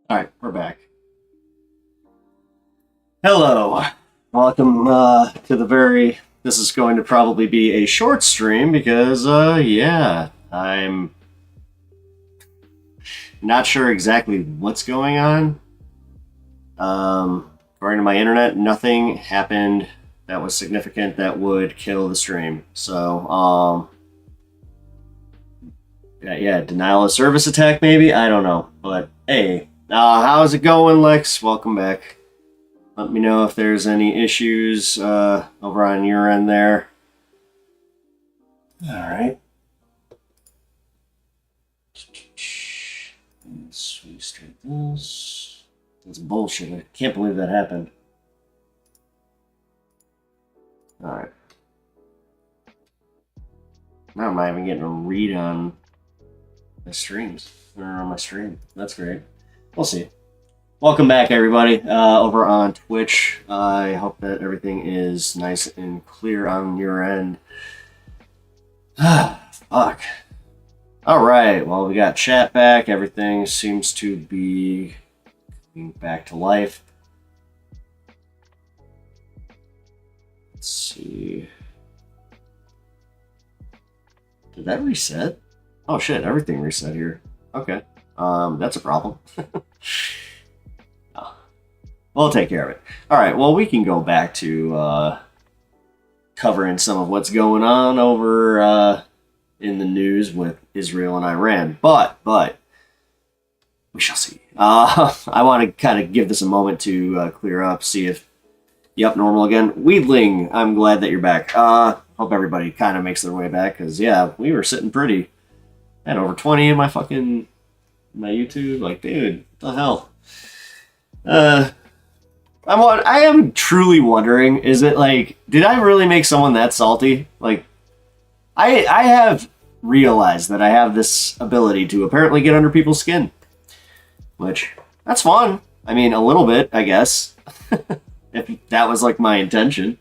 All right, we're back. Hello. Welcome to the very. This is going to probably be a short stream because, yeah, I'm not sure exactly what's going on. According to my internet, nothing happened that was significant that would kill the stream. So, yeah, denial of service attack, maybe? I don't know. But hey, how's it going, Lex? Welcome back. Let me know if there's any issues over on your end there. All right. Let's restart this. That's bullshit. I can't believe that happened. All right. Now I'm not even getting a read on my streams or on my stream. That's great. We'll see. Welcome back, everybody, over on Twitch. I hope that everything is nice and clear on your end. Fuck. All right. Well, we got chat back. Everything seems to be coming back to life. Let's see. Did that reset? Oh shit! Everything reset here. Okay. That's a problem. We'll take care of it. All right. Well, we can go back to covering some of what's going on over in the news with Israel and Iran, but we shall see. I want to kind of give this a moment to clear up, see if yep, normal again. Weedling, I'm glad that you're back. Hope everybody kind of makes their way back because yeah, we were sitting pretty. I had over 20 in my YouTube. Like, dude, what the hell? I am truly wondering, is it like, did I really make someone that salty? Like, I have realized that I have this ability to apparently get under people's skin. Which, that's fun. I mean, a little bit, I guess. If that was like my intention.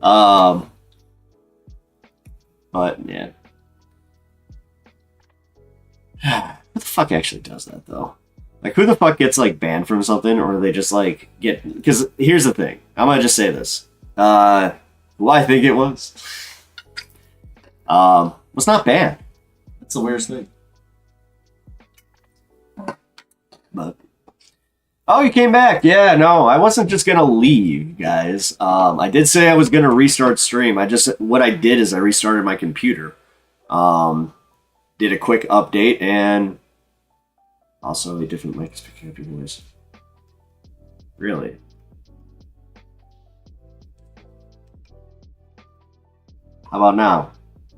But, yeah. Who the fuck actually does that, though? Like, who the fuck gets, like, banned from something, or they just, like, get... Because here's the thing. I'm gonna just say this. Who I think it was not banned. That's the weirdest thing. But... Oh, you came back. Yeah, no, I wasn't just gonna leave, guys. I did say I was gonna restart stream. What I did is I restarted my computer. Did a quick update, and... Also, a different mic is picking up your voice. Really? How about now?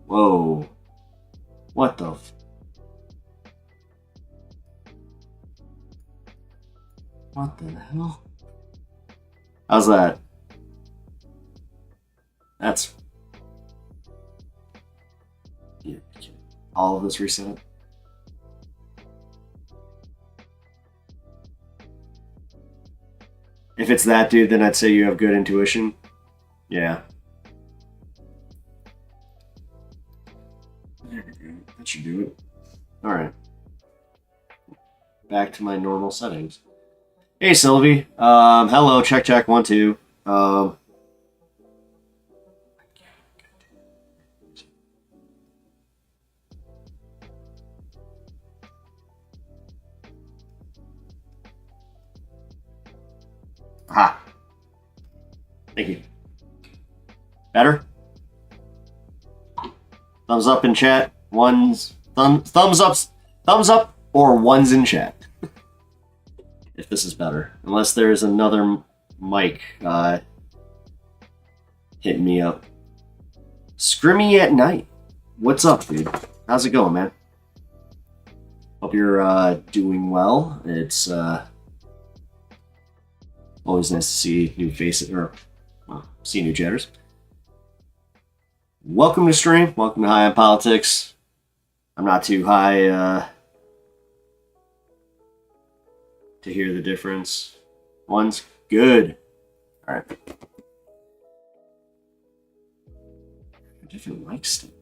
Whoa. What the What the hell? How's that? That's... Yeah, all of this reset? If it's that, dude, then I'd say you have good intuition. Yeah. There we go. That should do it. Alright. Back to my normal settings. Hey, Sylvie. Hello, check, 1, 2. Aha. Thank you. Better? Thumbs up in chat. Thumbs up or ones in chat. If this is better. Unless there's another mic hitting me up. Scrimmy at night. What's up, dude? How's it going, man? Hope you're doing well. It's always nice to see new faces, or see new chatters. Welcome to stream. Welcome to High on Politics. I'm not too high to hear the difference. One's good. All right. A different mic stand.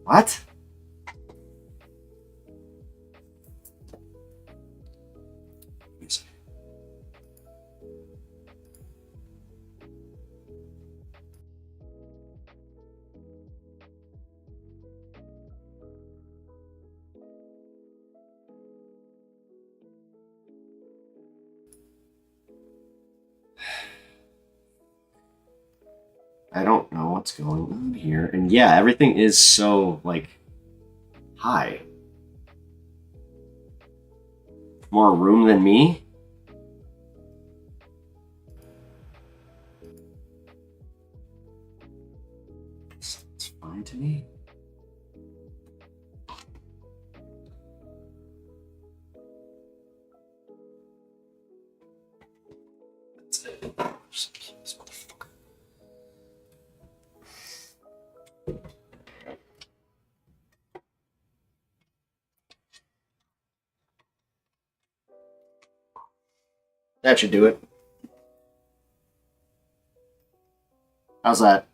What? what's going on here. And yeah, everything is so, like, high. More room than me? It's fine to me. That's it. That should do it. How's that?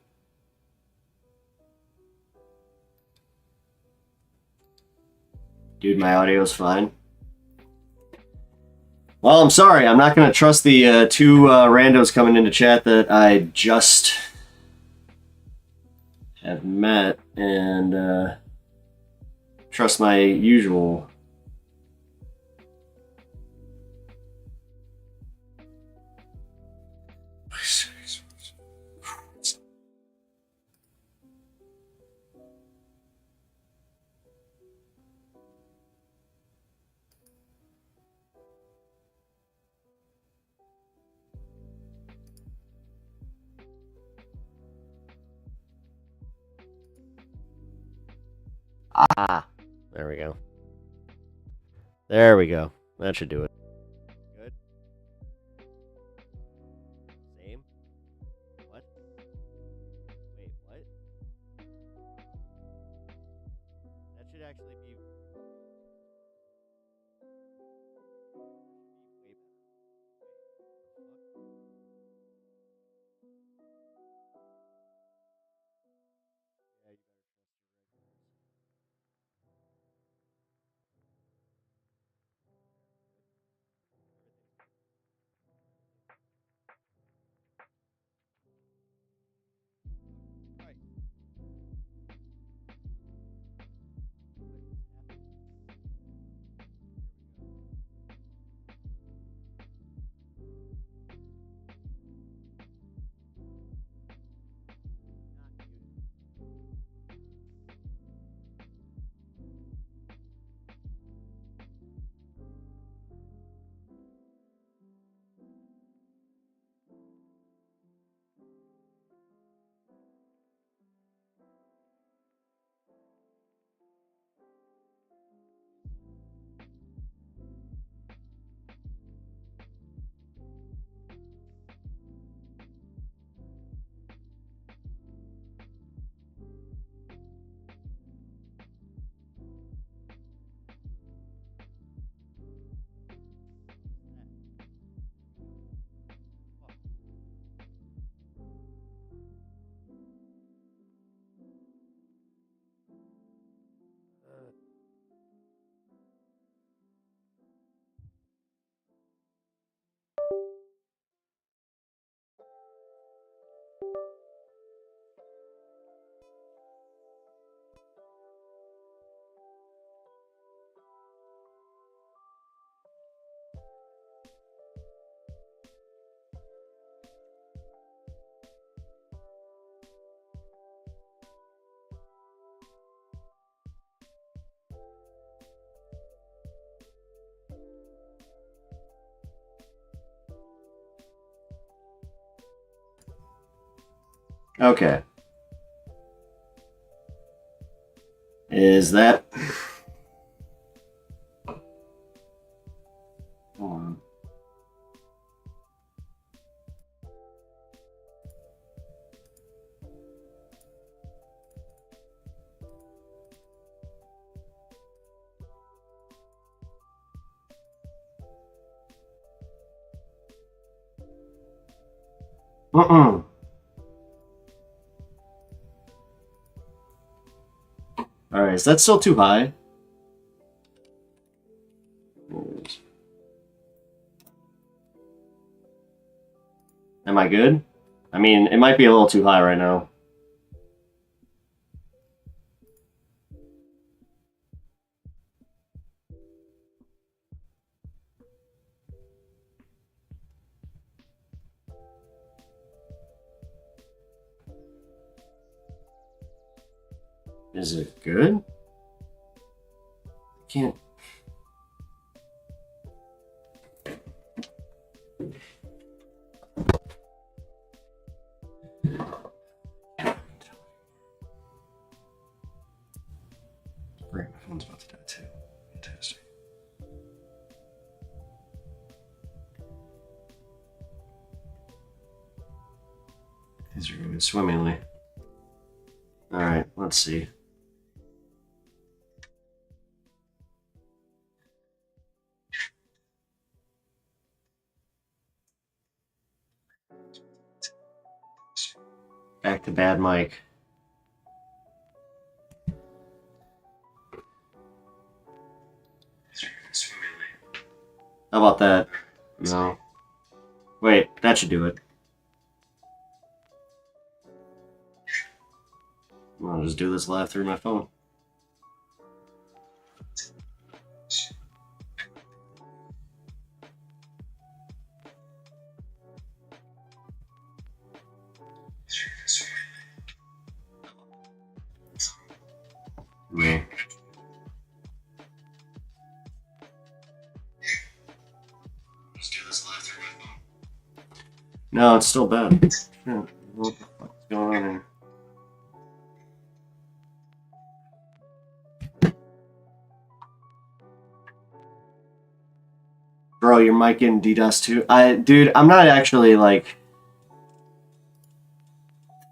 Dude, my audio's fine. Well, I'm sorry. I'm not going to trust the two randos coming into chat that I just have met and trust my usual. Ah, there we go. There we go. That should do it. Good. Same. What? Wait, what? That should actually be way better. Yeah, you better trust your regulars. Right. Okay. Is that... Hold on. Uh-uh. Alright, is that still too high? Am I good? I mean, it might be a little too high right now. Is it good? I can't. Great, my phone's about to die too. Fantastic. These are going swimmingly. Alright, let's see. Back to bad mic. How about that? No. Wait, that should do it. I'll just do this live through my phone. No. Just do this live through my phone. No, it's still bad. Yeah, what the fuck is going on here? Bro, your mic getting DDoS too? Dude, I'm not actually like.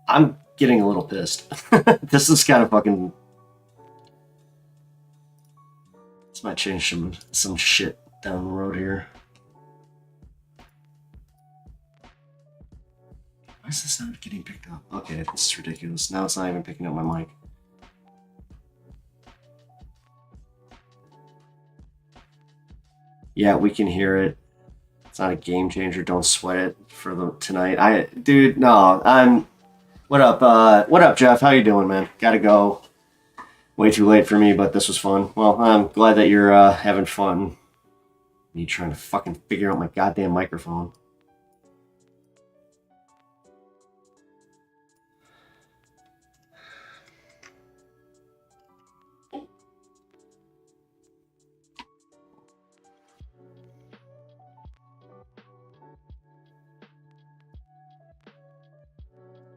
I'm getting a little pissed. This is kind of fucking. This might change some shit down the road here. Why is this not getting picked up? Okay, this is ridiculous. Now it's not even picking up my mic. Yeah, we can hear it. It's not a game changer. Don't sweat it for tonight. Dude, no. What up, Jeff? How you doing, man? Gotta go. Way too late for me, but this was fun. Well, I'm glad that you're having fun. Me trying to fucking figure out my goddamn microphone.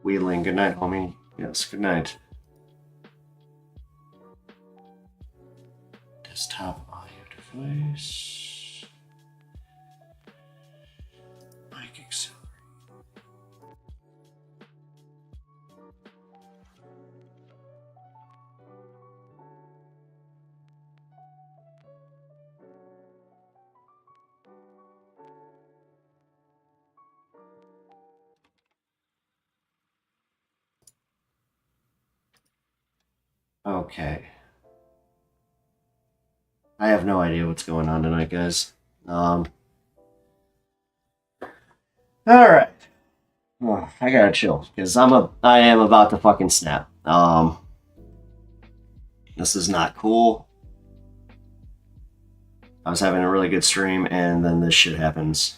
Wheeling, good night, homie. Yes, good night. Desktop audio device. Mic accelerator. Okay. I have no idea what's going on tonight, guys. All right. Oh, I gotta chill because I am about to fucking snap. This is not cool. I was having a really good stream and then this shit happens.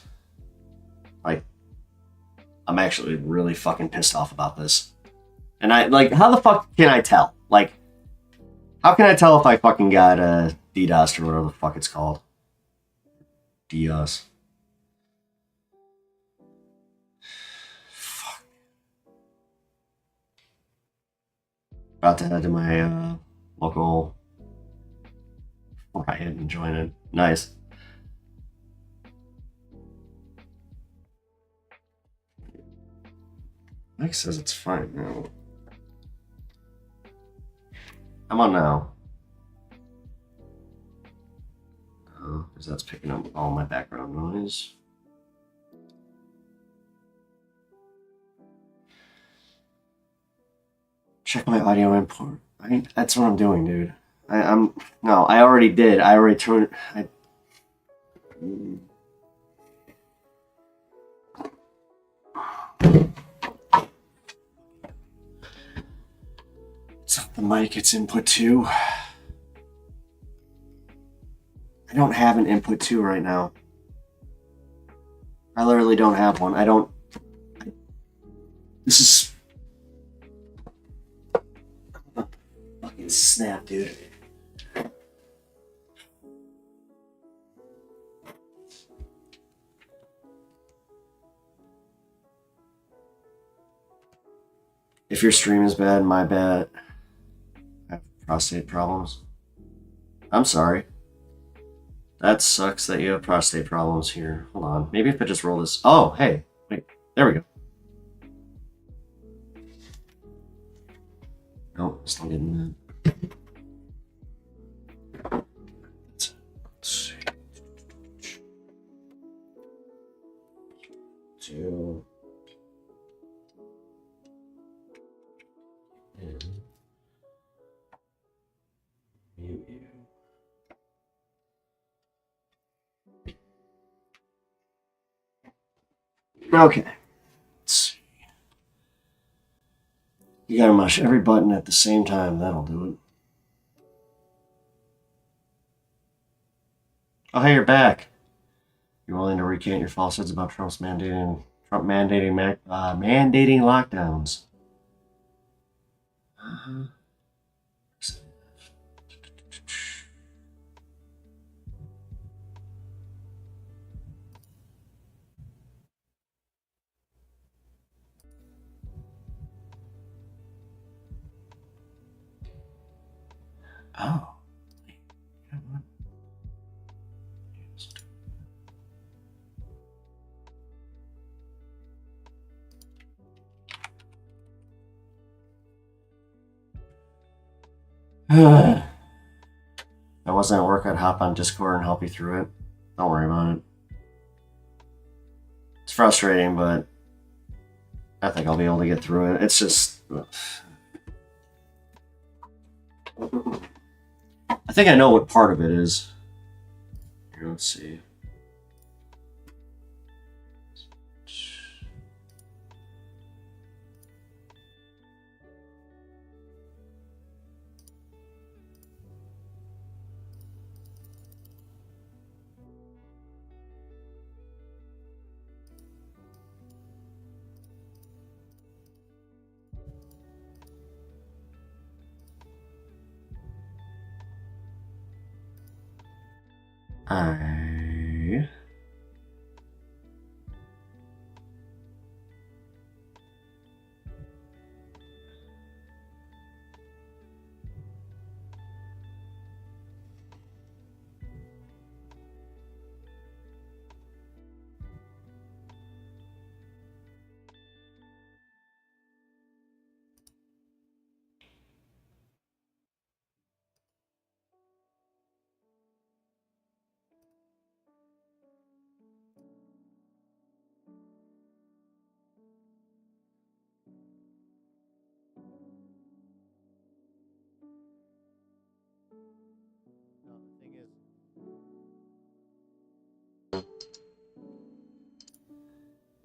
Like, I'm actually really fucking pissed off about this. And how the fuck can I tell? Like, how can I tell if I fucking got DDoS or whatever the fuck it's called? DDoS. Fuck. About to head to my local riot and join it. Nice. Mike says it's fine now. I'm on now. Oh, because that's picking up all my background noise. Check my audio import. That's what I'm doing, dude. No, I already did. I already turned. It's not the mic, it's input 2. I don't have an input 2 right now. I literally don't have one. This is... Snap, dude. If your stream is bad, my bad. I have prostate problems. I'm sorry. That sucks that you have prostate problems here. Hold on. Maybe if I just roll this. Oh, hey. Wait. There we go. Nope, still getting that. Let's see. 2. And mute you. Okay. Let's see. You gotta mush every button at the same time. That'll do it. Oh, hey, you're back. You're willing to recant your falsehoods about Trump mandating lockdowns. Oh. If I wasn't at work, I'd hop on Discord and help you through it. Don't worry about it. It's frustrating, but I think I'll be able to get through it. It's just... I think I know what part of it is. Here, let's see.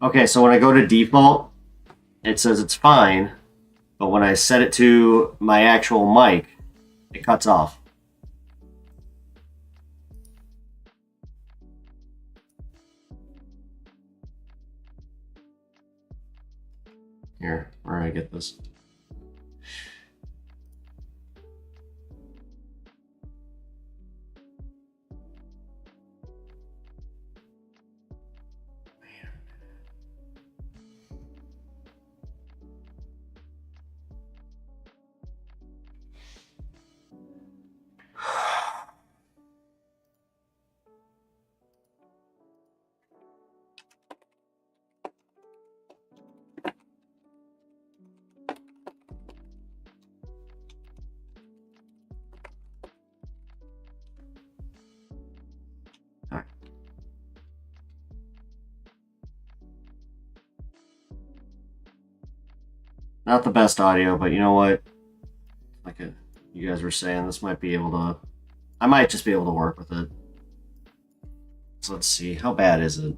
Okay, so when I go to default, it says it's fine, but when I set it to my actual mic, it cuts off. Here, where do I get this? Not the best audio, but you know what? Like you guys were saying, this might be able to... I might just be able to work with it. So let's see. How bad is it?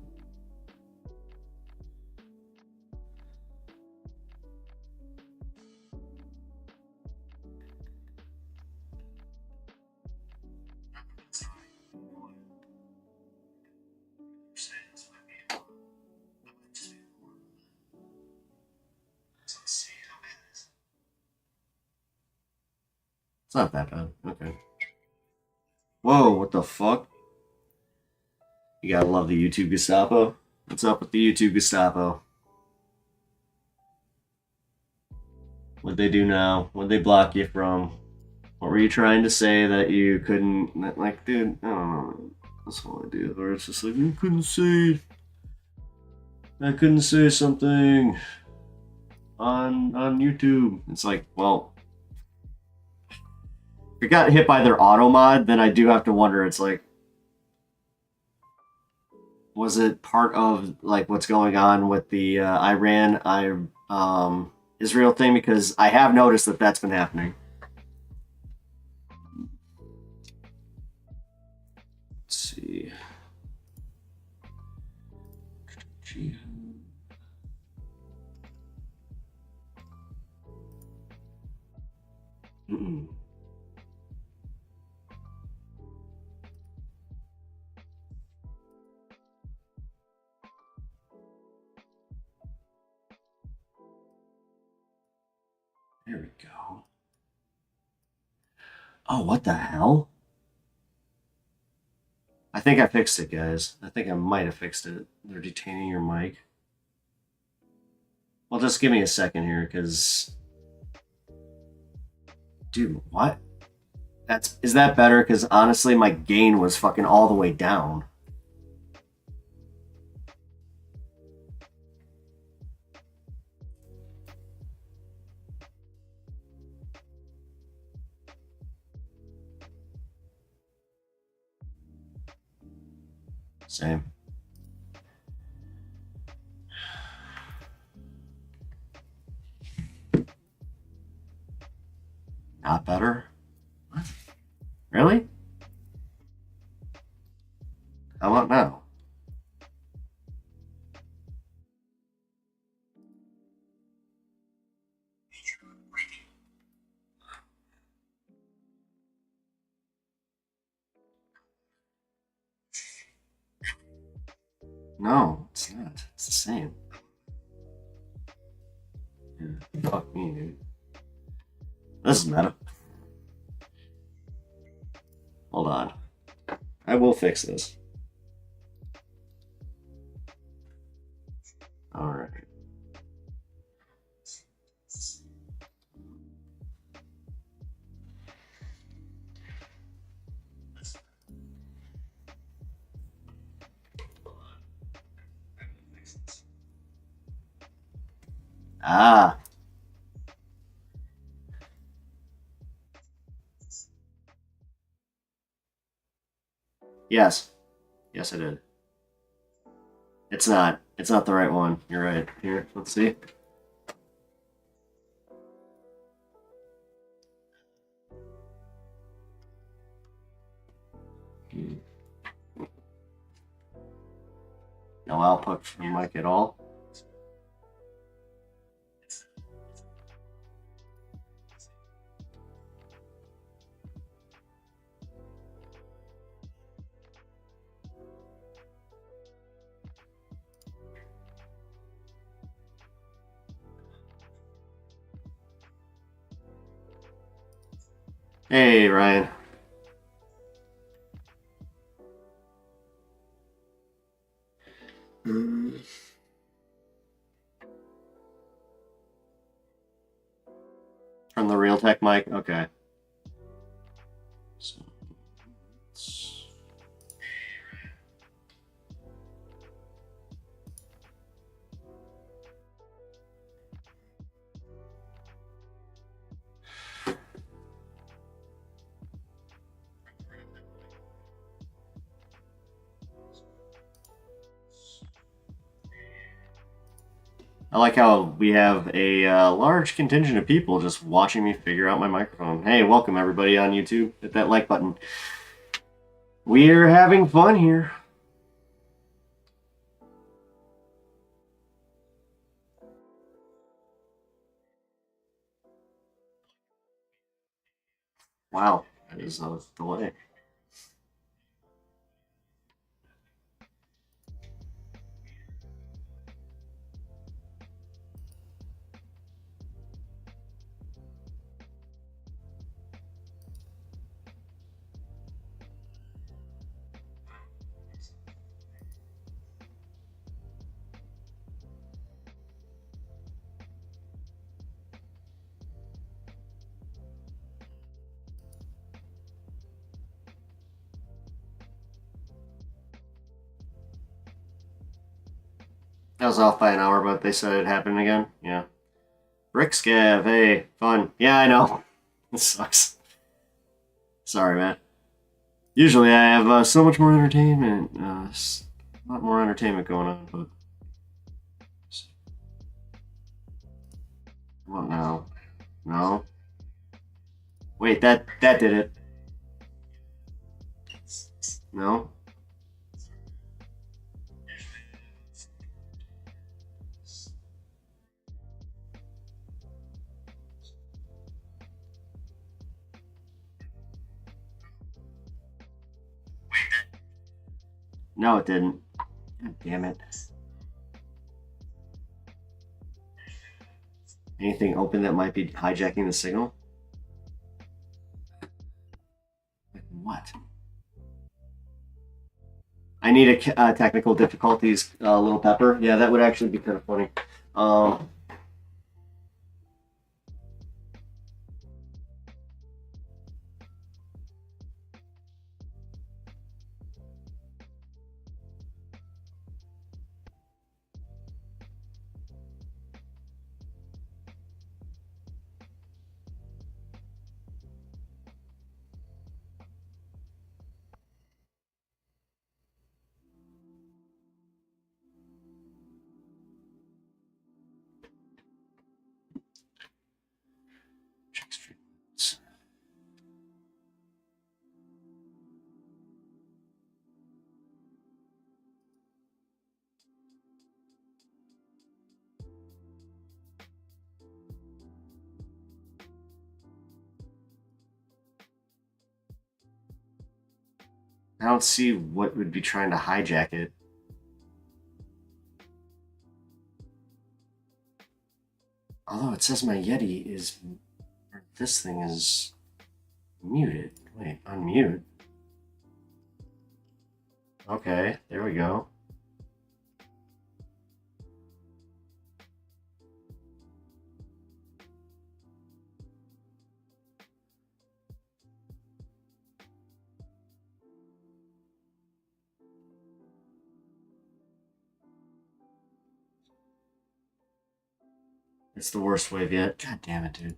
It's not that bad. Okay. Whoa, what the fuck? You gotta love the YouTube Gestapo. What's up with the YouTube Gestapo? What'd they do now? What'd they block you from? What were you trying to say that you couldn't? Like, dude, I don't know. That's all I do. Or it's just like, you couldn't say. I couldn't say something on YouTube. It's like, well, if it got hit by their auto mod, then I do have to wonder. It's like, was it part of like what's going on with the Israel thing? Because I have noticed that that's been happening. Let's see. Mm-mm. There we go. Oh, what the hell? I think I fixed it, guys. I think I might have fixed it. They're detaining your mic. Well, just give me a second here, because... Dude, what? Is that better? Because honestly, my gain was fucking all the way down. Same. Not better? What? Really? How about now? No, it's not. It's the same. Yeah, fuck me, dude. This is meta. Hold on. I will fix this. Alright. Ah. Yes. Yes, I did. It's not. It's not the right one. You're right. Here, let's see. No output from mic at all. Hey, Ryan. From the Realtek mic? Okay. So, I like how we have a large contingent of people just watching me figure out my microphone. Hey, welcome everybody on YouTube. Hit that like button. We're having fun here. Wow, that is a delay. I was off by an hour, but they said it happened again. Yeah. Brick Scav, hey, fun. Yeah, I know. This sucks. Sorry, man. Usually I have so much more entertainment. A lot more entertainment going on, but. What now? No. Wait, that did it. No. No, it didn't. God damn it. Anything open that might be hijacking the signal? Like what? I need a technical difficulties, little pepper. Yeah, that would actually be kind of funny. I don't see what would be trying to hijack it. Although it says my Yeti is, or this thing is muted. Wait, unmute. Okay, there we go. It's the worst wave yet. God damn it, dude.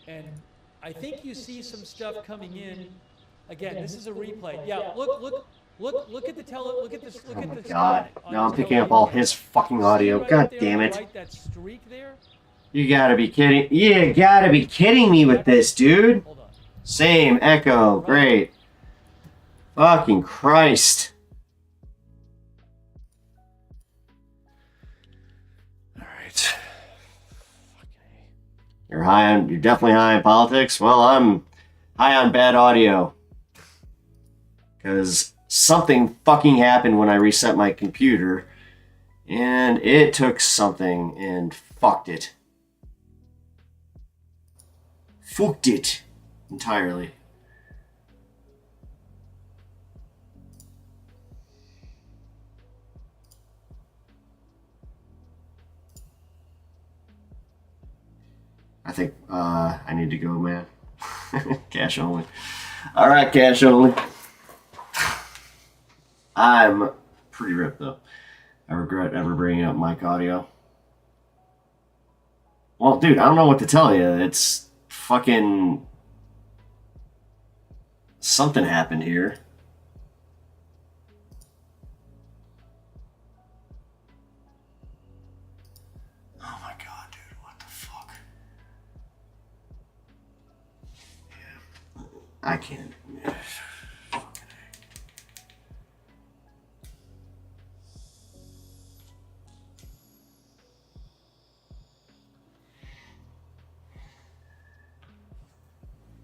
And I think you see some stuff coming in. Again, this is a replay. Yeah, look at the look at this. Look Oh at my this. god. Now I'm picking up all his fucking audio. Right God there, damn it. right, that streak there. You gotta be kidding. You gotta be kidding me with this, dude. Hold on. Same echo. Great. Fucking Christ. Alright. You're definitely high on politics? Well, I'm high on bad audio. Because something fucking happened when I reset my computer. And it took something and fucked it. Fucked it entirely. I think I need to go, man. Cash only. Alright, cash only. I'm pretty ripped, though. I regret ever bringing up mic audio. Well, dude, I don't know what to tell you. It's fucking... Something happened here. Oh my god, dude, what the fuck? Yeah. I can't.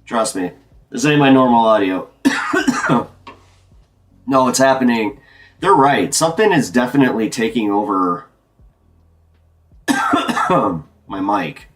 Trust me, this ain't my normal audio. No, it's happening. They're right. Something is definitely taking over my mic.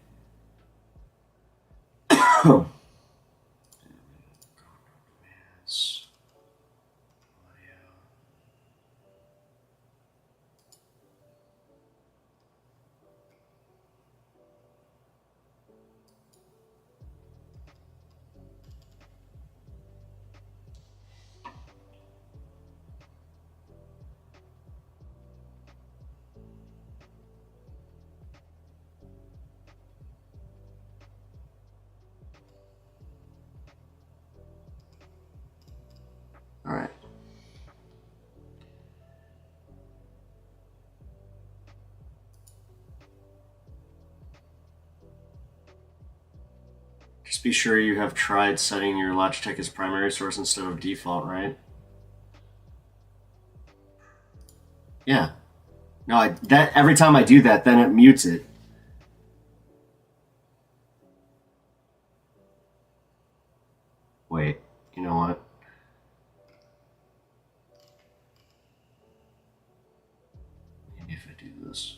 Just be sure you have tried setting your Logitech as primary source instead of default, right? Yeah. No, that every time I do that, then it mutes it. Wait, you know what? Maybe if I do this.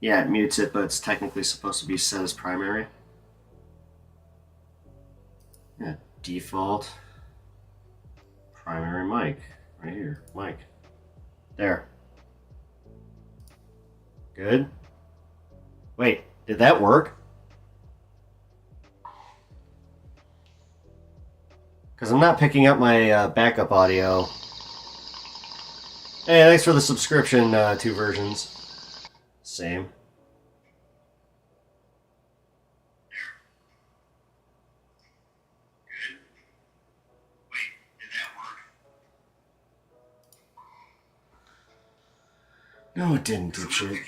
Yeah, it mutes it, but it's technically supposed to be set as primary. Yeah, default primary mic. Right here, mic. There. Good. Wait, did that work? Because I'm not picking up my backup audio. Hey, thanks for the subscription, 2 versions. Same. No, it didn't, dipshit.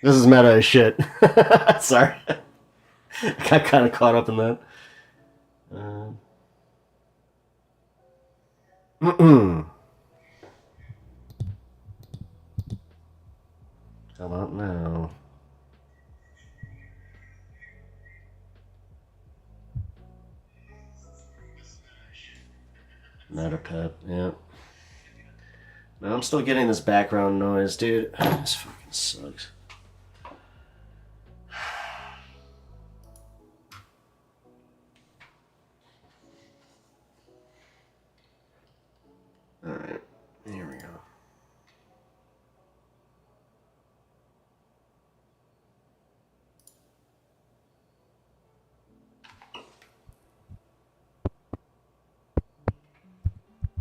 This is meta as shit. Sorry. Got kind of caught up in that. How about now? Meta pet, yeah. No, I'm still getting this background noise, dude. This fucking sucks. Alright, here we go.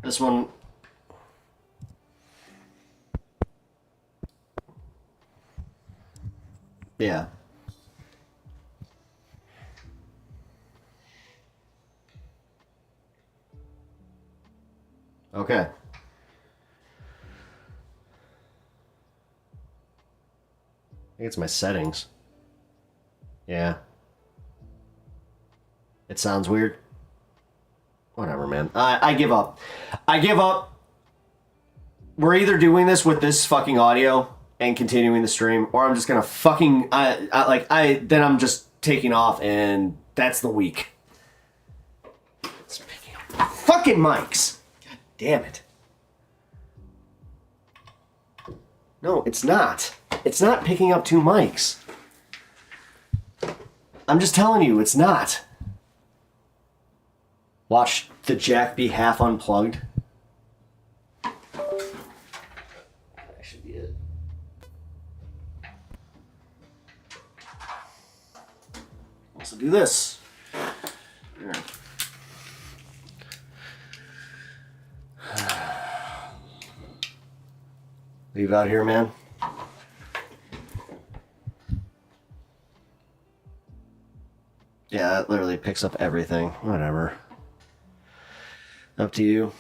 This one... Yeah. Okay. I think it's my settings. Yeah. It sounds weird. Whatever, man. I give up. I give up. We're either doing this with this fucking audio and continuing the stream, or I'm just gonna fucking then I'm just taking off, and that's the week. It's picking up fucking mics. God damn it. No, it's not. It's not picking up 2 mics. I'm just telling you, it's not. Watch the jack be half unplugged. That should be it. Also do this. There. Leave out here, man. Yeah, it literally picks up everything. Whatever. Up to you.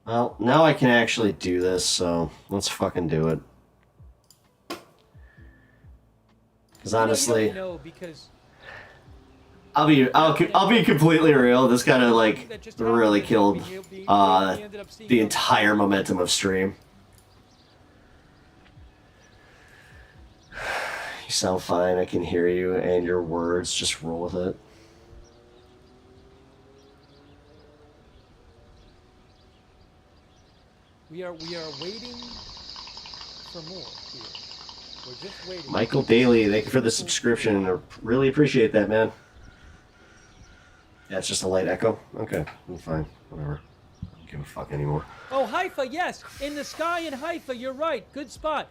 Well, now I can actually do this, so let's fucking do it. Because honestly, No, because I'll be completely real. This kind of like really killed the entire momentum of stream. You sound fine. I can hear you and your words. Just roll with it. we are waiting for more here. We're just waiting. Michael Daly, thank you for the subscription. I really appreciate that, man. Yeah, it's just a light echo. Okay, I'm fine. Whatever. I don't give a fuck anymore. Oh, Haifa, yes. In the sky in Haifa, you're right. Good spot.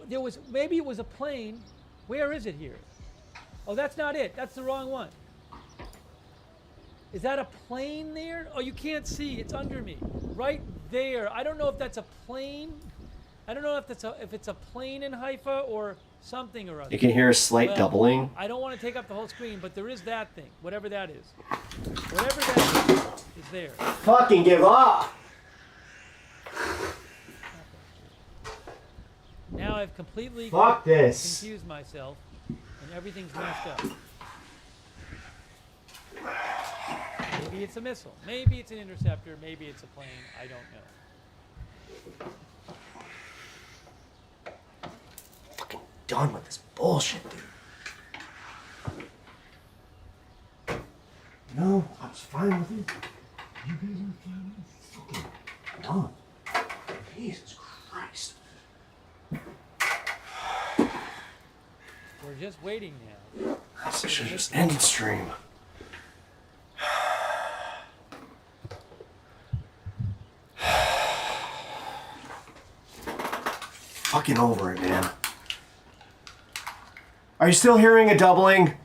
There was, maybe it was a plane. Where is it here? Oh, that's not it. That's the wrong one. Is that a plane there? Oh, you can't see. It's under me. Right there. I don't know if that's a plane. I don't know if it's a plane in Haifa or something or other. You can hear a slight Well, doubling. I don't want to take up the whole screen, but there is that thing. Whatever that is. Whatever that is there. Fucking give up! Now I've completely Fuck this. confused myself and everything's messed up. Maybe it's a missile. Maybe it's an interceptor. Maybe it's a plane. I don't know. Fucking done with this bullshit, dude. No, I was fine with it. You guys are fine with it. Fucking done. Jesus Christ. We're just waiting now. I should have just ended stream. Fucking over it, man. Are you still hearing a doubling?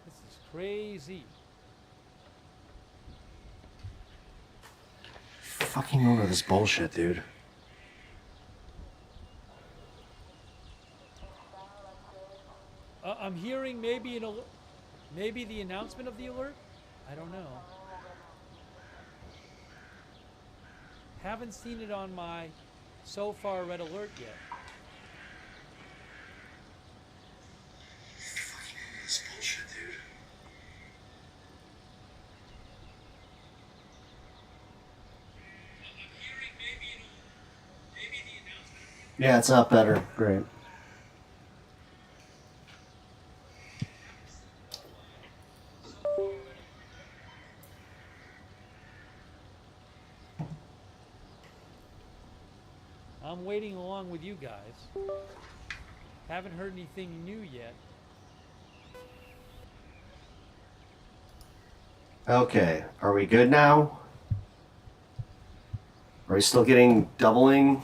This is crazy. Fucking over this bullshit, dude. I'm hearing maybe maybe the announcement of the alert. I don't know. Haven't seen it on my so far red alert yet. Fucking over this bullshit, dude. I'm hearing maybe the announcement. Yeah, it's not better. Great. I'm waiting along with you guys. Haven't heard anything new yet. Okay, are we good now? Are we still getting doubling?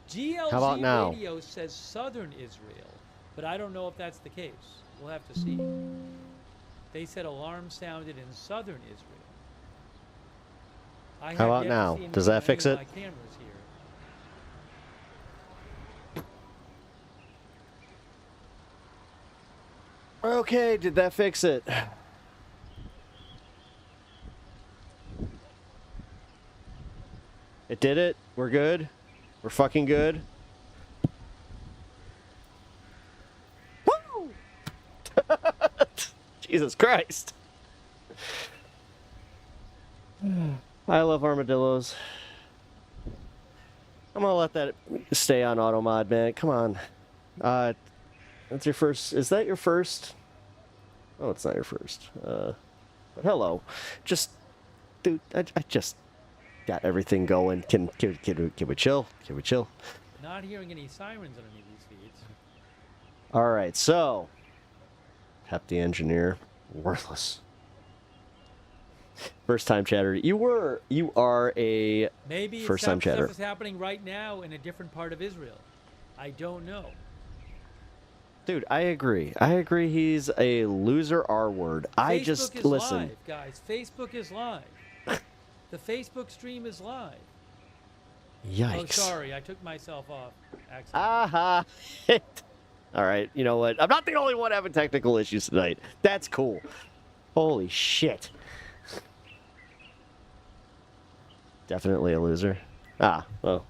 GLZ How about now? radio says southern Israel, but I don't know if that's the case. We'll have to see. They said alarm sounded in southern Israel. I How have about yet now? to see Does anything that fix on it? my cameras here. Okay, did that fix it? It did it? We're good? We're fucking good? Woo! Jesus Christ. I love armadillos. I'm gonna let that stay on auto mod, man. Come on. That's your first. Is that your first? Oh, it's not your first. But hello. Just, dude, I just got everything going. Can we chill? Can we chill? Not hearing any sirens on any of these feeds. All right, so Pep the engineer, worthless. First time chatter. You are a Maybe first time chatter. stuff is happening right now in a different part of Israel. I don't know. Dude, I agree. He's a loser R word. I Facebook just is listen. live, guys. Facebook is live. The Facebook stream is live. Yikes. Oh, sorry, I took myself off. Accidentally. Aha. All right, you know what? I'm not the only one having technical issues tonight. That's cool. Holy shit. Definitely a loser. Ah, well.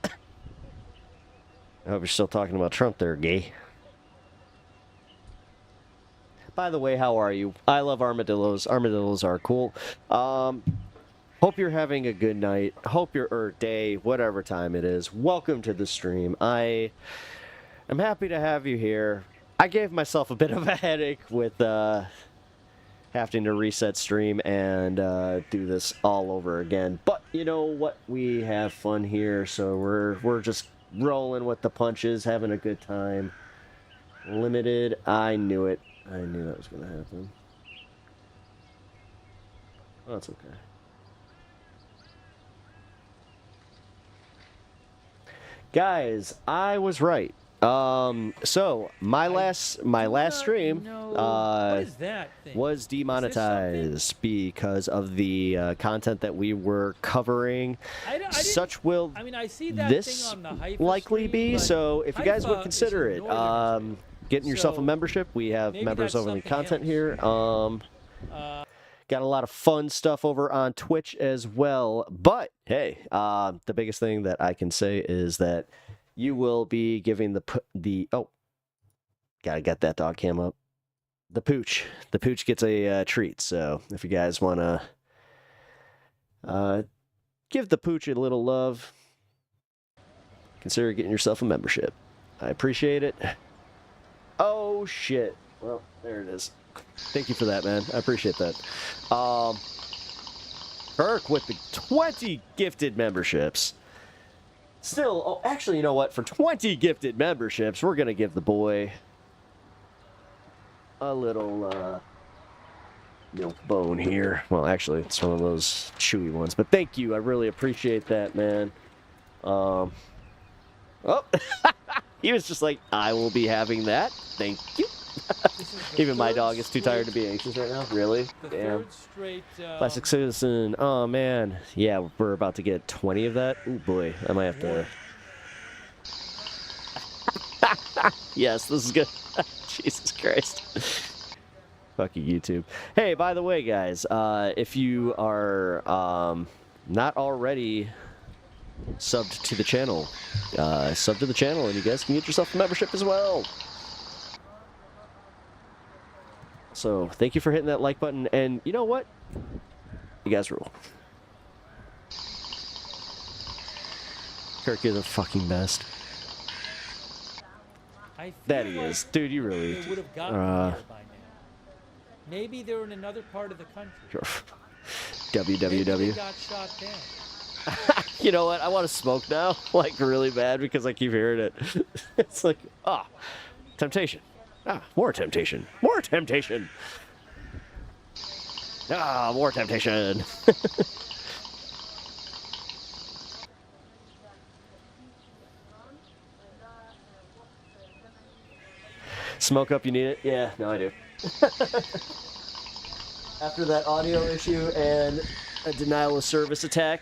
I hope you're still talking about Trump there, gay. by the way, how are you? I love armadillos. Armadillos are cool. Hope you're having a good night. Hope you're, or day, whatever time it is. Welcome to the stream. I am happy to have you here. I gave myself a bit of a headache with having to reset stream and do this all over again. But you know what? We have fun here, so we're just rolling with the punches, having a good time. Limited. I knew it. I knew that was going to happen. Oh, that's okay. Guys, I was right. So my last stream what is that thing? was demonetized because of the content that we were covering. Such will I see that this thing on the Haifa likely stream, be. but So if you guys would Haifa consider is it, in northern Israel. getting yourself a So membership, we have maybe members that's only something content else. here. Got a lot of fun stuff over on Twitch as well. But hey, the biggest thing that I can say is that you will be giving the gotta get that dog cam up. The pooch gets a treat. So if you guys want to give the pooch a little love, consider getting yourself a membership. I appreciate it. Oh shit! Well, there it is. Thank you for that, man. I appreciate that. Kirk with the 20 gifted memberships. Still, oh, actually, you know what? For 20 gifted memberships, we're going to give the boy a little milk bone here. Well, actually, it's one of those chewy ones. But thank you. I really appreciate that, man. Oh, he was just like, I will be having that. Thank you. Even my dog is too tired to be anxious right now. Really? Damn. Classic Citizen. Oh, man. Yeah, we're about to get 20 of that. Oh, boy. I might have to... Yes, this is good. Jesus Christ. Fuck you, YouTube. Hey, by the way, guys, if you are not already subbed to the channel, sub to the channel, and you guys can get yourself a membership as well. So, thank you for hitting that like button, and you know what? You guys rule. Kirk is the fucking best. That he is. Dude, you really... They would have gotten there by now. Maybe they're in another part of the country. WWW. Maybe they got shot down. You know what? I want to smoke now, like really bad, because I keep hearing it. It's like, temptation. More temptation. More temptation. More temptation. Smoke up, you need it? Yeah, no, I do. After that audio issue and a denial of service attack.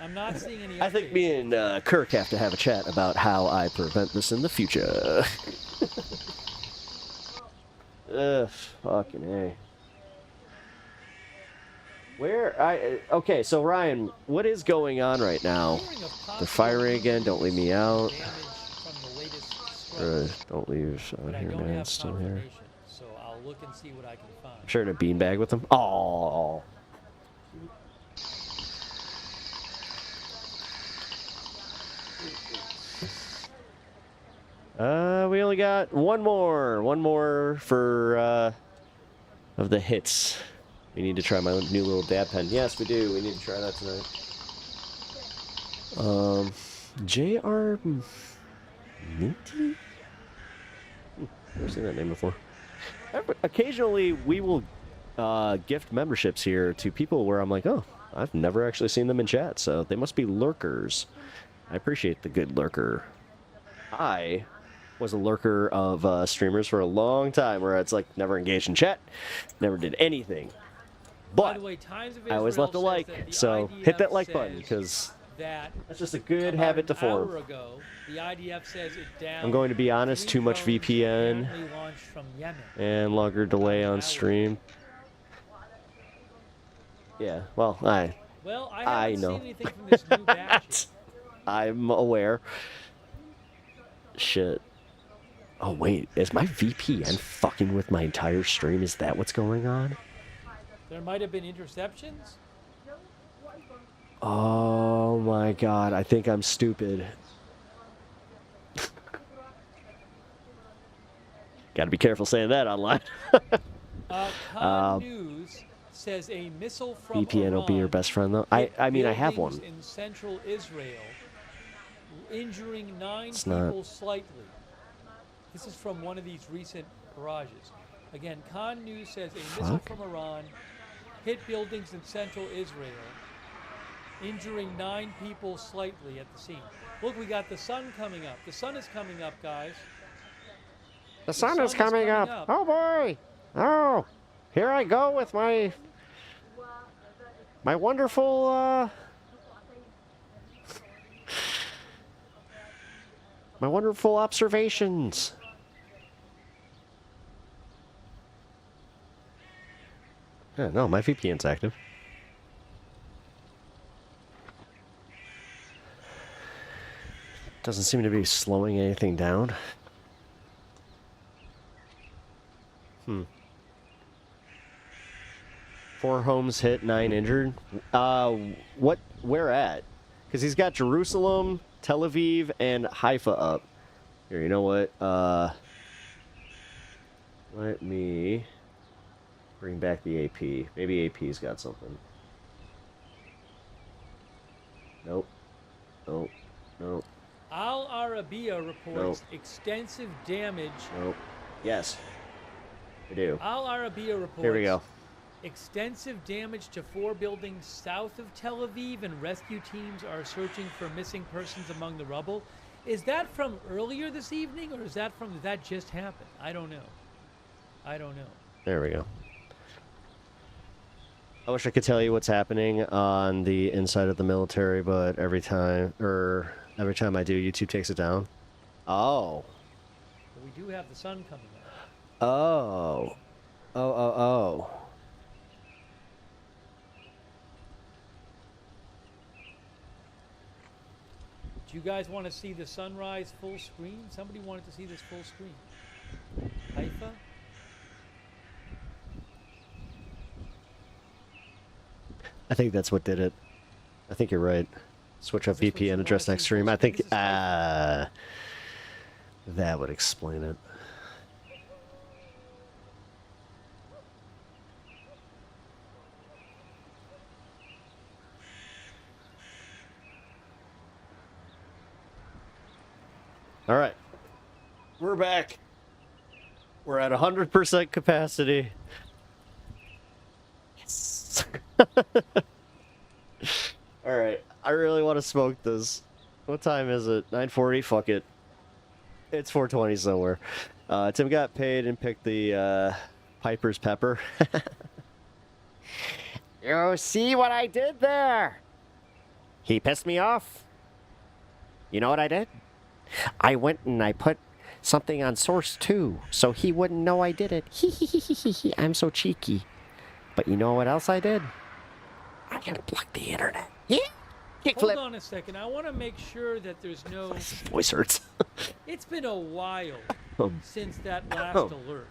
I'm not seeing any. I think me and Kirk have to have a chat about how I prevent this in the future. Fucking A. Okay, so Ryan, what is going on right now? They're firing again. Don't leave me out. Don't leave on here, man. It's still here. So I'll look and see what I can find. Sure to beanbag with them. Oh. We only got one more for of the hits. We need to try my new little dab pen. Yes, we do. We need to try that tonight. J.R. Minty? Never seen that name before. Occasionally, we will gift memberships here to people where I'm like, oh, I've never actually seen them in chat, so they must be lurkers. I appreciate the good lurker. I was a lurker of streamers for a long time where it's like never engaged in chat, never did anything. But By the way, Times of I always Israel left a says like, that the so IDF hit that like says button because that that's just a good about habit to an form. hour ago, the IDF says it down. I'm going to be honest, too much drones VPN apparently launched from Yemen. and longer delay on stream. Yeah, well, I haven't know. seen anything from this new batch yet. I'm aware. Shit. Oh, wait. Is my VPN fucking with my entire stream? Is that what's going on? There might have been interceptions. Oh, my God. I think I'm stupid. Gotta be careful saying that online. Con News says a missile from VPN will be your Iran best friend, though. hit I mean, I have buildings one. in central Israel, injuring 9 It's people not. slightly. This is from one of these recent barrages. Again, Con News says a missile from Iran hit buildings in central Israel, injuring 9 people slightly at the scene. Look, we got the sun coming up. The sun is coming up, guys. The sun is coming up. Oh, boy. Oh, here I go with my wonderful, my wonderful observations. Yeah, no, my VPN's active. Doesn't seem to be slowing anything down. 4 homes hit, 9 injured. Where at? Because he's got Jerusalem, Tel Aviv, and Haifa up. Here, you know what? Let me bring back the AP. Maybe AP's got something. Nope. Nope. Nope. Al Arabiya reports extensive damage. Nope. Yes. I do. Al Arabiya reports Here we go. extensive damage to 4 buildings south of Tel Aviv, and rescue teams are searching for missing persons among the rubble. Is that from earlier this evening, or is that from that just happened? I don't know. I don't know. There we go. I wish I could tell you what's happening on the inside of the military, but every time I do, YouTube takes it down. Oh. But we do have the sun coming up. Oh. Oh. Do you guys want to see the sunrise full screen? Somebody wanted to see this full screen. Haifa? I think that's what did it. I think you're right. Switch up VPN address next stream. I think that would explain it. All right. We're back. We're at 100% capacity. Yes. All right. I really want to smoke this. What time is it? 9:40? Fuck it. It's 4:20 somewhere. Tim got paid and picked the Piper's Pepper. You see what I did there? He pissed me off. You know what I did? I went and I put something on source 2, so he wouldn't know I did it. I'm so cheeky. But you know what else I did? I unplugged the internet. Yeah. Hold on a second. I want to make sure that there's no... Voice hurts. It's been a while since that last alert.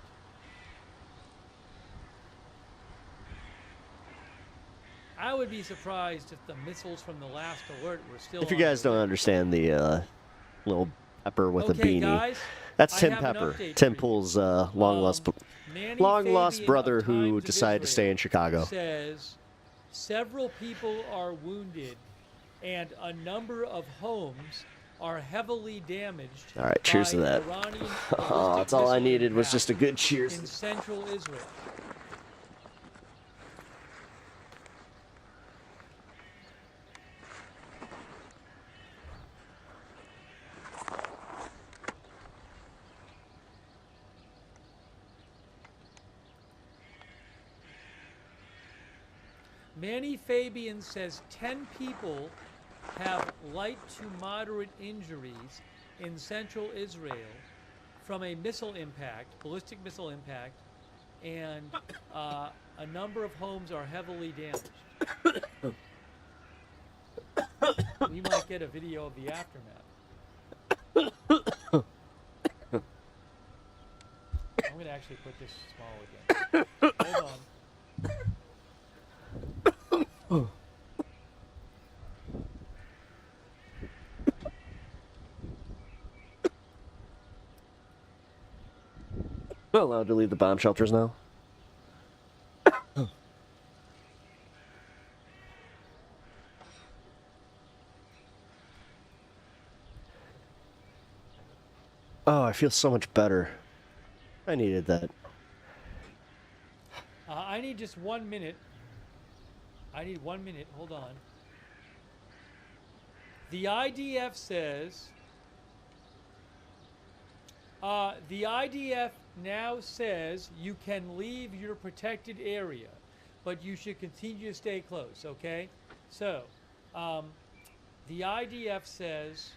I would be surprised if the missiles from the last alert were still If you on guys the don't way. understand the little pepper with a Okay, beanie, guys, that's I Tim have an Pepper. update Tim for you. Pool's long lost Manny brother Fabian of who Times of decided to stay Israel in Chicago. says several people are wounded and a number of homes are heavily damaged. All right, cheers by to that. Iranian Oh, that's all I ballistic needed was impact just a good cheers. in central Israel. Manny Fabian says 10 people have light to moderate injuries in central Israel from a missile impact, ballistic missile impact, and a number of homes are heavily damaged. We might get a video of the aftermath. actually put this small again. Hold on. We're allowed to leave the bomb shelters now. Oh, I feel so much better. I needed that. I need just 1 minute. I need 1 minute. Hold on. The IDF says. The IDF now says you can leave your protected area, but you should continue to stay close. Okay, so the IDF says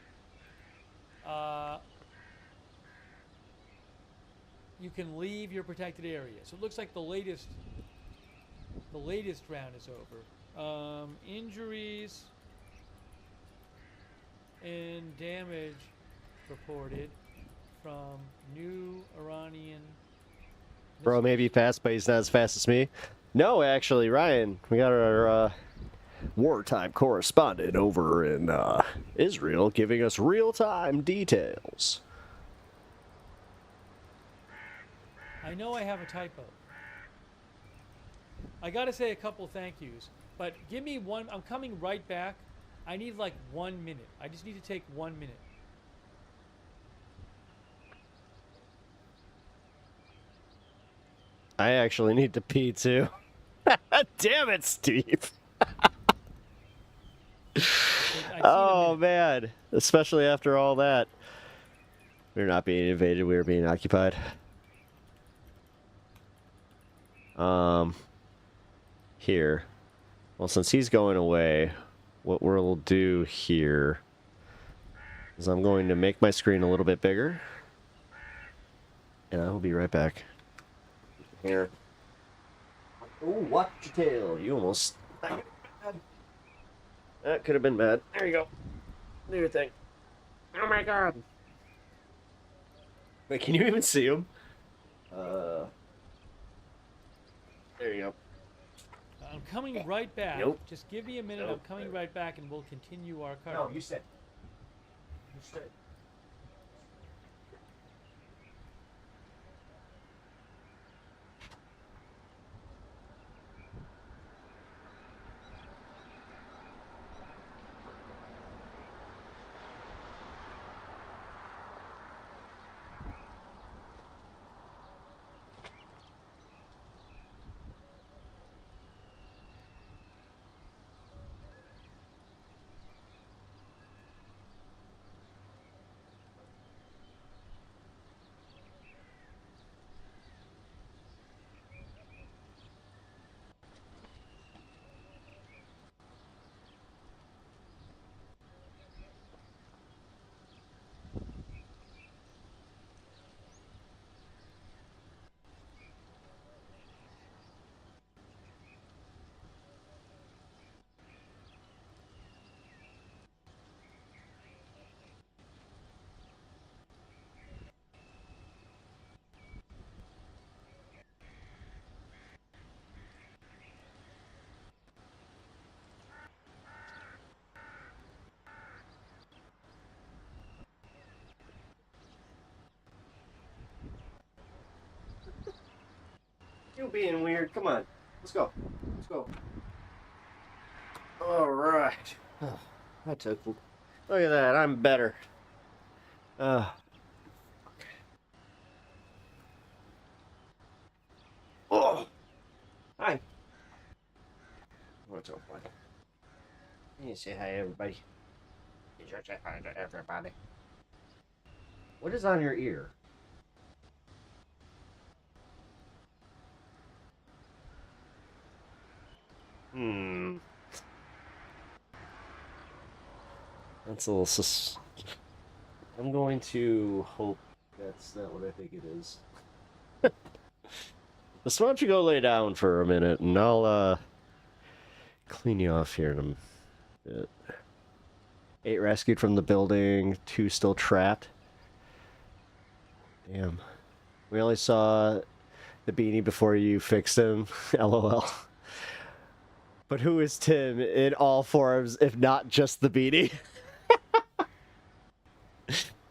you can leave your protected area. So it looks like the latest round is over. Injuries and damage reported from new Iranian. Bro, maybe fast, but he's not as fast as me. No, actually, Ryan, we got our wartime correspondent over in Israel giving us real-time details. I know I have a typo. I gotta say a couple thank yous, but give me one. I'm coming right back. I need like 1 minute. I just need to take 1 minute. I actually need to pee too. Damn it, Steve. Oh man, especially after all that. We're not being invaded, we were being occupied. Here. Well, since he's going away, what we'll do here is I'm going to make my screen a little bit bigger. And I will be right back. Here. Oh, watch your tail. You almost... That could have been bad. There you go. Do your thing. Oh my god. Wait, can you even see him? There you go. I'm coming right back. Nope. Just give me a minute. Nope. I'm coming right back, and we'll continue our coverage. No, you said. You said. You being weird. Come on. Let's go. Let's go. All right. That took... Look at that. I'm better. Oh. Hi. What's up, buddy? You say hi, everybody. You should say hi to everybody. What is on your ear? That's a little I'm going to hope that's not what I think it is. So why don't you go lay down for a minute and I'll clean you off here in a bit. 8 rescued from the building, 2 still trapped. Damn. We only saw the beanie before you fixed him. LOL. But who is Tim in all forms, if not just the beanie?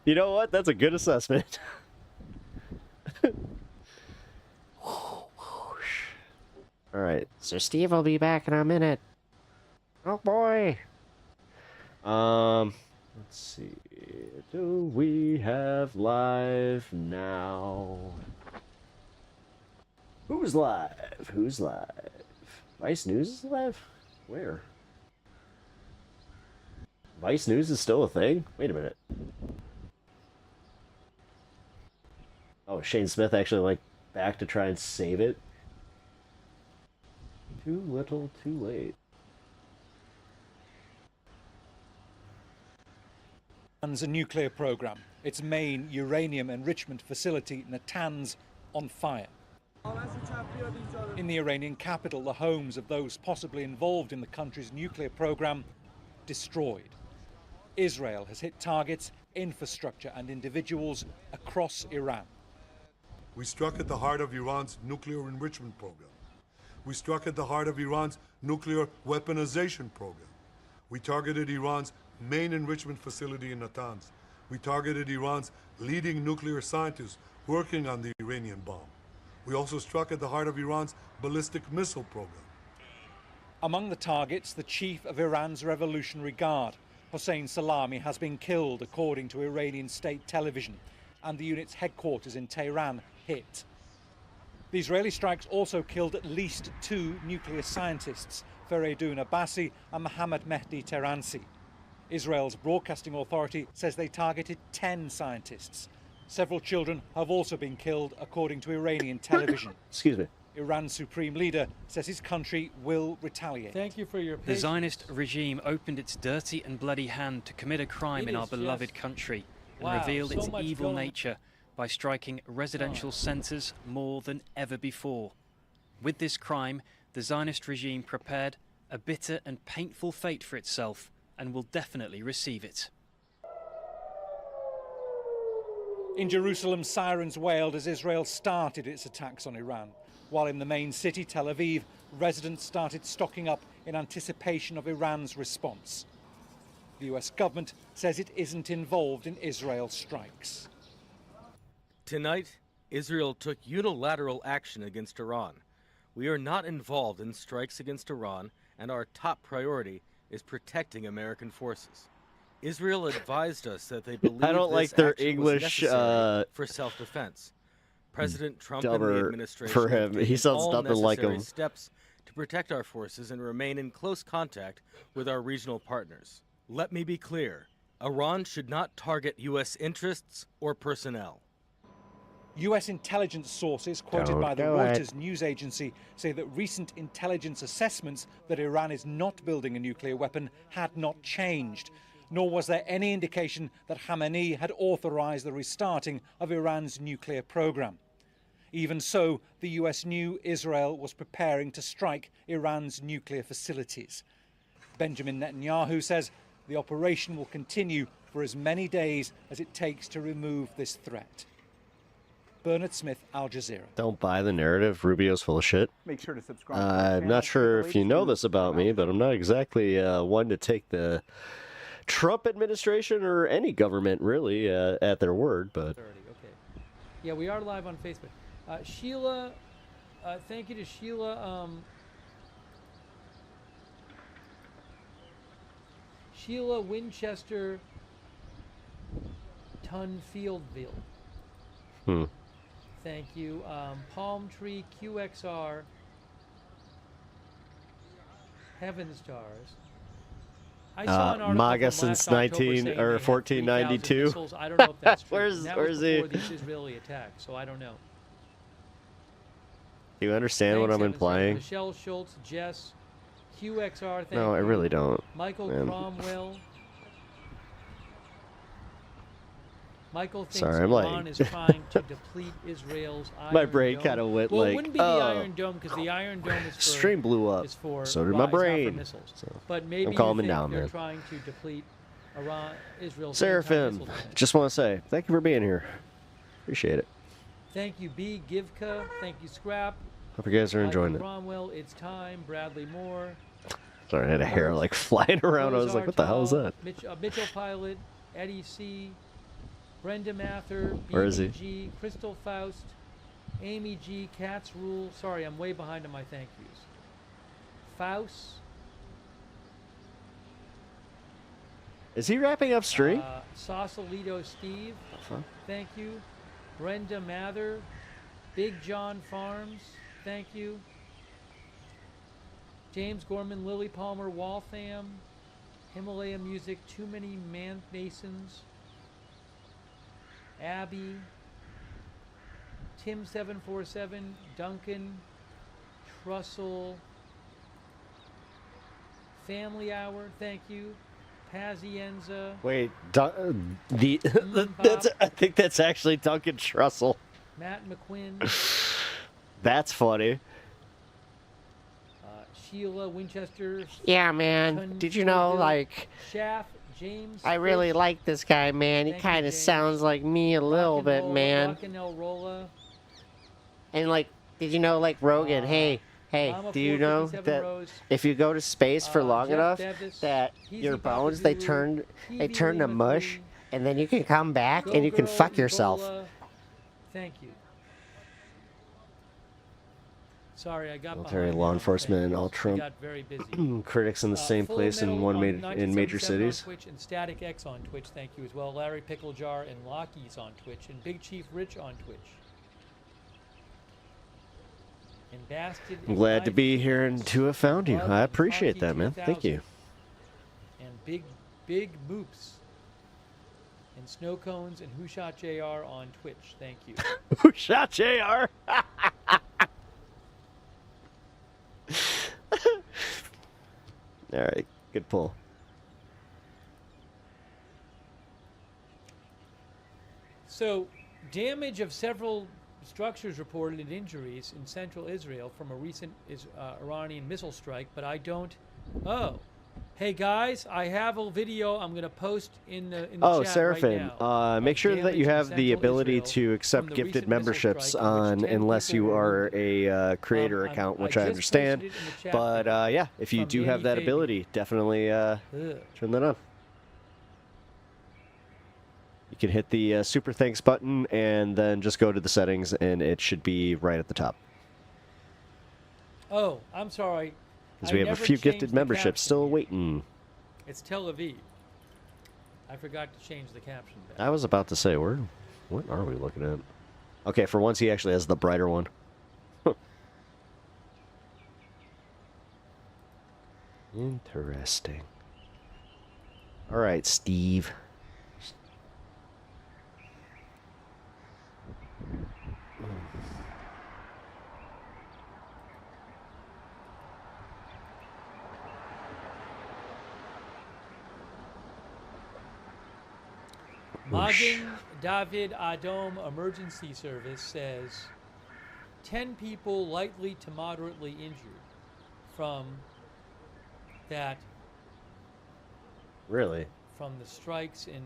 You know what? That's a good assessment. Alright, so Steve will be back in a minute. Oh boy. Let's see. Do we have live now? Who's live? Who's live? Vice News is live? Where? Vice News is still a thing? Wait a minute. Oh, Shane Smith actually like back to try and save it? Too little, too late. Iran's nuclear program, its main uranium enrichment facility, Natanz, on fire. In the Iranian capital, the homes of those possibly involved in the country's nuclear program destroyed. Israel has hit targets, infrastructure and individuals across Iran. We struck at the heart of Iran's nuclear enrichment program. We struck at the heart of Iran's nuclear weaponization program. We targeted Iran's main enrichment facility in Natanz. We targeted Iran's leading nuclear scientists working on the Iranian bomb. We also struck at the heart of Iran's ballistic missile program. Among the targets, the chief of Iran's Revolutionary Guard, Hossein Salami, has been killed, according to Iranian state television, and the unit's headquarters in Tehran hit. The Israeli strikes also killed at least 2 nuclear scientists, Fereydun Abbasi and Mohammad Mehdi Tehransi. Israel's broadcasting authority says they targeted 10 scientists. Several children have also been killed, according to Iranian television. Excuse me. Iran's supreme leader says his country will retaliate. Thank you for your The patience. Zionist regime opened its dirty and bloody hand to commit a crime in our Idiots, beloved yes. country and Wow, reveal so its much evil going- nature by striking residential centres more than ever before. With this crime, the Zionist regime prepared a bitter and painful fate for itself and will definitely receive it. In Jerusalem, sirens wailed as Israel started its attacks on Iran, while in the main city, Tel Aviv, residents started stocking up in anticipation of Iran's response. The US government says it isn't involved in Israel's strikes. Tonight, Israel took unilateral action against Iran. We are not involved in strikes against Iran, and our top priority is protecting American forces. Israel advised us that they believe I don't this like their action was English, necessary for self-defense. President Trump and the dumber administration for have him. He taken sounds all nothing like necessary him. steps to protect our forces and remain in close contact with our regional partners. Let me be clear. Iran should not target U.S. interests or personnel. US intelligence sources quoted Don't by the do it. Reuters news agency say that recent intelligence assessments that Iran is not building a nuclear weapon had not changed, nor was there any indication that Khamenei had authorized the restarting of Iran's nuclear program. Even so, the US knew Israel was preparing to strike Iran's nuclear facilities. Benjamin Netanyahu says the operation will continue for as many days as it takes to remove this threat. Bernard Smith, Al Jazeera. Don't buy the narrative. Rubio's full of shit. Make sure to subscribe. to our I'm channel not to sure get the if you latest know news this about me, but I'm not exactly one to take the Trump administration or any government really at their word. But Okay. Yeah, we are live on Facebook. Sheila, thank you to Sheila. Sheila Winchester Tunfieldville. Thank you. Palm Tree QXR. Heaven Stars. I saw an article MAGA from last since October 19 saying or they had 1492. 3,000 missiles. I don't know if that's true. Where's- And that where's was he? before these Israeli attacks, so I don't know. do you understand what Thanks, I'm Heaven Stars. implying? Michelle Schultz, Jess, QXR. Thank No, I you. really don't. Michael man. Cromwell. Michael thinks Sorry, I'm Iran like- is trying to deplete Israel's Iron My brain Dome. kinda went well, like, it wouldn't be oh. the Iron Dome because the Iron Dome is for Stream blew up. is for So did Ra- my it's not for brain. missiles. So, But maybe I'm you calming think down, they're man. trying to deplete Israel's Seraphim, anti-missile defense. just want to say thank you for being here. Appreciate it. Thank you, B. Givka. Thank you, Scrap. Hope you guys are enjoying Michael it. Cromwell, it's time. Bradley Moore. Sorry, I had a hair like flying around. I was like, what the hell is that? Mitchell Pilot, Eddie C. Brenda Mather, Where is he? BBG, Crystal Faust, Amy G, Cats Rule. Sorry, I'm way behind on my thank yous. Faust. Is he wrapping up stream? Sausalito Steve. Thank you. Brenda Mather. Big John Farms. Thank you. James Gorman, Lily Palmer, Waltham. Himalaya Music, Too Many Masons. Abby. Tim747, Duncan. Trussell. Family Hour, thank you. Pazienza. Wait, I think that's actually Duncan Trussell. Matt McQuinn. That's funny. Sheila Winchester. Yeah, man. Did you know, like, Shaft, James. I really like this guy, man. He Thank you, kind of James. sounds like me a little bit, man. Rockin' Rolla. And, like, did you know, like, Rogan, hey, Mama do you know 457 that Rose. if you go to space for long Jeff enough, Bevis, that Peasy your Papa bones, Zulu, they TV turn to Lee mush, McQueen, and then you can come back Go and you can Girl fuck yourself. Ebola. Thank you. Sorry, I got Military, behind law on enforcement, and things. all I Trump got very busy. critics in the same Full place in Metal one on in major 1977 cities. On Twitch and Static X on Twitch, thank you as well. Larry Pickle Jar and Lockie's on Twitch and Big Chief Rich on Twitch. And Bastard. I'm glad to be here and to have found you. I appreciate that, man. Thank you. And Big Moops. And Snow Cones and Who Shot JR on Twitch. Thank you. Who shot JR? All right, good pull. So, damage of several structures reported and injuries in central Israel from a recent Iranian missile strike, but I don't. Oh, hey guys, I have a video I'm going to post in the Oh, chat Seraphim, right now. make sure that damage you in have the central ability Israel to from accept the gifted recent missile memberships strike in which on 10 unless people you were are wounded. a creator account, which I just understand. posted it in the chat But there yeah, if you from do have Danny that Fabian. ability, definitely Ugh. turn that on. You can hit the super thanks button and then just go to the settings, and it should be right at the top. Oh, I'm sorry. Because I we have a never few changed gifted the memberships caption still here. waiting. It's Tel Aviv. I forgot to change the caption back. I was about to say, what are we looking at? Okay, for once he actually has the brighter one. Interesting. All right, Steve. Magen David Adom Emergency Service says 10 people lightly to moderately injured from that, Really? from the strikes in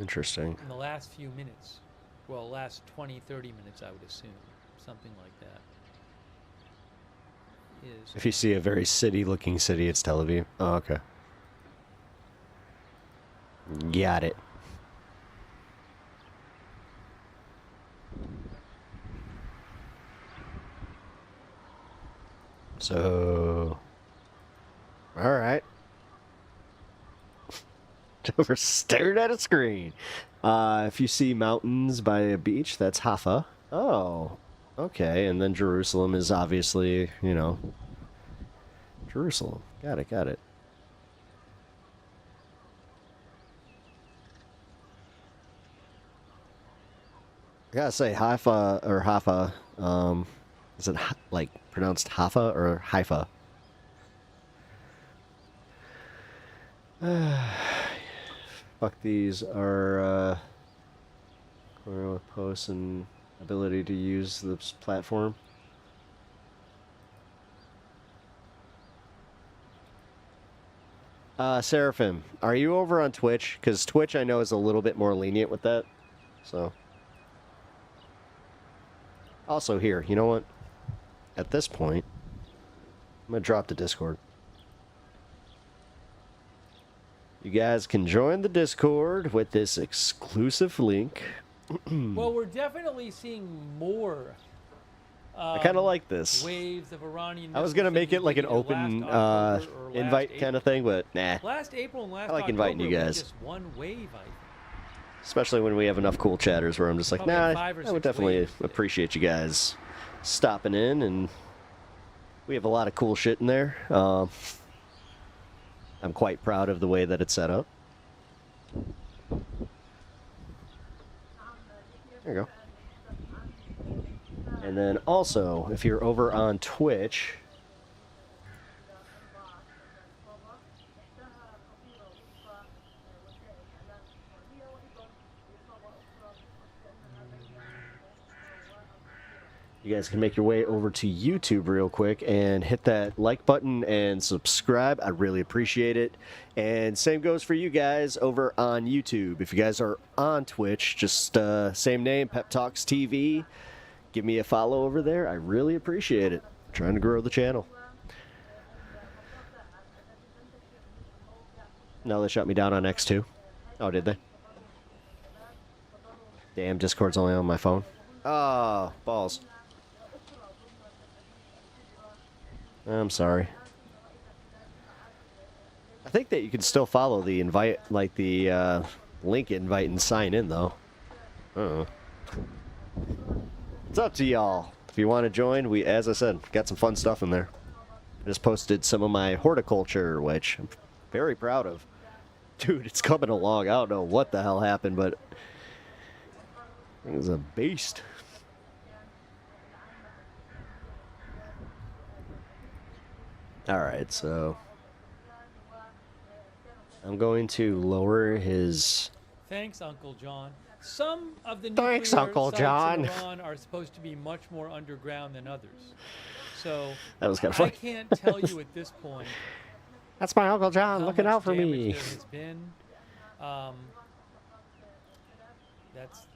Interesting. the last few minutes. Well, last 20, 30 minutes, I would assume. Something like that. If you see a very city-looking city, it's Tel Aviv. Oh, okay. Got it. So, all right. We're staring at a screen. If you see mountains by a beach, that's Haifa. Oh, okay. And then Jerusalem is obviously, you know, Jerusalem. Got it, got it. I gotta say, Haifa, or Haifa, is it like pronounced Haifa or Haifa? Fuck, these are posts and ability to use this platform. Seraphim, are you over on Twitch? Because Twitch I know is a little bit more lenient with that. So. Also here, you know what? At this point, I'm going to drop the Discord. You guys can join the Discord with this exclusive link. Well, we're definitely seeing more. I kind of like this. Waves of Iranian. I was going to make it like an open invite kind of thing, but nah. Last April and last I like October inviting you guys. was just one wave, I think. Especially when we have enough cool chatters where I'm just like, Probably nah, 5 or I would 6 definitely waves. appreciate you guys stopping in, and we have a lot of cool shit in there. I'm quite proud of the way that it's set up. There you go. And then also, if you're over on Twitch, you guys can make your way over to YouTube real quick and hit that like button and subscribe. I really appreciate it. And same goes for you guys over on YouTube. If you guys are on Twitch, just same name, Pep Talks TV. Give me a follow over there. I really appreciate it. Trying to grow the channel. No, they shut me down on X2. Oh, did they? Damn, Discord's only on my phone. Ah, balls. I'm sorry. I think that you can still follow the invite, like the link invite and sign in, though. It's up to y'all. If you want to join, we, as I said, got some fun stuff in there. I just posted some of my horticulture, which I'm very proud of. Dude, it's coming along. I don't know what the hell happened, but it was a beast. Alright, so I'm going to lower his... Thanks, Uncle John. Some of the Thanks, nuclear Uncle sites John. in Iran are supposed to be much more underground than others. So That was kind of I funny. can't tell you at this point That's my Uncle John how looking much out for damage me. there has been. That's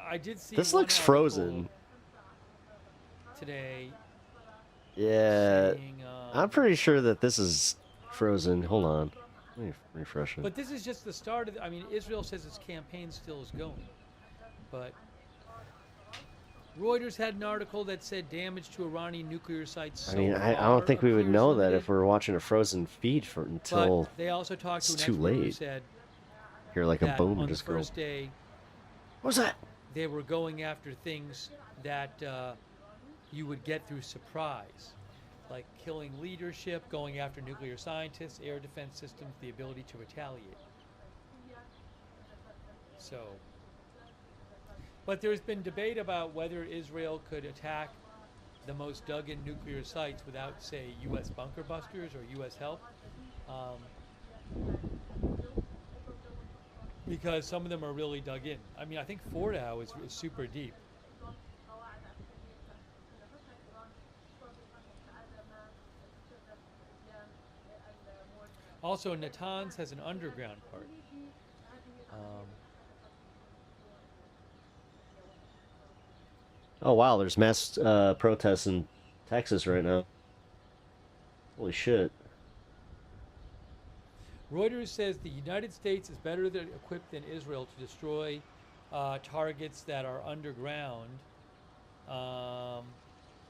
I did see This one looks article frozen. today. Yeah, saying, I'm pretty sure that this is frozen. Hold on. Let me refresh it. But this is just the start of. I mean, Israel says its campaign still is going, but Reuters had an article that said damage to Iranian nuclear sites. I mean, so I far don't think we would appears know that limited, if we're watching a frozen feed for until But they also talked to it's an too expert who late. said Hear like a that boom on the just go. first day What was that? they were going after things that you would get through surprise, like killing leadership, going after nuclear scientists, air defense systems, the ability to retaliate. So, but there's been debate about whether Israel could attack the most dug-in nuclear sites without, say, U.S. bunker busters or U.S. help. Because some of them are really dug in. I mean, I think Fordow is super deep. Also, Natanz has an underground part. Oh wow, there's mass protests in Texas right now. Holy shit. Reuters says the United States is better equipped than Israel to destroy targets that are underground,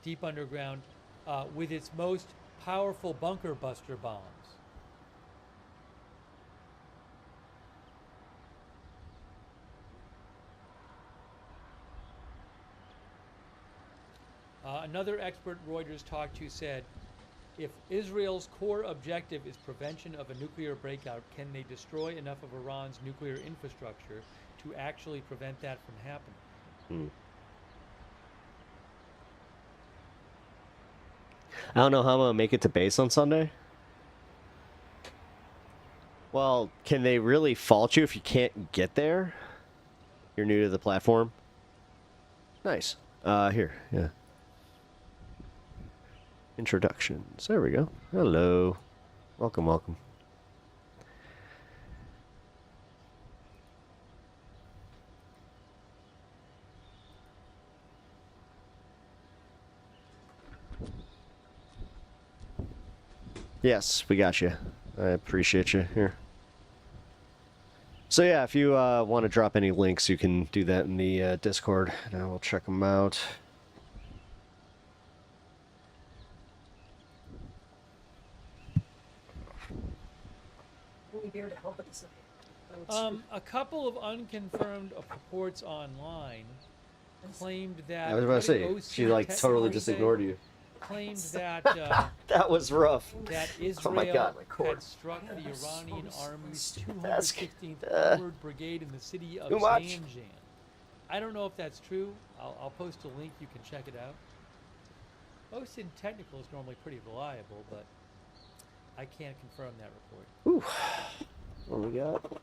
deep underground, with its most powerful bunker buster bombs. Another expert Reuters talked to said, if Israel's core objective is prevention of a nuclear breakout, can they destroy enough of Iran's nuclear infrastructure to actually prevent that from happening? I don't know how I'm gonna make it to base on Sunday. Well, can they really fault you if you can't get there? You're new to the platform. Nice. Here, yeah. Introductions. There we go. Hello. Welcome, welcome. Yes, we got you. I appreciate you here. So yeah, if you want to drop any links, you can do that in the Discord, and I will check them out. A couple of unconfirmed reports online claimed that... I was about to say, she like totally just ignored you. Claimed that That was rough. that Oh Israel my God, my cord. had struck the Iranian army's 216th Armored Brigade in the city of Too much. Zanjan. I don't know if that's true. I'll post a link. You can check it out. Posted technical is normally pretty reliable, but I can't confirm that report. Ooh. What do we got?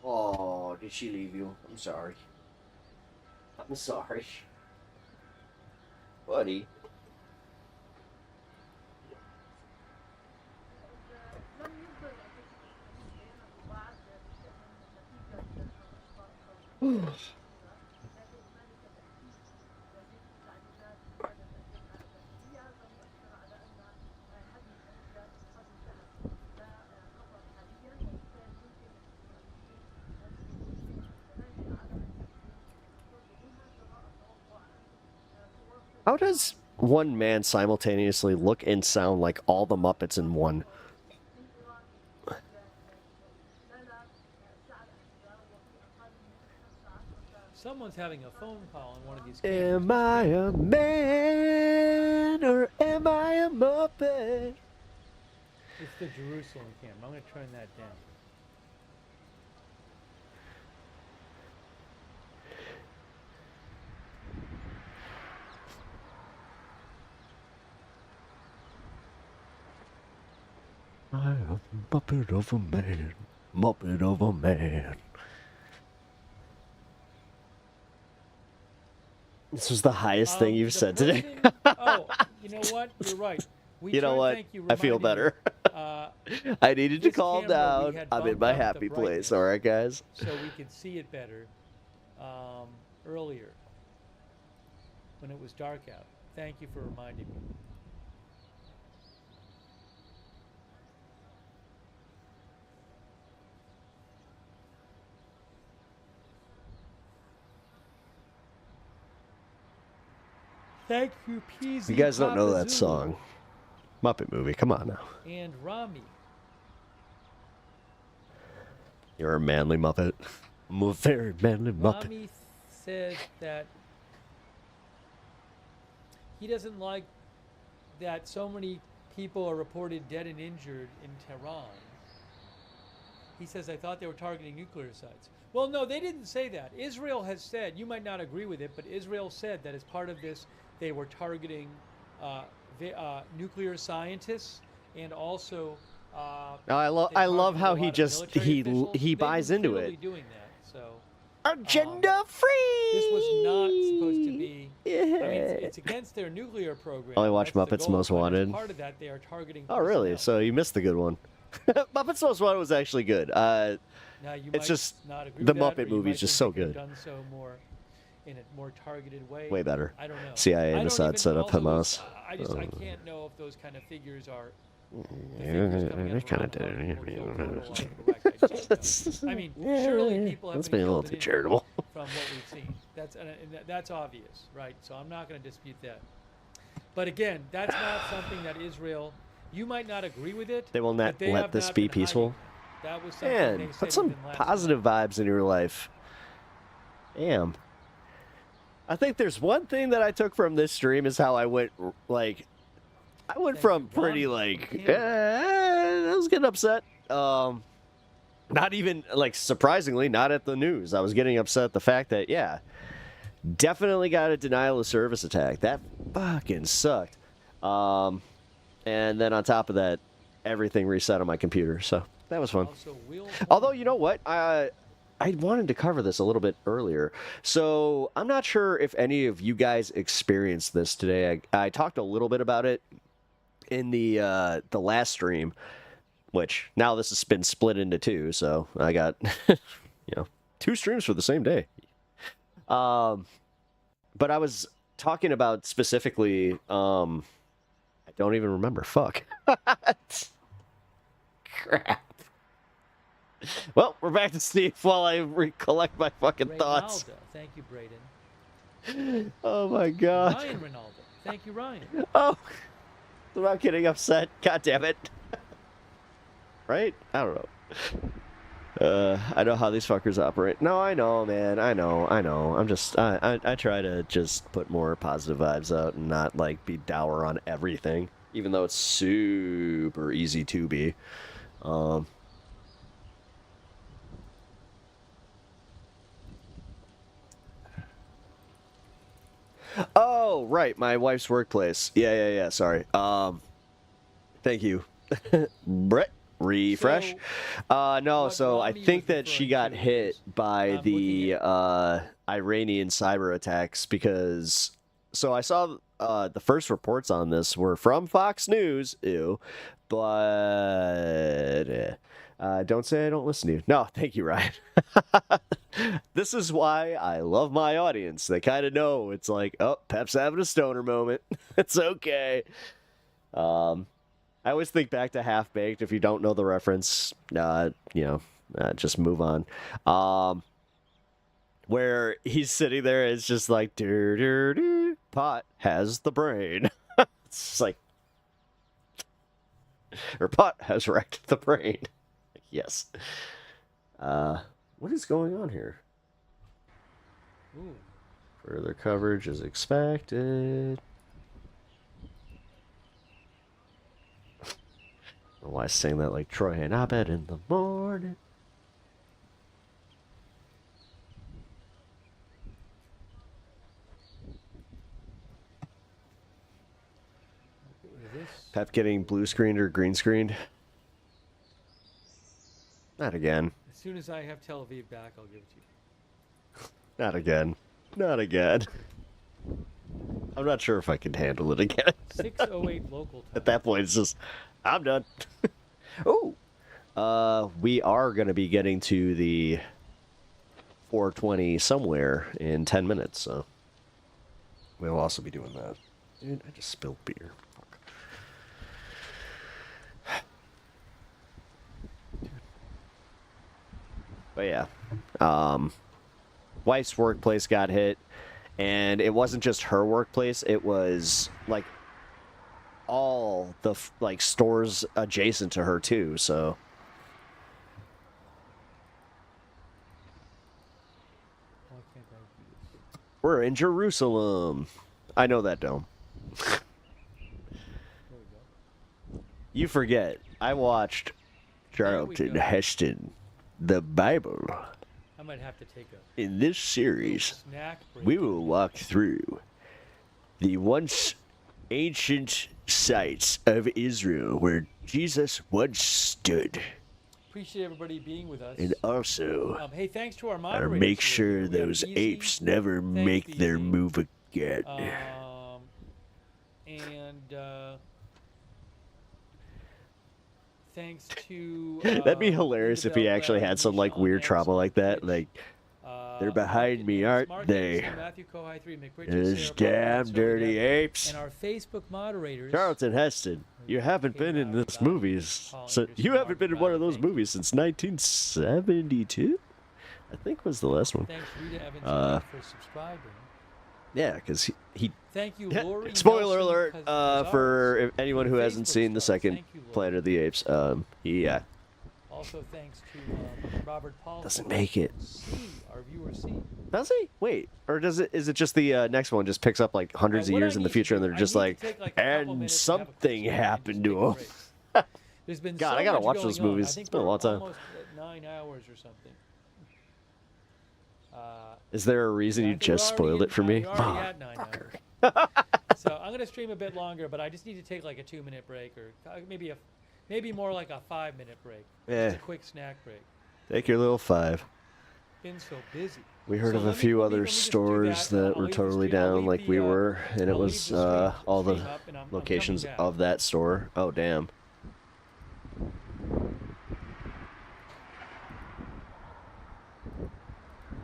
Oh, did she leave you? I'm sorry. I'm sorry. Buddy. How does one man simultaneously look and sound like all the Muppets in one? Someone's having a phone call on one of these Am I a man or am I a Muppet? It's the Jerusalem camera. I'm going to turn that down. I am a Muppet of a man, Muppet of a man. This was the highest thing you've The said today. person- oh, you know what? You're right. We You know tried- what? thank you, I feel reminding me. better. I needed to this calm camera, we down. had I'm in bumped my up the happy place, brightness. alright, guys? So we could see it better earlier when it was dark out. Thank you for reminding me. Thank you, PZ. You guys don't know that Papa song. Muppet movie, come on now. Zulu and Rami. You're a manly Muppet. I'm a very manly Muppet. Rami says that he doesn't like that so many people are reported dead and injured in Tehran. He says, I thought they were targeting nuclear sites. Well, no, they didn't say that. Israel has said, you might not agree with it, but Israel said that as part of this, they were targeting nuclear scientists and also. I love how he just he buys into it. Doing that, so. Agenda free. This was not supposed to be. Yeah. I mean, it's against their nuclear program. Only watch That's the Muppets goal, Most but as Wanted. Part of that, they are targeting. Oh, really? personnel. So you missed the good one. Muppets Most Wanted was actually good. Now, you it's might just not agree the with that, Muppet or you movie might is just think so they could good. have Done so more in a more targeted way. Way better. I don't know. CIA I and don't Assad even set know up all those- Hamas. I can't know if those kind of figures are. They kind of did it. I mean, surely people have That's been being a little killed too in charitable. from what we've seen. That's obvious, right? So I'm not going to dispute that. But again, that's not something that Israel. You might not agree with it. They will not but they let have this not be been hiding peaceful. it. That was something Man, they put said some within last positive vibes in your life. Damn. I think there's one thing that I took from this stream is how I went Thank from you, pretty Ron. I was getting upset. Not even surprisingly, not at the news. I was getting upset at the fact that definitely got a denial of service attack. That fucking sucked. And then on top of that, everything reset on my computer. So that was fun. Also, Although, you know what? I wanted to cover this a little bit earlier. So I'm not sure if any of you guys experienced this today. I talked a little bit about it in the last stream, which now this has been split into two. So I got, 2 streams for the same day. But I was talking about specifically, I don't even remember. Fuck. Crap. Well, we're back to Steve while I recollect my fucking thoughts. Ronaldo. Thank you, Braden. Oh my god. Ryan Ronaldo. Thank you, Ryan. Oh, I'm getting upset. God damn it. Right? I don't know. I know how these fuckers operate. No, I know, man. I know. I'm just, I try to just put more positive vibes out and not, like, be dour on everything. Even though it's super easy to be. Oh, right, my wife's workplace. Yeah, sorry. Thank you. Brett, refresh. No, so I think that she got hit by the Iranian cyber attacks because... So I saw the first reports on this were from Fox News, but... don't say I don't listen to you. No, thank you, Ryan. This is why I love my audience. They kind of know it's like, oh, Pep's having a stoner moment. It's okay. I always think back to Half Baked. If you don't know the reference, just move on. Where he's sitting there, it's just like, Pot has the brain. It's just like, or Pot has wrecked the brain. Yes. What is going on here? Ooh. Further coverage is expected. I don't know why I'm saying that like Troy and Abed in the morning. Pep getting blue screened or green screened? Not again. As soon as I have Tel Aviv back, I'll give it to you. Not again. Not again. I'm not sure if I can handle it again. 6:08 local time. At that point, it's just, I'm done. Oh, we are going to be getting to the 420 somewhere in 10 minutes, so we'll also be doing that. Dude, I just spilled beer. Fuck. But yeah, wife's workplace got hit, and it wasn't just her workplace, it was like all the like stores adjacent to her too, so Why can't I do this? we're in Jerusalem. I know that, Dome. There we go. You forget, I watched Charlton go. Heston, the Bible. I might have to take a In this series, snack break. we will walk through the once ancient sites of Israel where Jesus once stood, Appreciate everybody being with us. and also Hey, thanks to our moderators. make who are sure here. We have those Easy, apes never Thanks, make their Easy. move again. And thanks to That'd be hilarious if he Isabel, actually had some like Misha, weird Nancy, trauma like that. Rich, Like, they're behind me, aren't Mark they? Anderson, Matthew Kohai 3, Mick Richards, Those Sarah damn Barlow, dirty Sonia, apes. and our Facebook moderators. Charlton Heston, you haven't been in this movies. So you haven't been in one of those movies since 1972. I think was the last one. Thanks, Rita Evans, for subscribing. Yeah, because he Thank you, Lori. spoiler Nelson, alert for if anyone who hasn't Facebook seen the stars. second Thank you, Lori. Planet of the Apes. Yeah, Also, thanks to Robert Paul. doesn't make it. C, our viewer C. Does he? Wait, or does it? Is it just the next one just picks up like hundreds of What I years in the need to future, and do- they're I just need to like, take, like, a couple and minutes to have a quick something snack and happened just to take a him. break. There's been God, so I gotta much watch going those on. movies. I think It's been a we're long time. Almost at 9 hours or something. Is there a reason I you think just we're spoiled already it for me? We're already at 9 hours. So I'm gonna stream a bit longer, but I just need to take like a 2-minute break, or maybe more like a 5-minute break. Yeah. Just a quick snack break. Take your little 5. Been so busy. We heard So of a let me- few let me other just do stores that. that I'll were leave the totally stream- I'll down leave like the, we were, and it I'll leave was the stream- all the stream up, and I'm locations coming back. of that store. Oh, damn.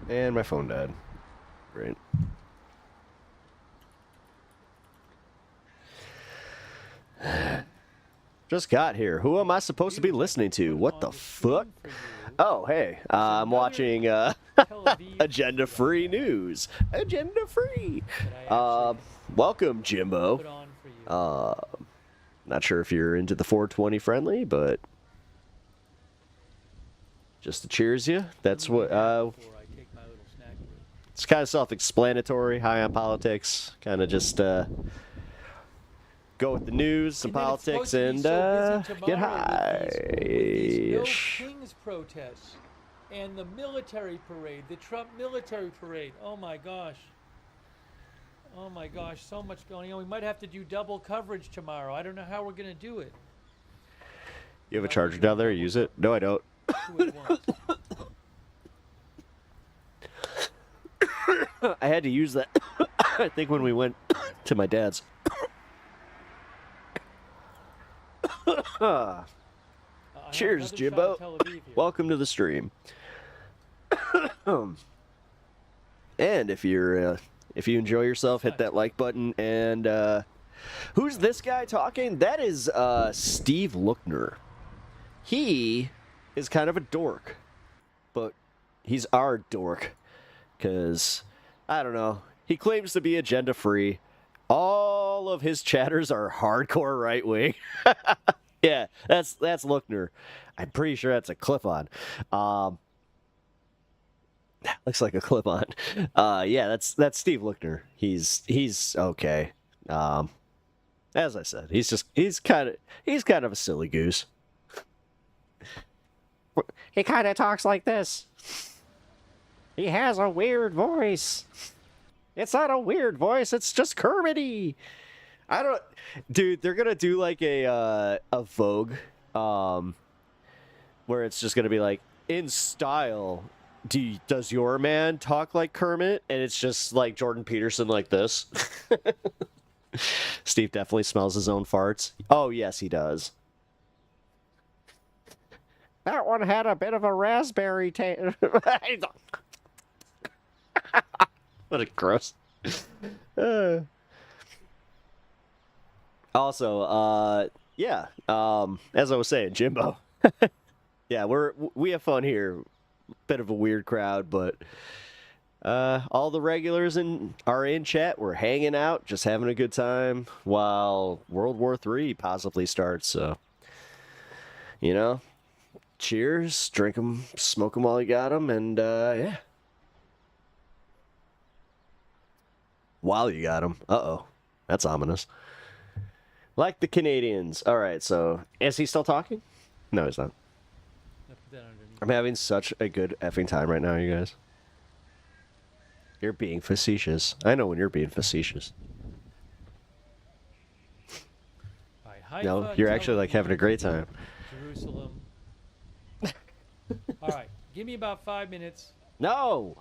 And my phone died. Great. Just got here. Who am I supposed to be listening to? What the fuck? Oh, hey. I'm watching Agenda Free News. Agenda Free. Welcome, Jimbo. Not sure if you're into the 420 friendly, but just to cheers you. That's what. It's kind of self-explanatory. High on politics. Kind of just go with the news, some politics, and get high. No King's protests and the military parade, the Trump military parade. Oh my gosh. Oh my gosh, so much going on. We might have to do double coverage tomorrow. I don't know how we're going to do it. You have a charger down there? Use it? No, I don't. I had to use that, I think, when we went to my dad's. Cheers, Jimbo. Welcome to the stream. And if you enjoy yourself, hit that like button. And who's this guy talking? That is Steve Lookner. He is kind of a dork, but he's our dork because I don't know. He claims to be agenda free. All of his chatters are hardcore right wing. Yeah, that's Lookner. I'm pretty sure that's a clip-on. Looks like a clip-on. Yeah, that's Steve Lookner. He's okay. As I said, he's kind of a silly goose. He kind of talks like this. He has a weird voice. It's not a weird voice. It's just Kermity. Dude, they're gonna do like a Vogue, where it's just gonna be like, in style, does your man talk like Kermit? And it's just like Jordan Peterson like this. Steve definitely smells his own farts. Oh yes, he does. That one had a bit of a raspberry taste. What a gross. Also, yeah, as I was saying, Jimbo. Yeah, we have fun here. Bit of a weird crowd, but all the regulars are in chat. We're hanging out, just having a good time while World War III possibly starts. So, you know, cheers, drink them, smoke them while you got them, and yeah. While you got them. Uh-oh. That's ominous. Like the Canadians. All right, so is he still talking? No, he's not. I'm having such a good effing time right now, you guys. You're being facetious. I know when you're being facetious. No, you're actually like having a great time. Jerusalem. All right, give me about 5 minutes. No!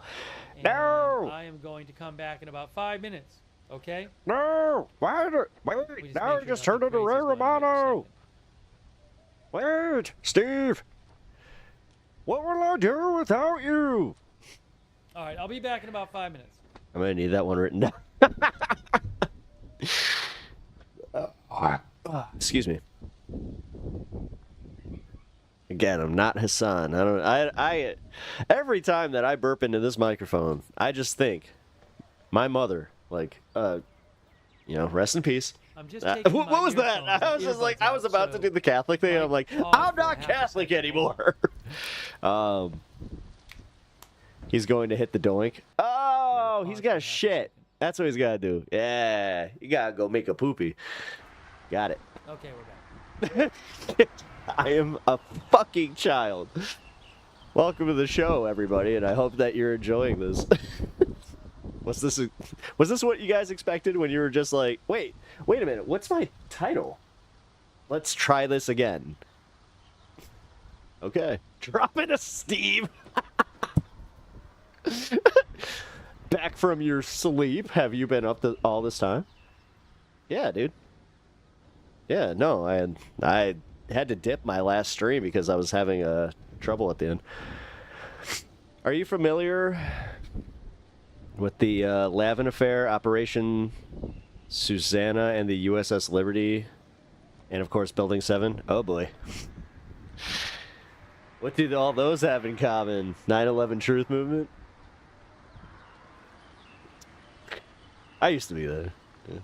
And No! I am going to come back in about 5 minutes. Okay? No! Wait! Now you just turned into Ray Romano! Wait! Steve! What will I do without you? All right, I'll be back in about 5 minutes. I'm gonna need that one written down. Excuse me. Again, I'm not Hassan. I every time that I burp into this microphone, I just think my mother, like, you know, rest in peace. I'm just What was that? I was just like, I was about to do the Catholic thing. I'm like, I'm not Catholic anymore. He's going to hit the doink. Oh, he's got shit. That's what he's got to do. Yeah, you got to go make a poopy. Got it. Okay, we're back. I am a fucking child. Welcome to the show, everybody, and I hope that you're enjoying this. Was this what you guys expected when you were just like, wait a minute, what's my title? Let's try this again. Okay. Drop it to Steve. Back from your sleep. Have you been up all this time? Yeah, dude. Yeah, no, I had to dip my last stream because I was having trouble at the end. Are you familiar with the Lavin affair, Operation Susanna, and the USS Liberty, and of course Building 7? Oh boy. What do all those have in common? 9/11 Truth Movement? I used to be there. Yeah.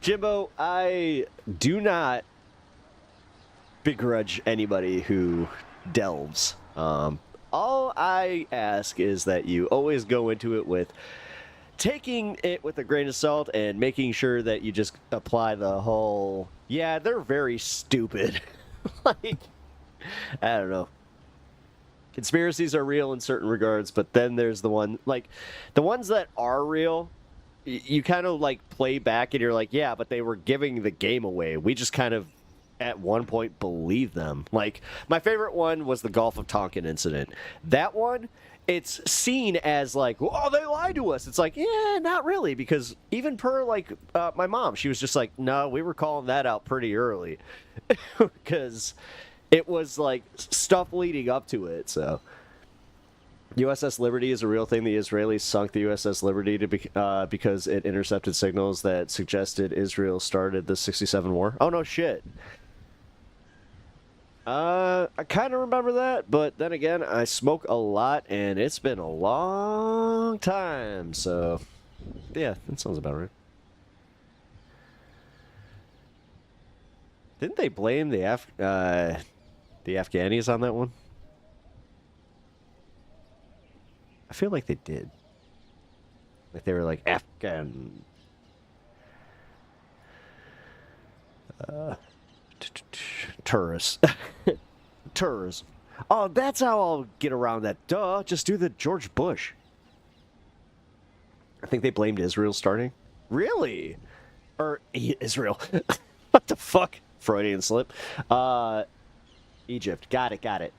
Jimbo, I do not begrudge anybody who delves. All I ask is that you always go into it with taking it with a grain of salt and making sure that you just apply the whole, yeah, they're very stupid. Like, I don't know. Conspiracies are real in certain regards, but then there's the one, like, the ones that are real, you kind of, like, play back and you're like, yeah, but they were giving the game away. We just kind of, at one point, believe them. Like, my favorite one was the Gulf of Tonkin incident. That one, it's seen as like, oh, they lied to us. It's like, yeah, not really, because even per, like, my mom, she was just like, no, we were calling that out pretty early. Because it was, like, stuff leading up to it, so... USS Liberty is a real thing. The Israelis sunk the USS Liberty because it intercepted signals that suggested Israel started the '67 war. Oh, no shit. I kind of remember that, but then again, I smoke a lot, and it's been a long time, so... Yeah, that sounds about right. Didn't they blame the Afghanis on that one? I feel like they did. Like they were like Afghan. Tourists. Tourism. Oh, that's how I'll get around that. Duh. Just do the George Bush. I think they blamed Israel starting. Really? Or Israel. What the fuck? Freudian slip. Egypt. Got it. Yeah,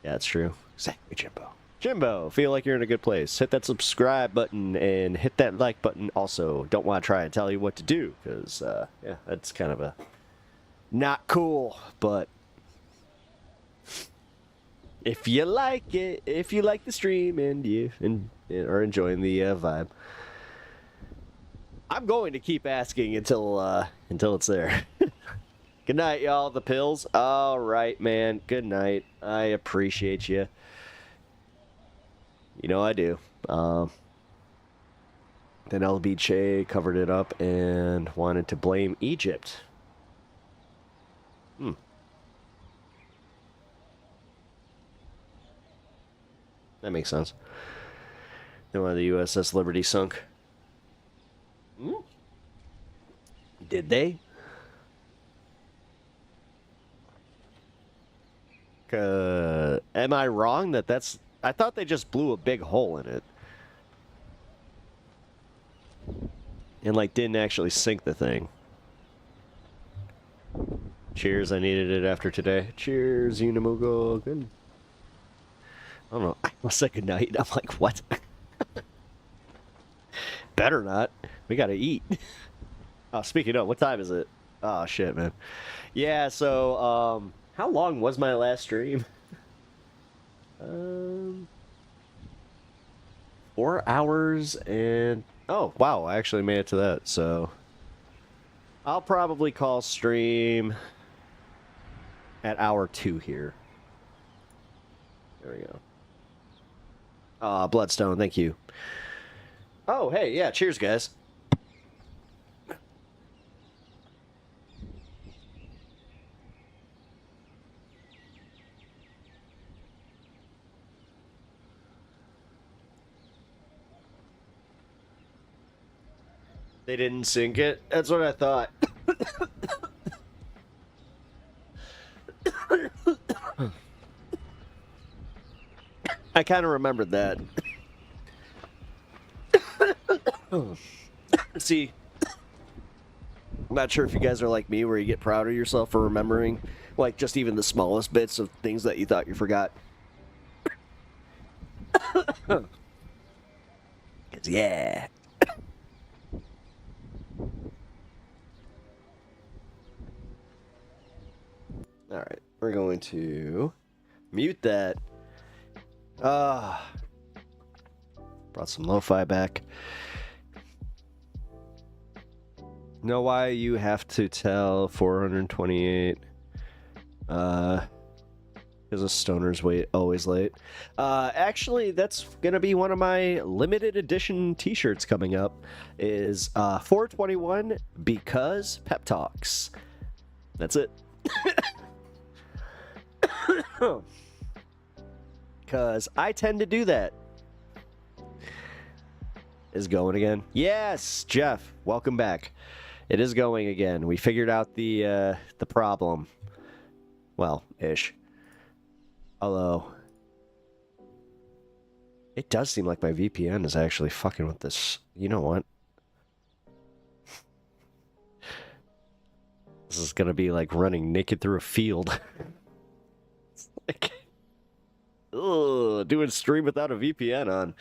that's true. Exactly, Jimbo. Jimbo, feel like you're in a good place. Hit that subscribe button and hit that like button. Also, don't want to try and tell you what to do, because, yeah, that's kind of a not cool, but if you like it, if you like the stream and you are enjoying the vibe, I'm going to keep asking until it's there. Good night, y'all. The pills. All right, man. Good night. I appreciate you. You know I do. Then LBJ covered it up and wanted to blame Egypt. That makes sense. Then why the USS Liberty sunk. Did they? Am I wrong that that's... I thought they just blew a big hole in it. And, like, didn't actually sink the thing. Cheers, I needed it after today. Cheers, Unamugo. Good. I don't know. I almost said good night. I'm like, what? Better not. We gotta eat. Oh, speaking of, what time is it? Oh, shit, man. Yeah, so, how long was my last stream? 4 hours and... Oh, wow, I actually made it to that, so... I'll probably call stream at hour 2 here. There we go. Bloodstone, thank you. Oh, hey, yeah, cheers, guys. They didn't sink it? That's what I thought. I kind of remembered that. See, I'm not sure if you guys are like me, where you get proud of yourself for remembering, like, just even the smallest bits of things that you thought you forgot. Because, yeah. Alright, we're going to mute that. Brought some lo-fi back. Know why you have to tell 428? Because a stoner's always late. Actually, that's gonna be one of my limited edition T-shirts coming up. Is 421 because pep talks. That's it. Because I tend to do that. Is going again? Yes, Jeff, welcome back. It is going again. We figured out the problem. Well, ish. Although, it does seem like my VPN is actually fucking with this. You know what? This is gonna be like running naked through a field. It's like, ugh, doing stream without a VPN on.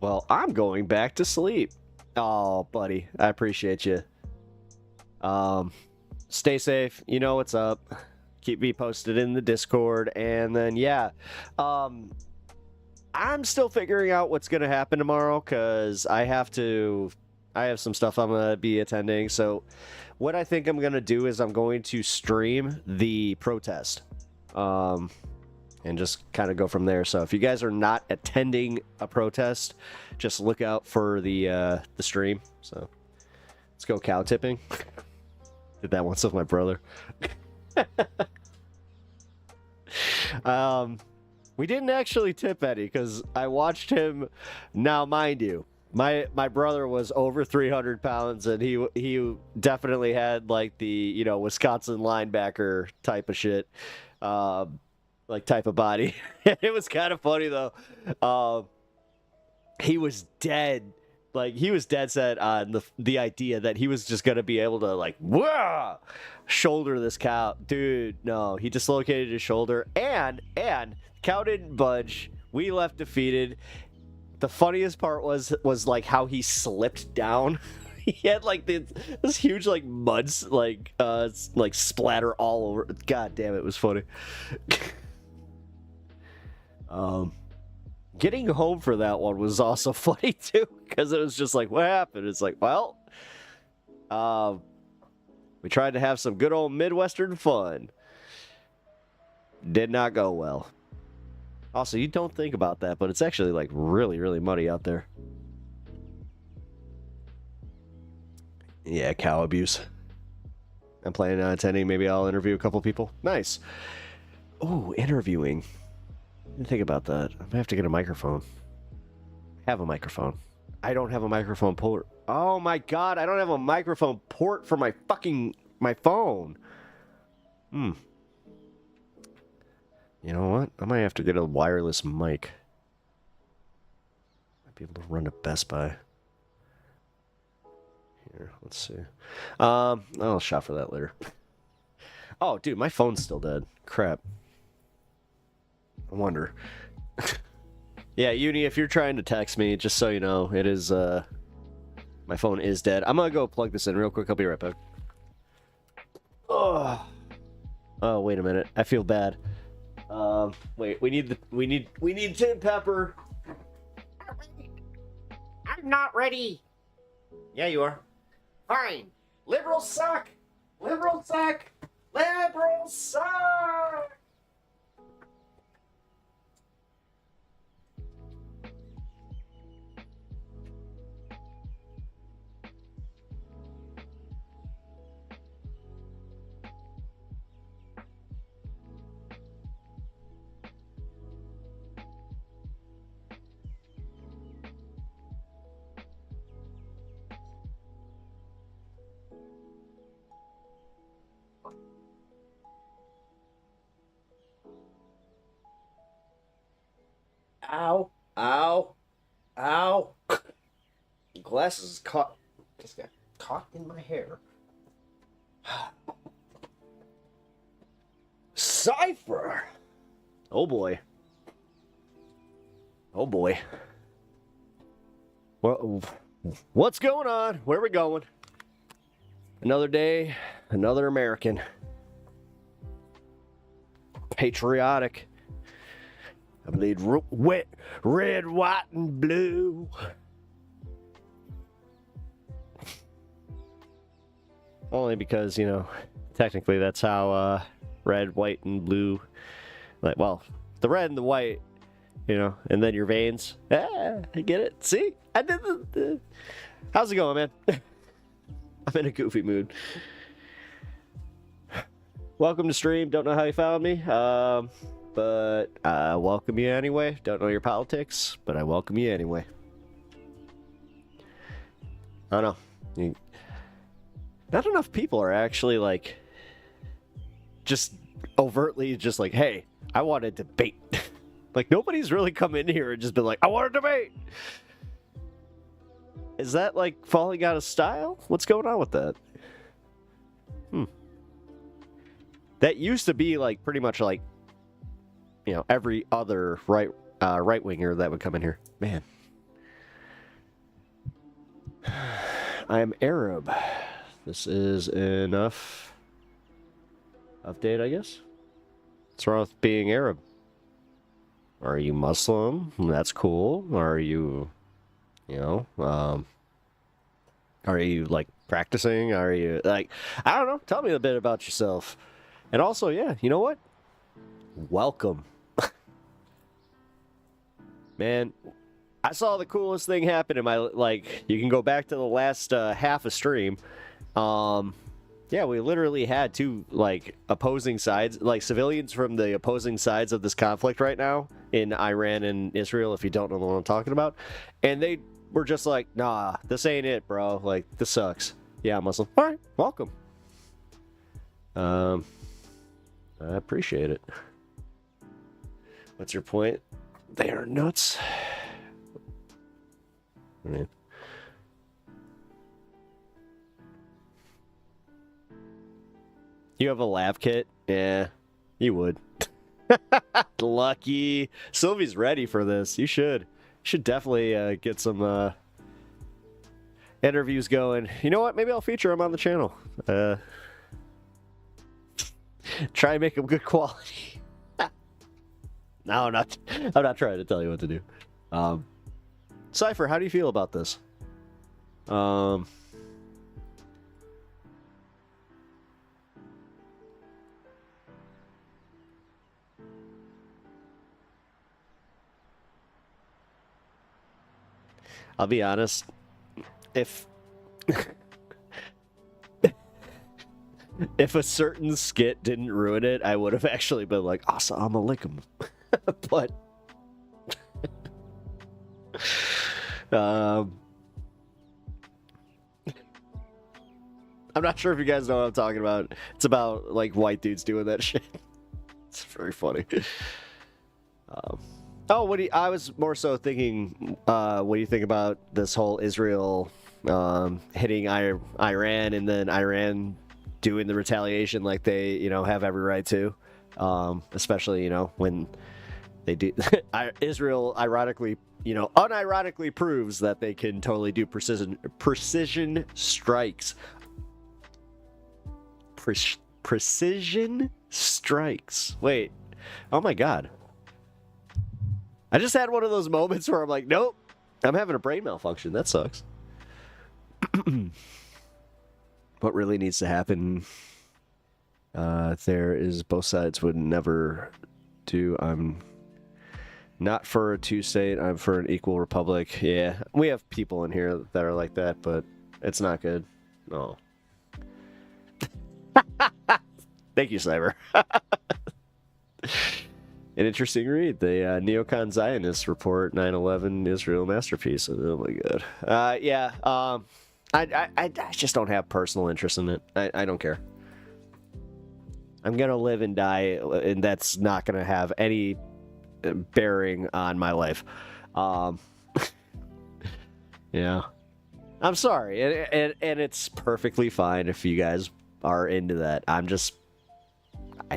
Well, I'm going back to sleep. Oh, buddy, I appreciate you. Stay safe. You know what's up. Keep me posted in the Discord, and then yeah, I'm still figuring out what's gonna happen tomorrow because I have some stuff I'm gonna be attending. So, what I think I'm gonna do is I'm going to stream the protest, and just kind of go from there. So if you guys are not attending a protest, just look out for the stream. So let's go cow tipping. Did that once with my brother. We didn't actually tip Eddie because I watched him. Now, mind you, my brother was over 300 pounds, and he definitely had like the Wisconsin linebacker type of shit. Like type of body. It was kind of funny though. He was dead. Like he was dead set on the idea that he was just gonna be able to like shoulder this cow. Dude, no, he dislocated his shoulder and cow didn't budge. We left defeated. The funniest part was like how he slipped down. He had like this huge like mud like splatter all over. God damn, it was funny. Getting home for that one was also funny too, because it was just like, what happened? It's like, well, we tried to have some good old Midwestern fun. Did not go well. Also, you don't think about that, but it's actually like really, really muddy out there. Yeah, cow abuse. I'm planning on attending. Maybe I'll interview a couple people. Nice. Oh, interviewing. Didn't think about that. I might have to get a microphone. Have a microphone. I don't have a microphone port. Oh my god, I don't have a microphone port for my phone. You know what? I might have to get a wireless mic. Might be able to run to Best Buy. Here, let's see. I'll shop for that later. Oh, dude, my phone's still dead. Crap. I wonder. Yeah, Uni, if you're trying to text me, just so you know, it is, my phone is dead. I'm gonna go plug this in real quick. I'll be right back. Oh, wait a minute. I feel bad. Wait, we need Tin Pepper. I'm not ready. Yeah, you are. Fine. Liberals suck. Liberals suck. Liberals suck. Ow. Ow. Ow. Glasses caught. Just got caught in my hair. Cypher. Oh boy. Oh boy. Well, what's going on? Where are we going? Another day, another American. patriotic. I bleed red, white, and blue. Only because, you know, technically that's how red, white, and blue, like, well, the red and the white, you know, and then your veins. Ah, I get it. See? I did the... How's it going, man? I'm in a goofy mood. Welcome to stream. Don't know how you found me, but I welcome you anyway. Don't know your politics, but I welcome you anyway. I don't know. Not enough people are actually, like, just overtly just like, hey, I want a debate. Like, nobody's really come in here and just been like, I want a debate. Is that, like, falling out of style? What's going on with that? That used to be, like, pretty much like, you know, every other right-winger that would come in here. Man. I am Arab. This is enough update, I guess. What's wrong with being Arab? Are you Muslim? That's cool. Are you, you know, are you, like, practicing? Are you, like, I don't know. Tell me a bit about yourself. And also, yeah, you know what? Welcome. Man, I saw the coolest thing happen in my, like, you can go back to the last half of stream. Yeah, we literally had two, like, opposing sides, like, civilians from the opposing sides of this conflict right now in Iran and Israel, if you don't know what I'm talking about. And they were just like, nah, this ain't it, bro. Like, this sucks. Yeah, I'm Muslim. All right, welcome. I appreciate it. What's your point? They are nuts. I mean, you have a lav kit? Yeah, you would. Lucky. Sylvie's ready for this. You should. You should definitely get some interviews going. You know what? Maybe I'll feature them on the channel. Try and make them good quality. No, I'm not trying to tell you what to do. Cypher, how do you feel about this? I'll be honest, if if a certain skit didn't ruin it, I would have actually been like, Assalamu alaikum. But I'm not sure if you guys know what I'm talking about. It's about, like, white dudes doing that shit. It's very funny. Oh, I was more so thinking, what do you think about this whole Israel hitting Iran and then Iran doing the retaliation like they, you know, have every right to, especially, you know, when they do. Israel, ironically, you know, unironically proves that they can totally do precision strikes. Precision strikes. Wait. Oh my God. I just had one of those moments where I'm like, nope, I'm having a brain malfunction. That sucks. What really needs to happen there is both sides would never do. I'm not for a two-state. I'm for an equal republic. Yeah, we have people in here that are like that, but it's not good. No. Thank you, Cyber. An interesting read. The neocon Zionists report 9/11 Israel masterpiece. Oh my God. Yeah. I just don't have personal interest in it. I don't care. I'm gonna live and die, and that's not gonna have any bearing on my life. Yeah. I'm sorry, and it's perfectly fine if you guys are into that. I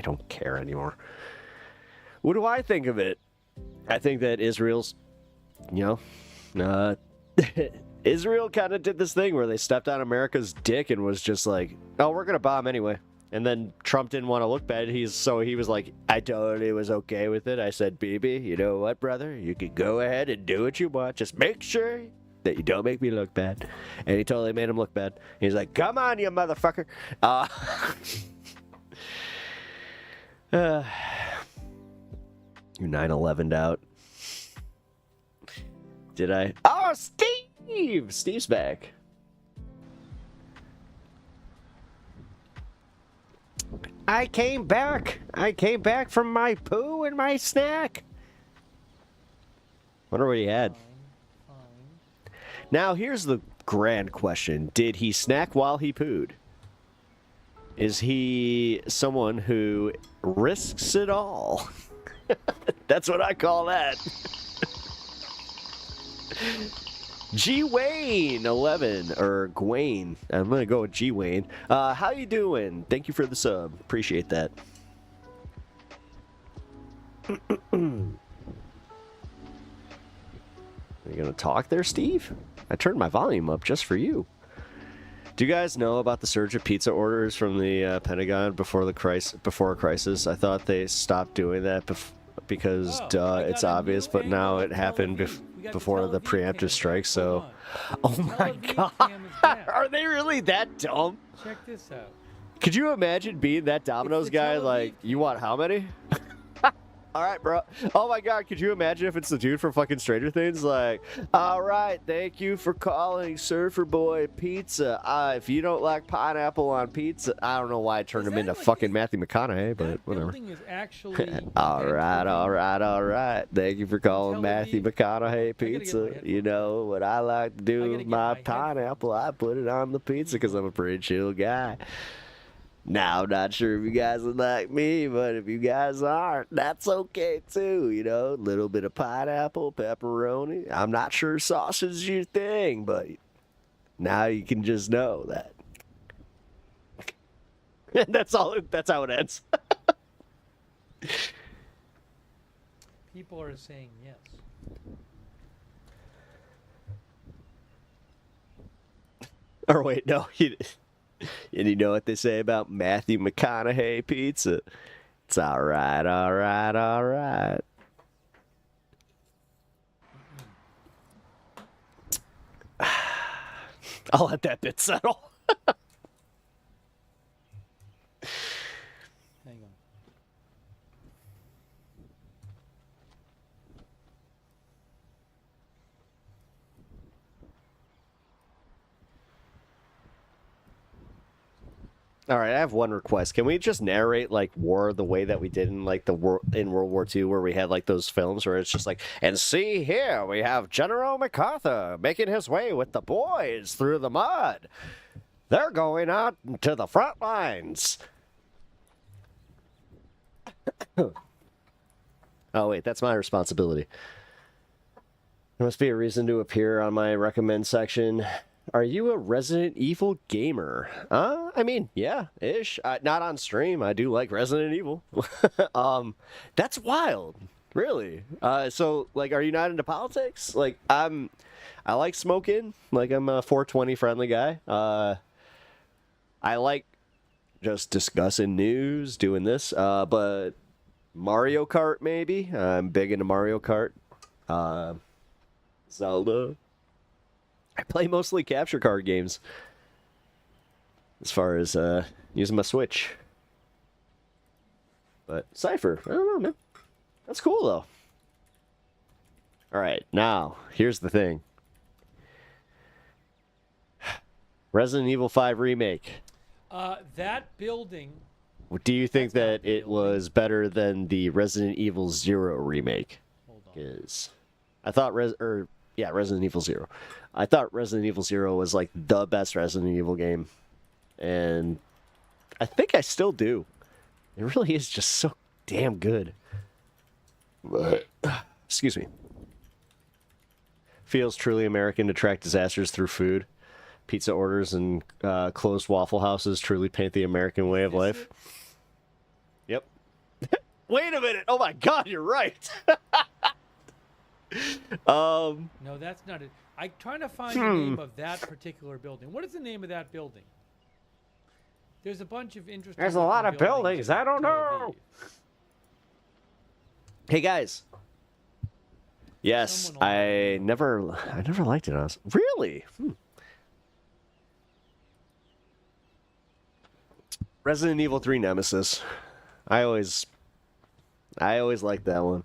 don't care anymore. What do I think of it? I think that Israel's, you know, Israel kind of did this thing where they stepped on America's dick and was just like, oh, we're going to bomb anyway. And then Trump didn't want to look bad. He was like, I totally was okay with it. I said, BB, you know what, brother? You can go ahead and do what you want. Just make sure that you don't make me look bad. And he totally made him look bad. He's like, come on, you motherfucker. You 9/11'd out. Did I? Oh, Steve! Steve's back. I came back. I came back from my poo and my snack. Wonder what he had. Fine. Now, here's the grand question. Did he snack while he pooed? Is he someone who risks it all? That's what I call that. G Wayne 11 or Gwaine. I'm gonna go with G Wayne. How you doing? Thank you for the sub. Appreciate that. You gonna talk there, Steve? I turned my volume up just for you. Do you guys know about the surge of pizza orders from the Pentagon before a crisis? I thought they stopped doing that because it's obvious, but now it happened before the preemptive strike. So, oh my god, are they really that dumb? Check this out. Could you imagine being that Domino's guy? Like, you want how many? All right, bro. Oh my god, could you imagine if it's the dude from fucking Stranger Things? Like, all right, thank you for calling Surfer Boy Pizza. If you don't like pineapple on pizza, I don't know why I turned him into fucking Matthew McConaughey, but whatever. Building is actually all right. Thank you for calling Matthew McConaughey Pizza. You know what I like to do with my pineapple? I put it on the pizza because I'm a pretty chill guy. Now, I'm not sure if you guys would like me, but if you guys aren't, that's okay too, you know? A little bit of pineapple, pepperoni. I'm not sure sausage is your thing, but now you can just know that. That's how it ends. people are saying yes. Or wait, no. And you know what they say about Matthew McConaughey pizza? It's all right. I'll let that bit settle. Hang on. All right, I have one request. Can we just narrate like war the way that we did in like in World War II, where we had like those films where it's just like, and see here we have General MacArthur making his way with the boys through the mud. They're going out to the front lines. Oh wait, that's my responsibility. There must be a reason to appear on my recommend section. Are you a Resident Evil gamer? I mean, yeah, ish. Not on stream. I do like Resident Evil. That's wild, really. So, like, are you not into politics? Like, I like smoking. Like, I'm a 420 friendly guy. I like just discussing news, doing this. But Mario Kart, maybe. I'm big into Mario Kart. Zelda. I play mostly capture card games as far as using my Switch. But Cypher, I don't know, man. That's cool, though. All right, now, here's the thing. Resident Evil 5 Remake. That building... Do you think that it was better than the Resident Evil 0 remake? Hold on. Because I thought Resident Evil 0. I thought Resident Evil 0 was like the best Resident Evil game. And I think I still do. It really is just so damn good. Excuse me. Feels truly American to track disasters through food. Pizza orders and closed Waffle Houses truly paint the American way of life. Yep. Wait a minute. Oh my God, you're right. No, that's not it. I'm trying to find the name of that particular building. What is the name of that building? There's a bunch of interesting. There's a lot of looking buildings. I don't in Tel know. Aviv. Hey guys. Yes, Someone I never liked it. Really? Resident Evil 3 Nemesis. I always liked that one.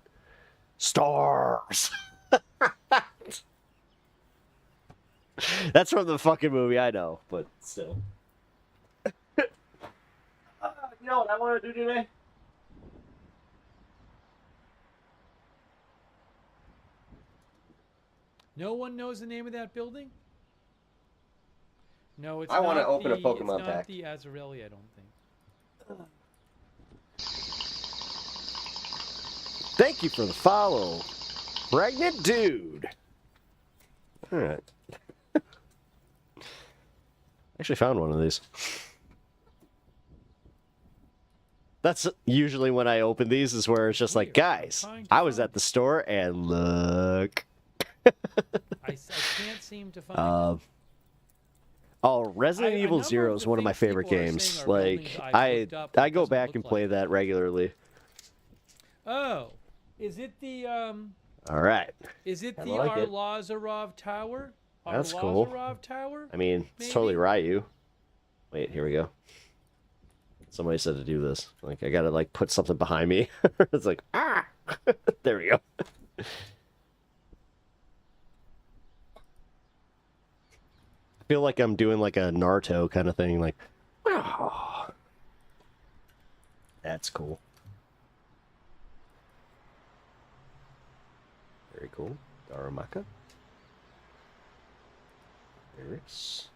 Stars. That's from the fucking movie, I know, but still. You know what I want to do today? No one knows the name of that building? No, it's I wanna not open a the- Pokemon it's pack. not the Azarelli, I don't think. Thank you for the follow. Pregnant dude. Alright. Actually found one of these. That's usually when I open these is where it's just like, Weird. guys, I'm trying to I was find at the store and look. I can't seem to find it. Oh, Resident A Evil number Zero of is the one of my things favorite people are saying games. are Like buildings I've I looked up, I it go doesn't back look and like play it. that regularly. Oh, is it the All right. Is it Kinda the like it. Arlazarov Tower? That's cool. Arlazarov Tower? I mean, it's totally Maybe? Ryu. Wait, here we go. Somebody said to do this. Like, I gotta, like, put something behind me. It's like, ah! There we go. I feel like I'm doing, like, a Naruto kind of thing. Like, oh. That's cool. Very cool. Daramaka. Eris.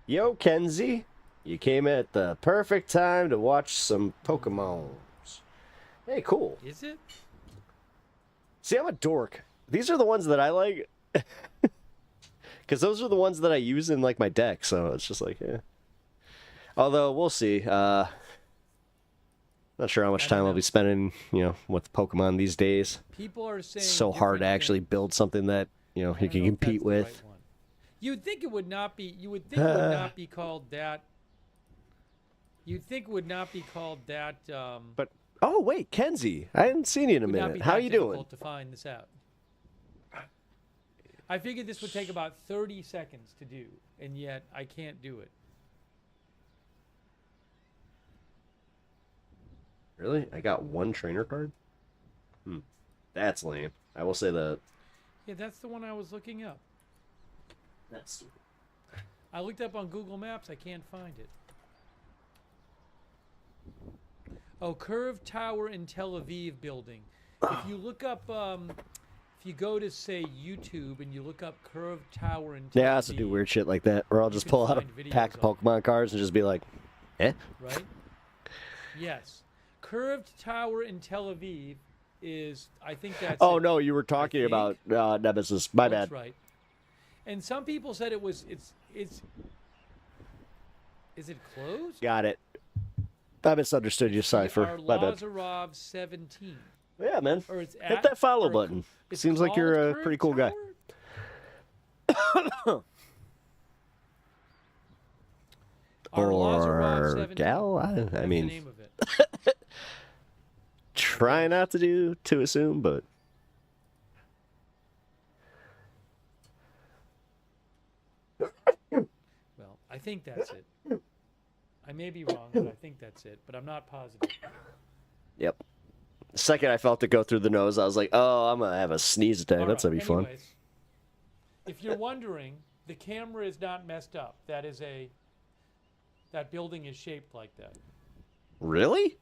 Yo, Kenzie. You came at the perfect time to watch some Pokemons. Hey, cool. Is it? See, I'm a dork. These are the ones that I like. Because those are the ones that I use in, like, my deck, so it's just like, yeah. Although, we'll see. Not sure how much I don't time I'll know. be spending, you know, with Pokemon these days. People are saying It's so hard to different actually things. build something that, you know, I you don't can know if that's compete the with. right one. You'd think it would not be. You would think it would not be called that. You'd think it would not be called that. But, oh, wait, Kenzie. I hadn't seen you in a would not minute. be How that you doing? difficult to find this out. I figured this would take about 30 seconds to do, and yet I can't do it. Really? I got one trainer card? That's lame. I will say that. Yeah, that's the one I was looking up. That's stupid. I looked up on Google Maps. I can't find it. Oh, Curved Tower in Tel Aviv building. If you look up, if you go to, say, YouTube and you look up Curved Tower in Tel Aviv. Yeah, I also do weird shit like that, where I'll just can pull out a find videos pack of on it. Pokemon cards and just be like, eh? Right? Yes. Curved Tower in Tel Aviv is, I think that's Oh, it. no, you were talking about Nemesis. My That's bad. right. And some people said it was, is it closed? Got it. I misunderstood your cipher. My bad. Arlazarov 17. Yeah, man. Or it's Hit that follow or button. it's Seems like you're called a Curved pretty cool guy. Tower? Arlazarov Or 17. gal? That's I the mean, name of it. try not to assume, but Well, I think that's it. I may be wrong, but I think that's it. But I'm not positive. yep. The second I felt it go through the nose, I was like, oh, I'm going to have a sneeze attack. All That's going right, to be fun. anyways, if you're wondering, the camera is not messed up. That building is shaped like that. Really?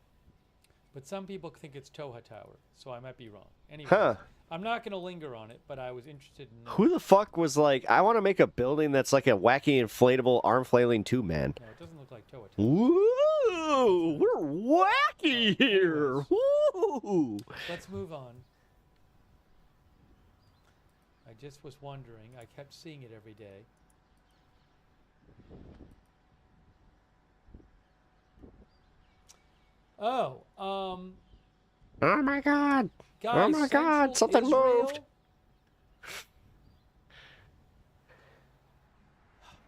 But some people think it's Toha Tower, so I might be wrong. Anyway, Huh. I'm not going to linger on it, but I was interested in knowing. Who the fuck was like, I want to make a building that's like a wacky inflatable arm flailing tube man? No, it doesn't look like Toha Tower. Woo! We're wacky here! Woo! Let's move on. I just was wondering. I kept seeing it every day. Oh, Oh my god! guys, my God, Central something Israel, moved.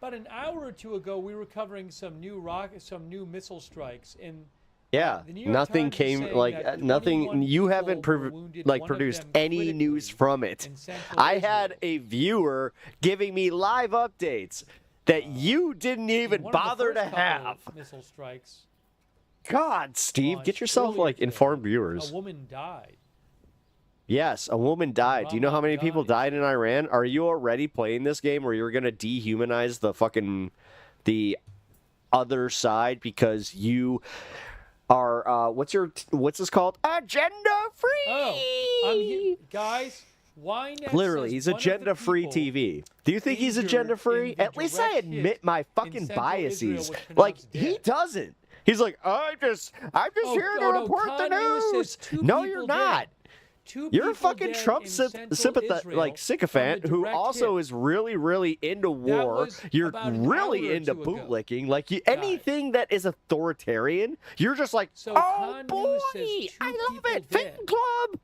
about an hour or two ago, we were covering some new missile strikes in. Yeah, The New York nothing Times is came saying like that nothing. 21 You haven't people were wounded, one of produced them any news critically from it. in central I had Israel. a viewer giving me live updates that you didn't even One of the bother to first couple have. missile strikes. God, Steve, get launched yourself earlier like today. informed viewers. A woman died. Yes, a woman died. Do you know how many people died in Iran? Are you already playing this game where you're gonna dehumanize the other side because you are what's this called? Agenda free. Oh, guys. Ynet Literally, says he's one of the agenda free people TV. Do you think he's injured agenda free? in the At least I direct admit hit my in fucking central Israel biases. was Like pronounced he dead. doesn't. He's like, I'm just here to report the Khan News news. says two No, people you're dead. not. Two You're a people fucking dead Trump in central sympathetic, Israel like from sycophant the who direct also hit. is really, really into That war. was You're about an really hour or into two ago. bootlicking. Like anything that is authoritarian, you're just like, So oh Khan boy, News says two I love people it, fan dead. club.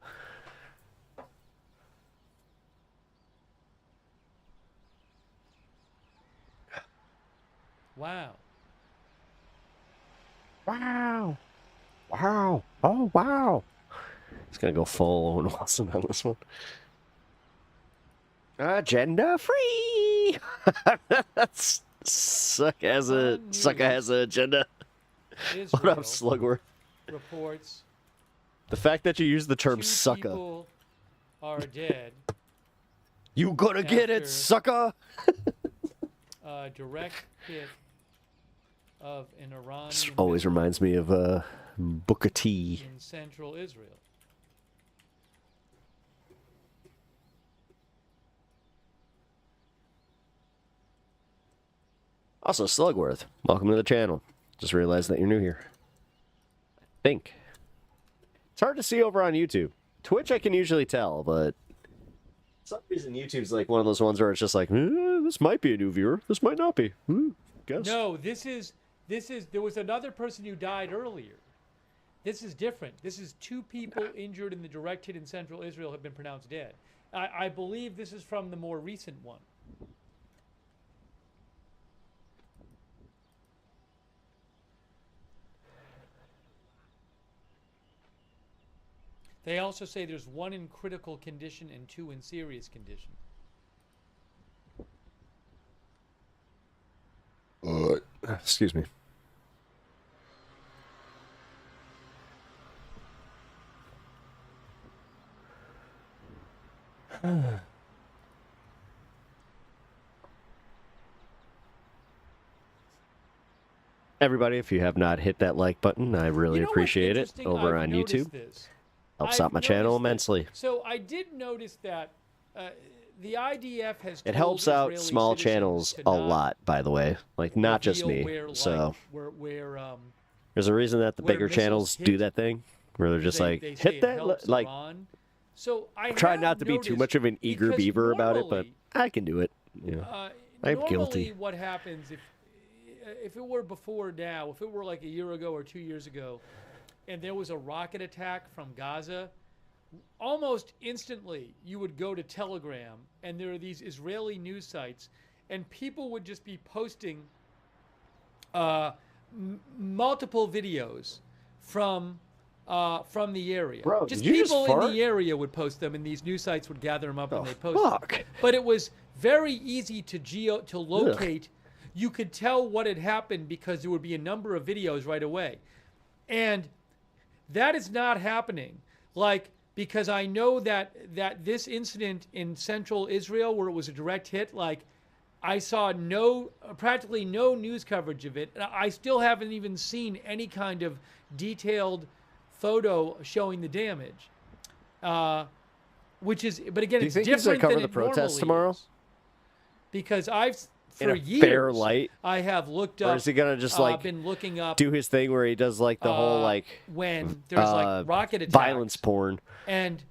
Wow. Wow. Wow. Oh, wow. It's going to go full Owen Wilson on this one. Agenda free. Sucker has an agenda. What up, Israel Slugworth? reports The fact that you use the term two sucker. people are dead. You gonna get it, after- sucker? Direct hit of an Iranian This always missile reminds me of Booker T. in central Israel. Also, Slugworth, welcome to the channel. Just realized that you're new here. I think. It's hard to see over on YouTube. Twitch I can usually tell, but for some reason YouTube's like one of those ones where it's just like, this might be a new viewer. This might not be. Guess. No, this is there was another person who died earlier. This is different. This is two people injured in the direct hit in central Israel have been pronounced dead. I believe this is from the more recent one. They also say there's one in critical condition and two in serious condition. Excuse me. Everybody, if you have not hit that like button, I really You know what's appreciate it interesting? over I've on noticed YouTube. this. Helps I've out my channel noticed that. immensely. So I did notice that the IDF has. It told helps out Israeli small citizens channels to a not lot, by the way. Like, not just reveal me. where, So, where there's a reason that the where bigger missiles channels hit, do that thing, where they're just like, they say hit it that, helps like, Iran. So I try have not to be too noticed, much of an eager because beaver about it, but normally, I can do it. Yeah. I'm normally guilty. what happens if it were before now, if it were like a year ago or 2 years ago, and there was a rocket attack from Gaza, almost instantly you would go to Telegram, and there are these Israeli news sites, and people would just be posting multiple videos from the area. Bro, just did you just people in fart? the area would post them, and these news sites would gather them up and Oh, they post them. fuck. But it was very easy to locate. You could tell what had happened because there would be a number of videos right away. And that is not happening. Like, because I know that this incident in central Israel where it was a direct hit, like, I saw practically no news coverage of it. I still haven't even seen any kind of detailed photo showing the damage. Which is, but again, Do you it's think he's gonna different cover than the it protests normally tomorrow? is. Because In for a years, fair light? I have looked Or up. is he gonna just, like, been looking up do his thing where he does, like, the whole, like, when there's like rocket attacks, violence porn. and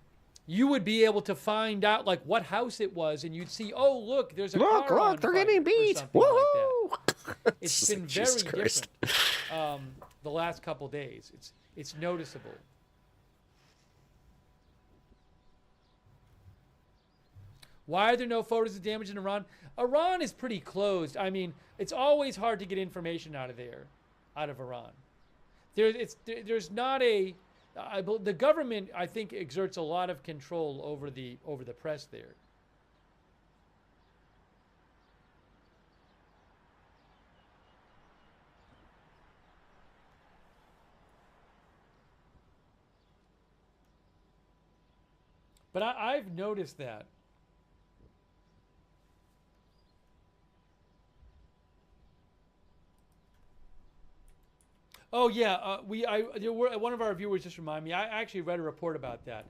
you would be able to find out like what house it was, and you'd see, oh look, there's a car on Look, they're fire getting or beat. something like Woohoo! that. It's been very Jesus Christ. different the last couple days. It's noticeable. Why are there no photos of damage in Iran? Iran is pretty closed. I mean, it's always hard to get information out of there, out of Iran. There's not a the government, I think, exerts a lot of control over the press there. But I've noticed that. Oh yeah, one of our viewers just reminded me. I actually read a report about that.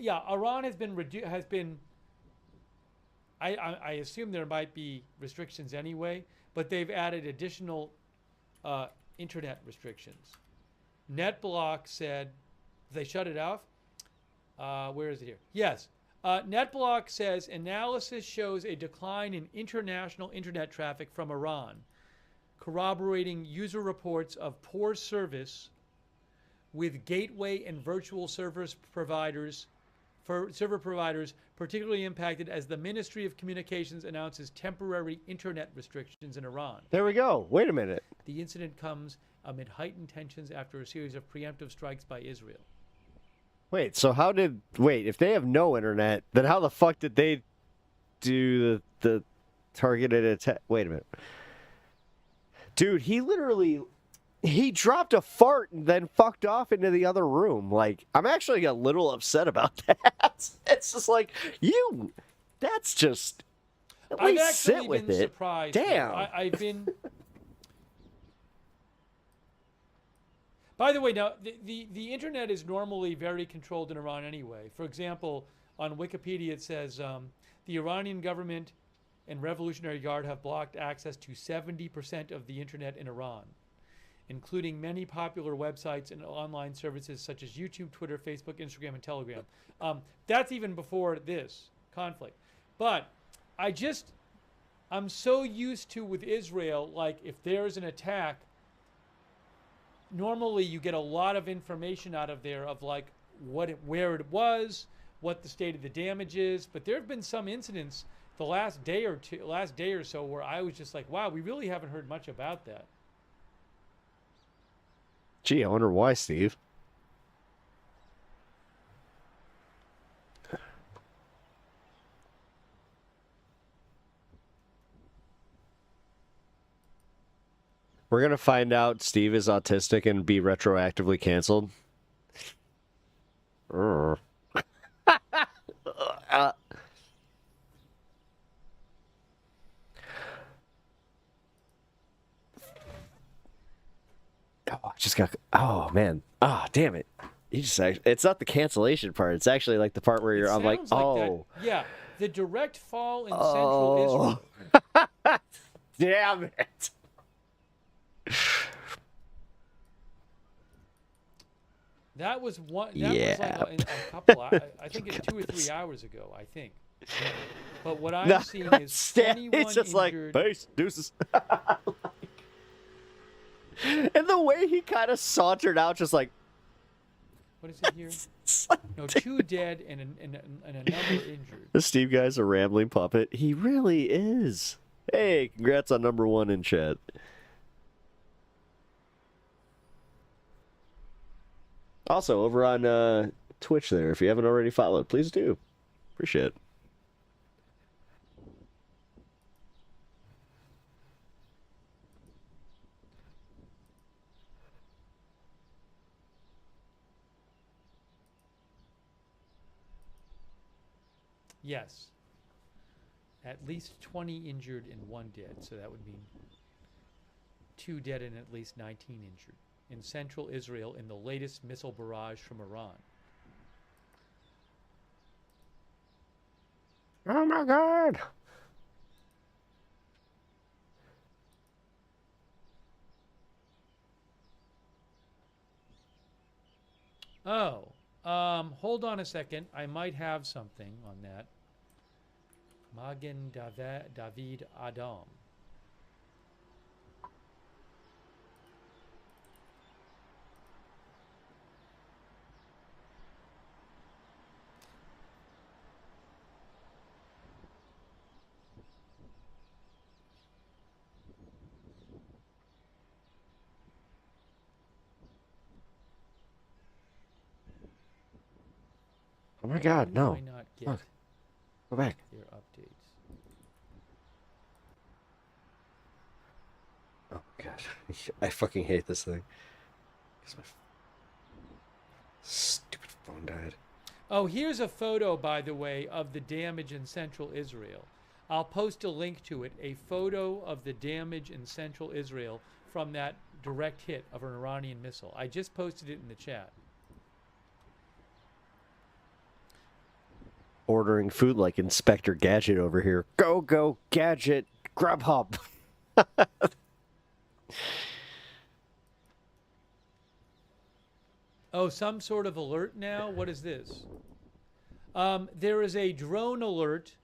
Yeah, Iran has been. I assume there might be restrictions anyway, but they've added additional internet restrictions. NetBlock said they shut it off. Where is it here? Yes. NetBlock says analysis shows a decline in international internet traffic from Iran, corroborating user reports of poor service with gateway and virtual server providers particularly impacted as the Ministry of Communications announces temporary internet restrictions in Iran. There we go. Wait a minute. The incident comes amid heightened tensions after a series of preemptive strikes by Israel. Wait, so if they have no internet, then how the fuck did they do the targeted attack? Wait a minute. Dude, he dropped a fart and then fucked off into the other room. Like, I'm actually a little upset about that. It's just like, that's just, at I've least actually sit with been it. surprised. Damn. I've been. By the way, now the internet is normally very controlled in Iran anyway. For example, on Wikipedia it says the Iranian government and Revolutionary Guard have blocked access to 70% of the internet in Iran, including many popular websites and online services such as YouTube, Twitter, Facebook, Instagram, and Telegram. That's even before this conflict. But I'm so used to with Israel, like if there's an attack, normally you get a lot of information out of there of like where it was, what the state of the damage is. But there have been some incidents the last day or so where I was just like, wow, we really haven't heard much about that. Gee, I wonder why, Steve. We're going to find out Steve is autistic and be retroactively canceled. Oh, I just got... Oh, man. Ah, damn it. It's not the cancellation part. It's actually like the part where I'm like, oh. That. Yeah, the direct fall in Central Israel. Damn it. That was one. That was like a couple. I think it's 2 or 3 hours ago. I think. But what I'm seeing is 21 it's just injured. Like peace, deuces. And the way he kind of sauntered out, just like. What is it here? No, 2 dead and a number injured. The Steve guy's a rambling puppet. He really is. Hey, congrats on #1 in chat. Also, over on Twitch there, if you haven't already followed, please do. Appreciate it. Yes. At least 20 injured and 1 dead, so that would mean 2 dead and at least 19 injured in central Israel in the latest missile barrage from Iran. Oh my God! Oh, hold on a second. I might have something on that. Magen David Adam. Oh my God, Why no. do I not get Look. Go back. their updates? Oh my gosh. I fucking hate this thing. 'Cause my stupid phone died. Oh, here's a photo, by the way, of the damage in central Israel. I'll post a link to it, a photo of the damage in central Israel from that direct hit of an Iranian missile. I just posted it in the chat. Ordering food like Inspector Gadget over here. Go, Gadget, Grubhub. Oh, some sort of alert now? What is this? There is a drone alert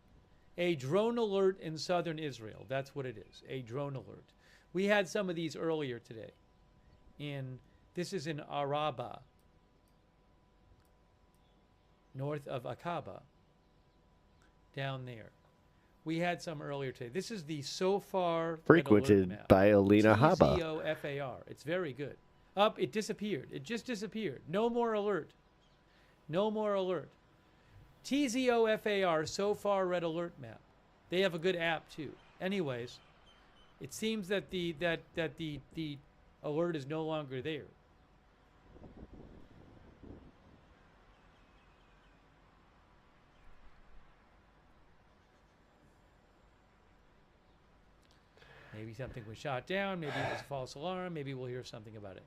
in southern Israel. That's what it is, a drone alert. We had some of these earlier today. This is in Araba, north of Aqaba, down there. We had some earlier today. This is the so far Frequented by Alina Haba. TZOFAR. It's very good. Up, it disappeared. It just disappeared. No more alert. No more alert. TZOFAR, so far red alert map. They have a good app too. Anyways, it seems that the alert is no longer there. Maybe something was shot down. Maybe it was a false alarm. Maybe we'll hear something about it.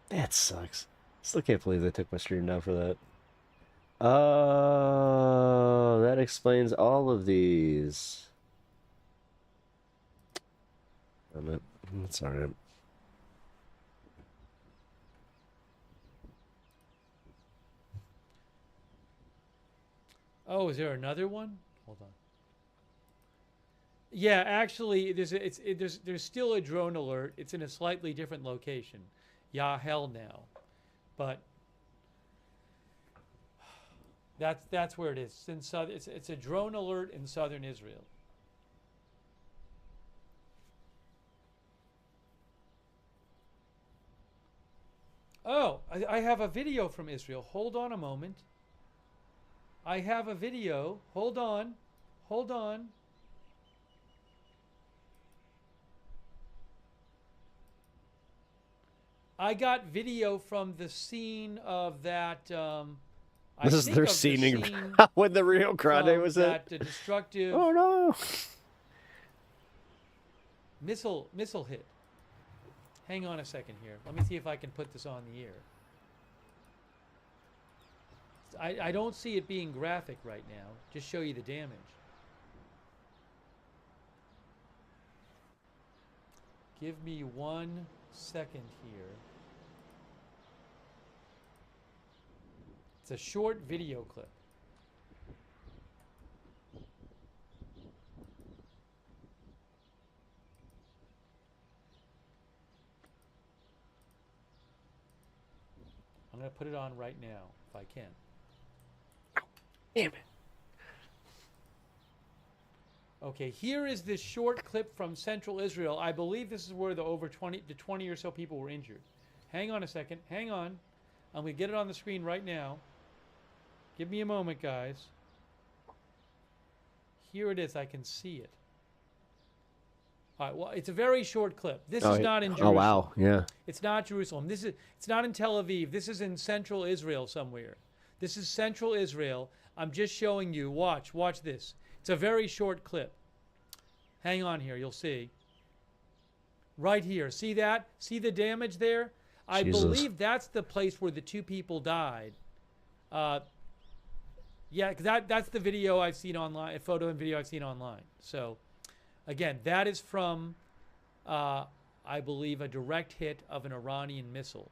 That sucks. Still can't believe they took my stream down for that. Oh, that explains all of these. That's alright. Oh, is there another one? Hold on. Yeah, actually, there's still a drone alert. It's in a slightly different location. Yeah, hell now, but that's where it is. It's a drone alert in southern Israel. Oh, I have a video from Israel. Hold on a moment. I have a video. Hold on. Hold on. I got video from the scene of that. This is their scene when the Rio Grande was that destructive. Oh no! Missile hit. Hang on a second here. Let me see if I can put this on the air. I don't see it being graphic right now. Just show you the damage. Give me 1 second here. It's a short video clip. I'm going to put it on right now, if I can. Damn it. Okay, here is this short clip from Central Israel. I believe this is where the 20 or so people were injured. Hang on a second. Hang on. I'm going to get it on the screen right now. Give me a moment, guys. Here it is. I can see it. All right, well, it's a very short clip. This is not in Jerusalem. Oh, wow. Yeah. It's not Jerusalem. It's not in Tel Aviv. This is in Central Israel somewhere. This is Central Israel. I'm just showing you. Watch this. It's a very short clip. Hang on here. You'll see. Right here. See that? See the damage there? I believe that's the place where the 2 people died. Yeah, that's the video I've seen online, a photo and video I've seen online. So, again, that is from, I believe, a direct hit of an Iranian missile.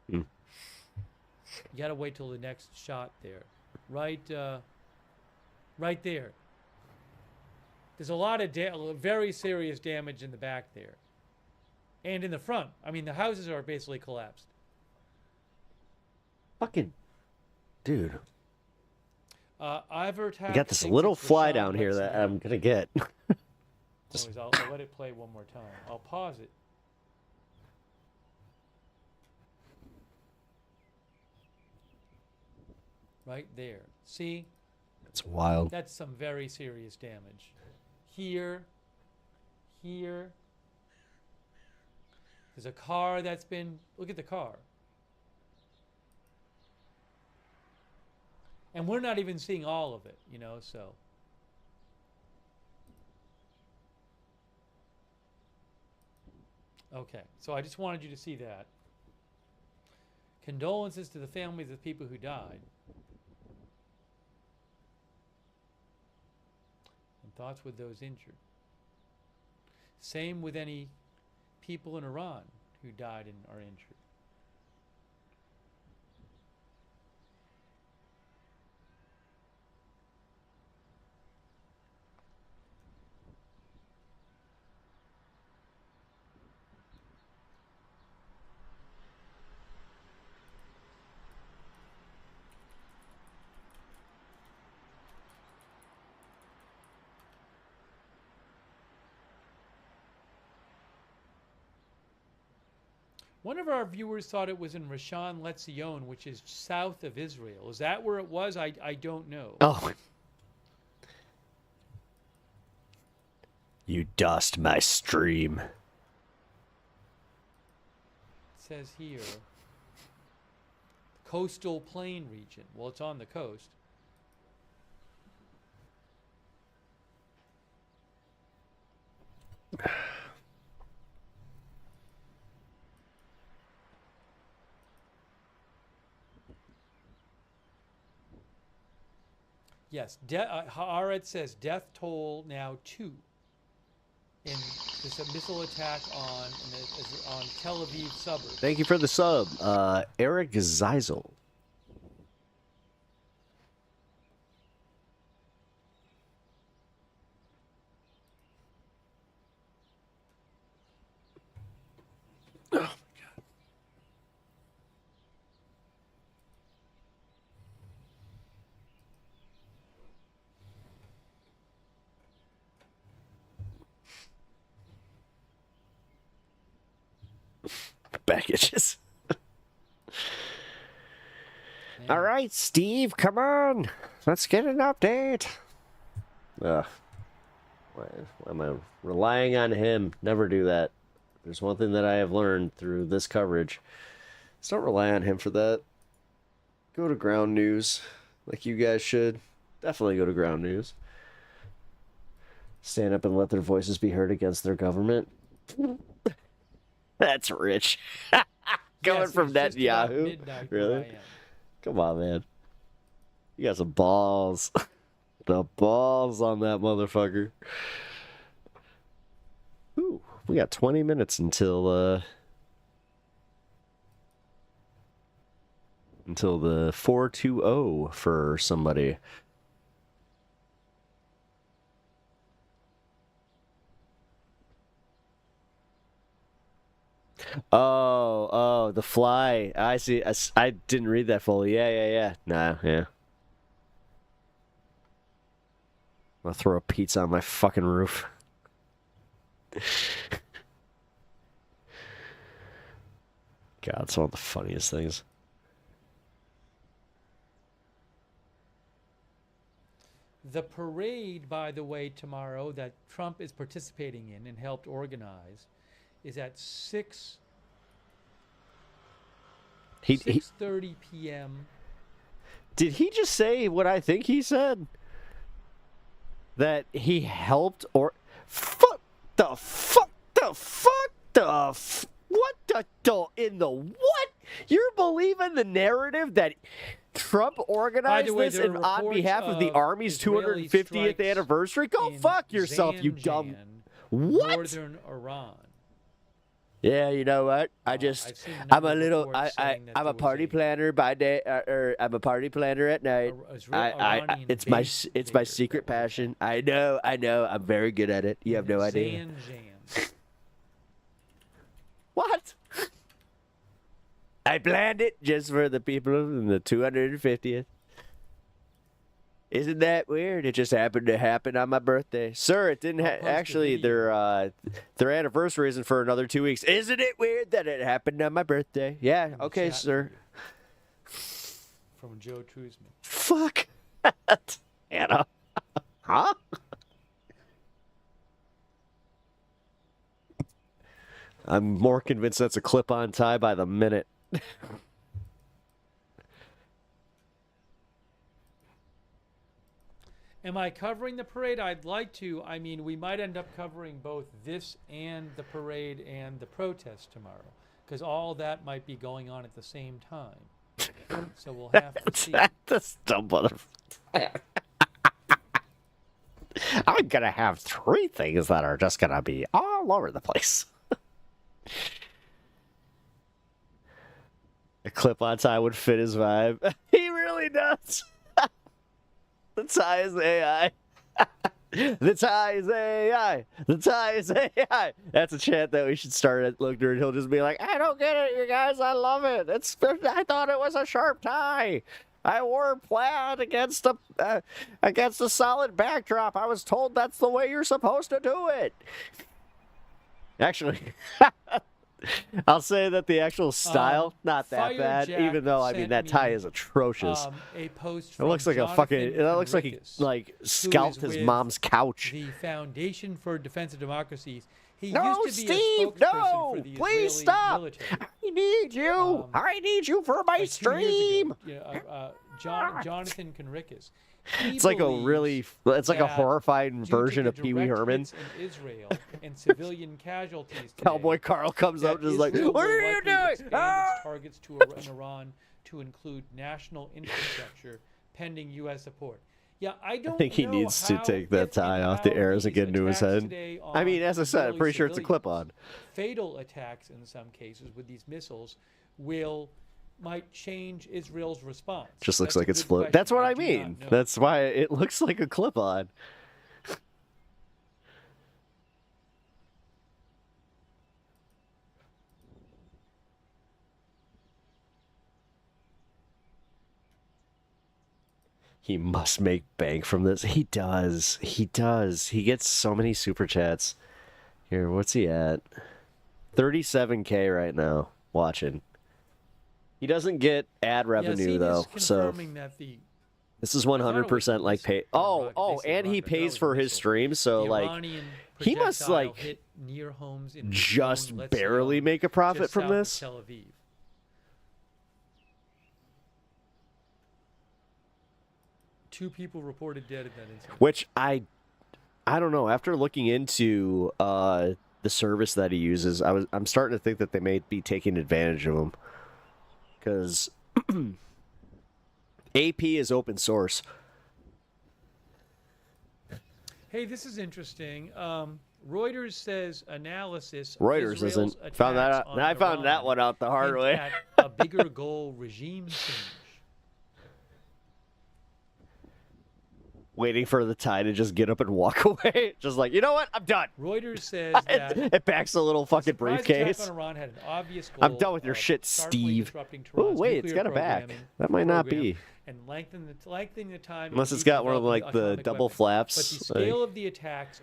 You got to wait till the next shot there. Right there. There's a lot of very serious damage in the back there. And in the front. I mean, the houses are basically collapsed. Fucking dude. Ivor I got this little fly down here that I'm going to get. I'll let it play one more time. I'll pause it. Right there. See? It's wild. That's some very serious damage. Here. Here. There's a car that's been... Look at the car. And we're not even seeing all of it, you know, so... Okay, so I just wanted you to see that. Condolences to the families of the people who died. And thoughts with those injured. Same with any people in Iran who died and are injured. One of our viewers thought it was in Rishon LeZion, which is south of Israel. Is that where it was? I don't know. Oh. You dust my stream. It says here, coastal plain region. Well, it's on the coast. Yes, Haaretz says death toll now 2 in this missile attack on Tel Aviv suburbs. Thank you for the sub, Eric Zeisel. Oh my God. Back itches. All right, Steve, come on. Let's get an update. Why am I relying on him? Never do that. There's one thing that I have learned through this coverage. Let's not rely on him for that. Go to ground news, like you guys should. Definitely go to ground news. Stand up and let their voices be heard against their government. That's rich. Going Yes, from it's that just to about Yahoo? midnight where I Really? am. Come on, man. You got some balls. The balls on that motherfucker. Ooh, we got 20 minutes until the 420 for somebody. Oh, the fly. I see. I didn't read that fully. Yeah. Nah, yeah. I'll throw a pizza on my fucking roof. God, it's one of the funniest things. The parade, by the way, tomorrow that Trump is participating in and helped organize is at 6:30 p.m. Did he just say what I think he said? That he helped or what in the what? You're believing the narrative that Trump organized way, this there are and on reports behalf of the of Army's Israeli 250th strikes anniversary? Go in fuck yourself, you dumb. Zanjan, What? Northern Iran. Yeah, you know what? I've seen a I'm number a of little, reports saying that I'm there a was party planner by day, or I'm a party planner at night. Iranian It's my base it's my leader secret that was passion. I know. I'm very good at it. You have no idea. Zanjan. What? I planned it just for the people in the 250th. Isn't that weird? It just happened to happen on my birthday, sir. It didn't. I'll post a Actually, video. their anniversary isn't for another 2 weeks. Isn't it weird that it happened on my birthday? Yeah. the Okay, chat sir. from Joe Truzman. Fuck. Anna. Huh? I'm more convinced that's a clip-on tie by the minute. Am I covering the parade? I'd like to. I mean, we might end up covering both this and the parade and the protest tomorrow, because all that might be going on at the same time. So we'll have to see. That's dumb motherfucker. I'm gonna have 3 things that are just gonna be all over the place. A clip-on tie would fit his vibe. He really does. The tie is AI. The tie is AI. The tie is AI. That's a chant that we should start at Lookner, and he'll just be like, I don't get it, you guys. I love it. I thought it was a sharp tie. I wore plaid against a solid backdrop. I was told that's the way you're supposed to do it. Actually, I'll say that the actual style, not that bad, Firejack even though, I mean, sent that me, tie is atrocious. A post It from looks like a Jonathan fucking, that looks like he, Henriques, like, who is scalped his with mom's couch. the Foundation for Defense of Democracies. He No, used to be Steve, a spokesperson no! for the Please Israeli stop! military. I need you! I need you for my Like 2 years stream! ago, Jonathan Henriques. It's like a really, it's like a horrifying version of Pee Wee Herman. In Israel and civilian casualties today, Cowboy Carl comes that up just like, Israel what will are you likely doing? expand Ah! its targets to Iran to include national infrastructure pending U.S. support. Yeah, I don't I think he know needs to how- take that if tie and off the how arrows and these get into his attacks head. today I mean, on as I said, I'm Israeli pretty sure it's a civilians, clip-on. fatal attacks in some cases with these missiles might change Israel's response. Just looks That's a like it's good float. question. That's what I do not mean. know. That's why it looks like a clip-on. He must make bank from this. He does. He does. He gets so many super chats. Here, what's he at? 37K right now watching. He doesn't get ad revenue though, so that the this is 100% like pay. Oh, and he pays for his streams, so like Iranian he must projectile like hit near homes in just Lebanon, barely Lebanon, make a profit just from south of this. Tel Aviv. 2 people reported dead in that incident. Which I don't know. After looking into the service that he uses, I'm starting to think that they may be taking advantage of him, because AP is open source. Hey, this is interesting. Reuters says analysis. Reuters Israel's isn't. Found that attacks out. on I found that Iran one out the hard hint way. at a bigger goal regime change. Waiting for the tie to just get up and walk away. Just like, you know what? I'm done. Reuters says that It backs a little fucking surprise attack briefcase. on Iran had an obvious goal I'm done with your of shit, sharply Steve. disrupting Oh, Tehran's wait, it's nuclear got a back. programming That might not program be. And lengthening the time. Unless it it's needs got to one of develop like the atomic double weapons. flaps. But the like- scale of the attacks,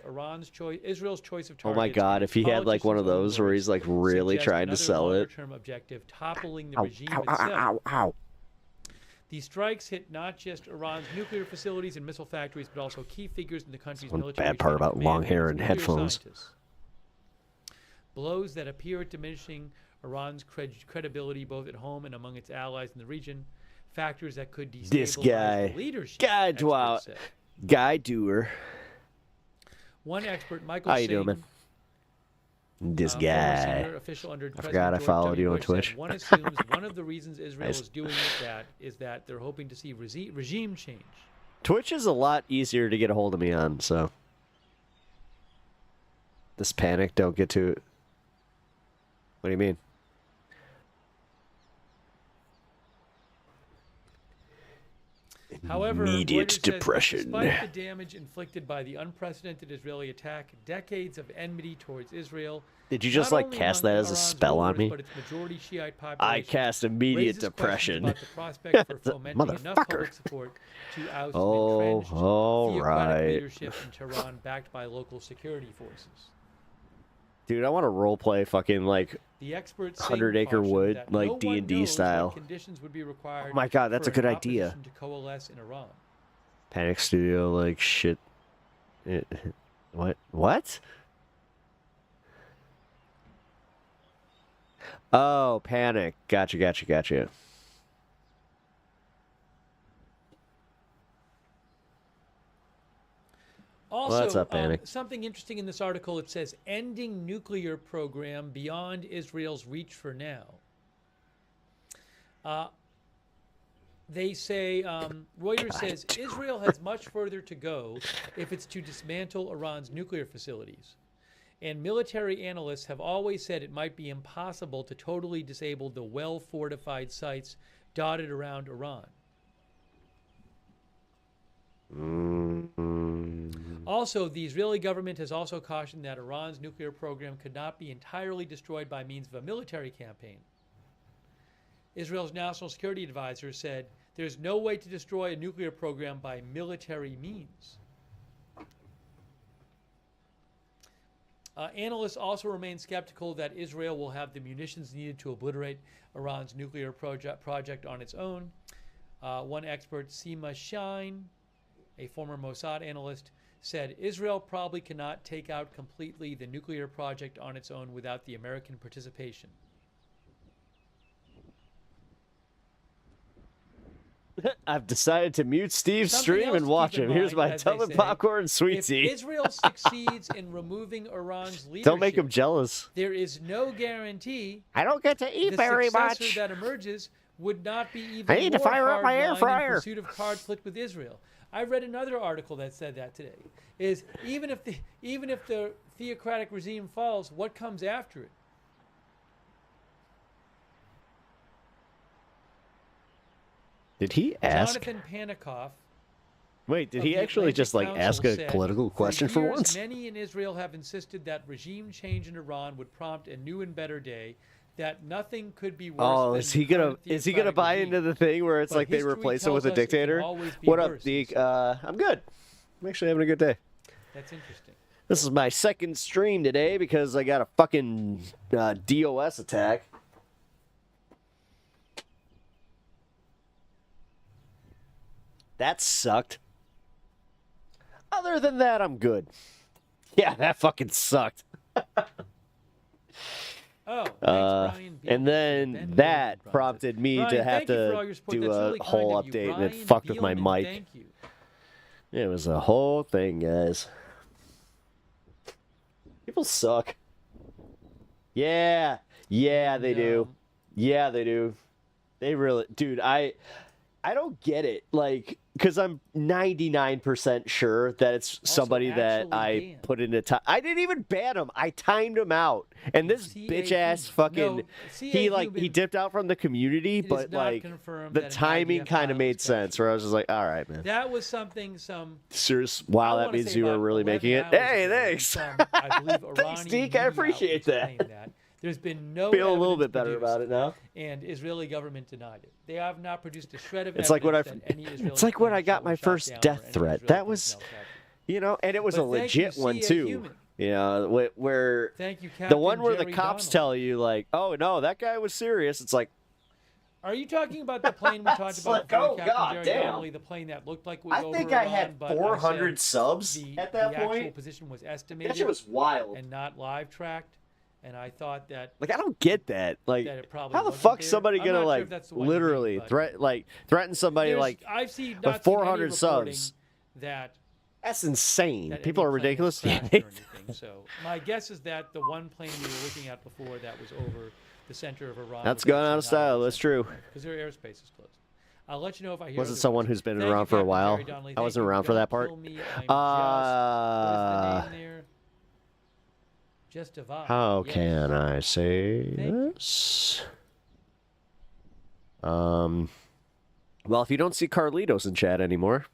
Israel's choice of oh targets. my god, and if he had like one of politicians' those where own he's like words really suggest trying to another sell it. longer-term objective, toppling the regime Ow, itself. ow, ow. These strikes hit not just Iran's nuclear facilities and missile factories, but also key figures in the country's One military. bad part chain of about command long hair its and nuclear headphones. scientists. Blows that appear at diminishing Iran's credibility both at home and among its allies in the region. Factors that could destabilize This guy. the leadership. Guy experts Dwow. say. Guy Doer. One expert, Michael How you Singh, doing, man? This former guy. senior official under I President forgot I George followed W. you on Bush, said Twitch. One assumes one of the reasons Israel Nice. is doing that is that they're hoping to see regime change. Twitch is a lot easier to get a hold of me on, so. This panic, don't get to it. What do you mean? However, Immediate Reuters says that depression. despite the damage inflicted by the unprecedented Israeli attack, decades of enmity towards Israel. Did you just not like only cast among that as a Iran's spell on rulers, me? But its majority Shiite population I cast immediate raises questions depression. about the prospect for fomenting enough Motherfucker. public support to oust Oh, an entrenched all theocratic right. leadership in Tehran backed by local security forces. Dude, I want to roleplay fucking like The experts 100-acre wood, like no D&D one knows style. what conditions would be required Oh my God, that's for a good an idea. opposition to coalesce in Iran. Panic Studio, like shit. What? Oh, Panic. Gotcha. Also, What's up, Panic? something interesting in this article, it says, ending nuclear program beyond Israel's reach for now. They say, Reuters says, Israel has much further to go if it's to dismantle Iran's nuclear facilities. And military analysts have always said it might be impossible to totally disable the well-fortified sites dotted around Iran. Also, the Israeli government has also cautioned that Iran's nuclear program could not be entirely destroyed by means of a military campaign. Israel's national security advisor said there's no way to destroy a nuclear program by military means. Analysts also remain skeptical that Israel will have the munitions needed to obliterate Iran's nuclear project on its own. One expert, Seema Shine, a former Mossad analyst, said Israel probably cannot take out completely the nuclear project on its own without the American participation. I've decided to mute Steve's Something stream else and to watch keep in him. Here's mind, my as they tub of say, popcorn and sweet If tea. Israel succeeds in removing Iran's leadership, Don't make him jealous. there is no guarantee I don't get to eat the very successor much. that emerges would not be even I need to more fire up my air hardline fryer. in pursuit of conflict with Israel. I read another article that said that today. Is even if the theocratic regime falls, what comes after it? Did he ask? Jonathan Panikoff. Wait, did of he the actually Atlantic just like Council ask a said, political question for years, once? Many in Israel have insisted that regime change in Iran would prompt a new and better day, that nothing could be worse Oh, than is he the gonna current buy theocratic into regime. the thing where it's But like they history replace him with tells a us it can dictator? always be What up, worse, Deke? he said. I'm good. I'm actually having a good day. That's interesting. This is my second stream today because I got a fucking DOS attack. That sucked. Other than that, I'm good. Yeah, that fucking sucked. Oh, thanks, Brian. And then that prompted me Brian, to have thank you for all to your support. do That's a really kind whole of you. update, and it Brian fucked with my Beelman, mic. Thank you. It was a whole thing, guys. People suck. Yeah, they do. Yeah, they do. They really, dude. I don't get it. Like, because I'm 99% sure that it's somebody that I banned. put into time. I didn't even ban him. I timed him out, and this CA bitch ass human. fucking No, CA he human. dipped out from the community, It is but not like confirmed the that an timing IDF kind of file made was sense. captured. Where I was just like, all right, man. That was something some. Serious. Wow, I that wanna means say you were about really 11 making it. hours Hey, ago, thanks. some, I believe, Thanks, Iranian Deke. I media appreciate outlets that. claimed that. There's been no Feel a little evidence bit better produced, about it now. and Israeli government denied it. They have not produced a shred of It's like when evidence that any Israeli it's like when I plane got shot my was first shot down death or any threat. Israeli That was, personnel captured. you know, and it was But a thank you, legit one CA too. Human. You know, where Thank you, the Captain one where the Jerry cops Donnelly. tell you like, oh no, that guy was serious. It's like, Are you talking about the plane we talked It's about like, before, oh, Captain God Jerry damn. Donnelly, the plane that looked like it was I over think I Iran, had but 400 said subs the, at that the actual point. position was That estimated shit was wild. and not live tracked, and I thought that Like, I don't get that. Like, that it probably how the wasn't fuck's there. somebody I'm gonna not sure like if that's the one you mean, literally but threaten somebody there's- like I've seen with not seen any 400 reporting subs? that That's insane. that People any are plane has ridiculous. crashed or anything. So my guess is that the one plane we were looking at before that was over the center of Iran. That's gone out of style. That's true. Because their airspace is closed. I'll let you know if I hear. Was it otherwise. someone who's been Thank around you, for a Captain while? Jerry Donnelly. I Thank wasn't you. around for Don't that part. kill me. I'm what is the name there? Just Avad. How Yes. can I say Thank you. this? Well, if you don't see Carlitos in chat anymore,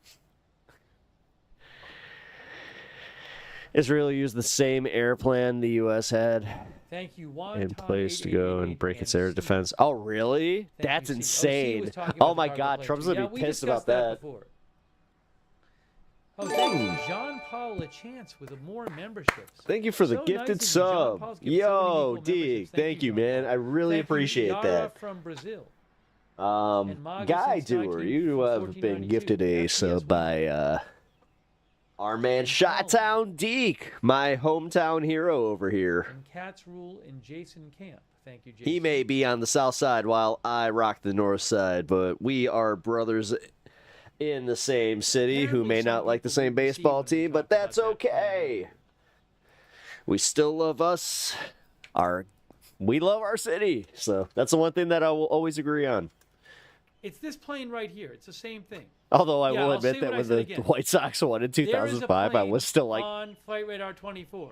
Israel used the same air plan the U.S. had Thank you. Juan in Tom place to go 8888 and break its air C. defense. Oh, really? Thank That's you, C. Oh, C insane. was talking Oh about my the cargo God, plane Trump's too. gonna Yeah, be we pissed discussed about that. before. Oh, thanks, Jean Paul, a chance with more memberships. Thank you for the So gifted nice of you. Jean sub. Paul's given so many Yo, equal Deke, memberships. thank you, Jean man. Paul. I really Thank appreciate you, Yara that. from Brazil. Guy Doer, you have been gifted a sub by our man Shot-Town Deke, my hometown hero over here. And Cats Rule and Jason Camp. Thank you, Jason. He may be on the south side while I rock the north side, but we are brothers in the same city who may not like the same baseball team, but that's okay. We still love us. We love our city. So that's the one thing that I will always agree on. It's this plane right here. It's the same thing. Although I Yeah, will I'll admit say that what I when said the again. White Sox won in There is a 2005, I plane was still like, on Flight Radar 24.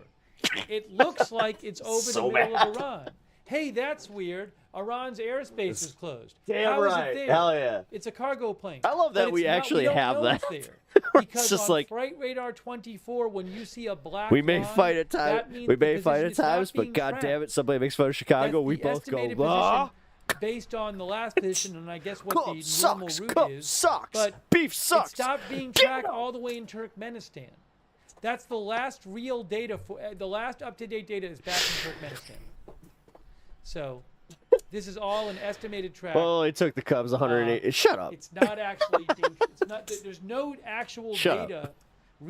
It looks like it's over So the middle mad. of Iran. Hey, that's weird. Iran's airspace is closed. damn How is right. it there? Hell yeah. It's a cargo plane. I love that But we it's not- actually don't have know that. It's there. It's Because just on like- Flight Radar 24, when you see a black we may line, fight at times. that means We the may fight position at is not times, but being god tracked. damn it, somebody makes fun of Chicago. That's We the both go, estimated ah, position based on the last position, and I guess what cup the sucks, normal cup route is. sucks, But beef it sucks. stopped being tracked all the way in Turkmenistan. That's the last real data for the last up-to-date data is back in Turkmenistan. So this is all an estimated track. Well, it took the Cubs 108. Shut up. It's not actually. It's not. There's no actual Shut up. data,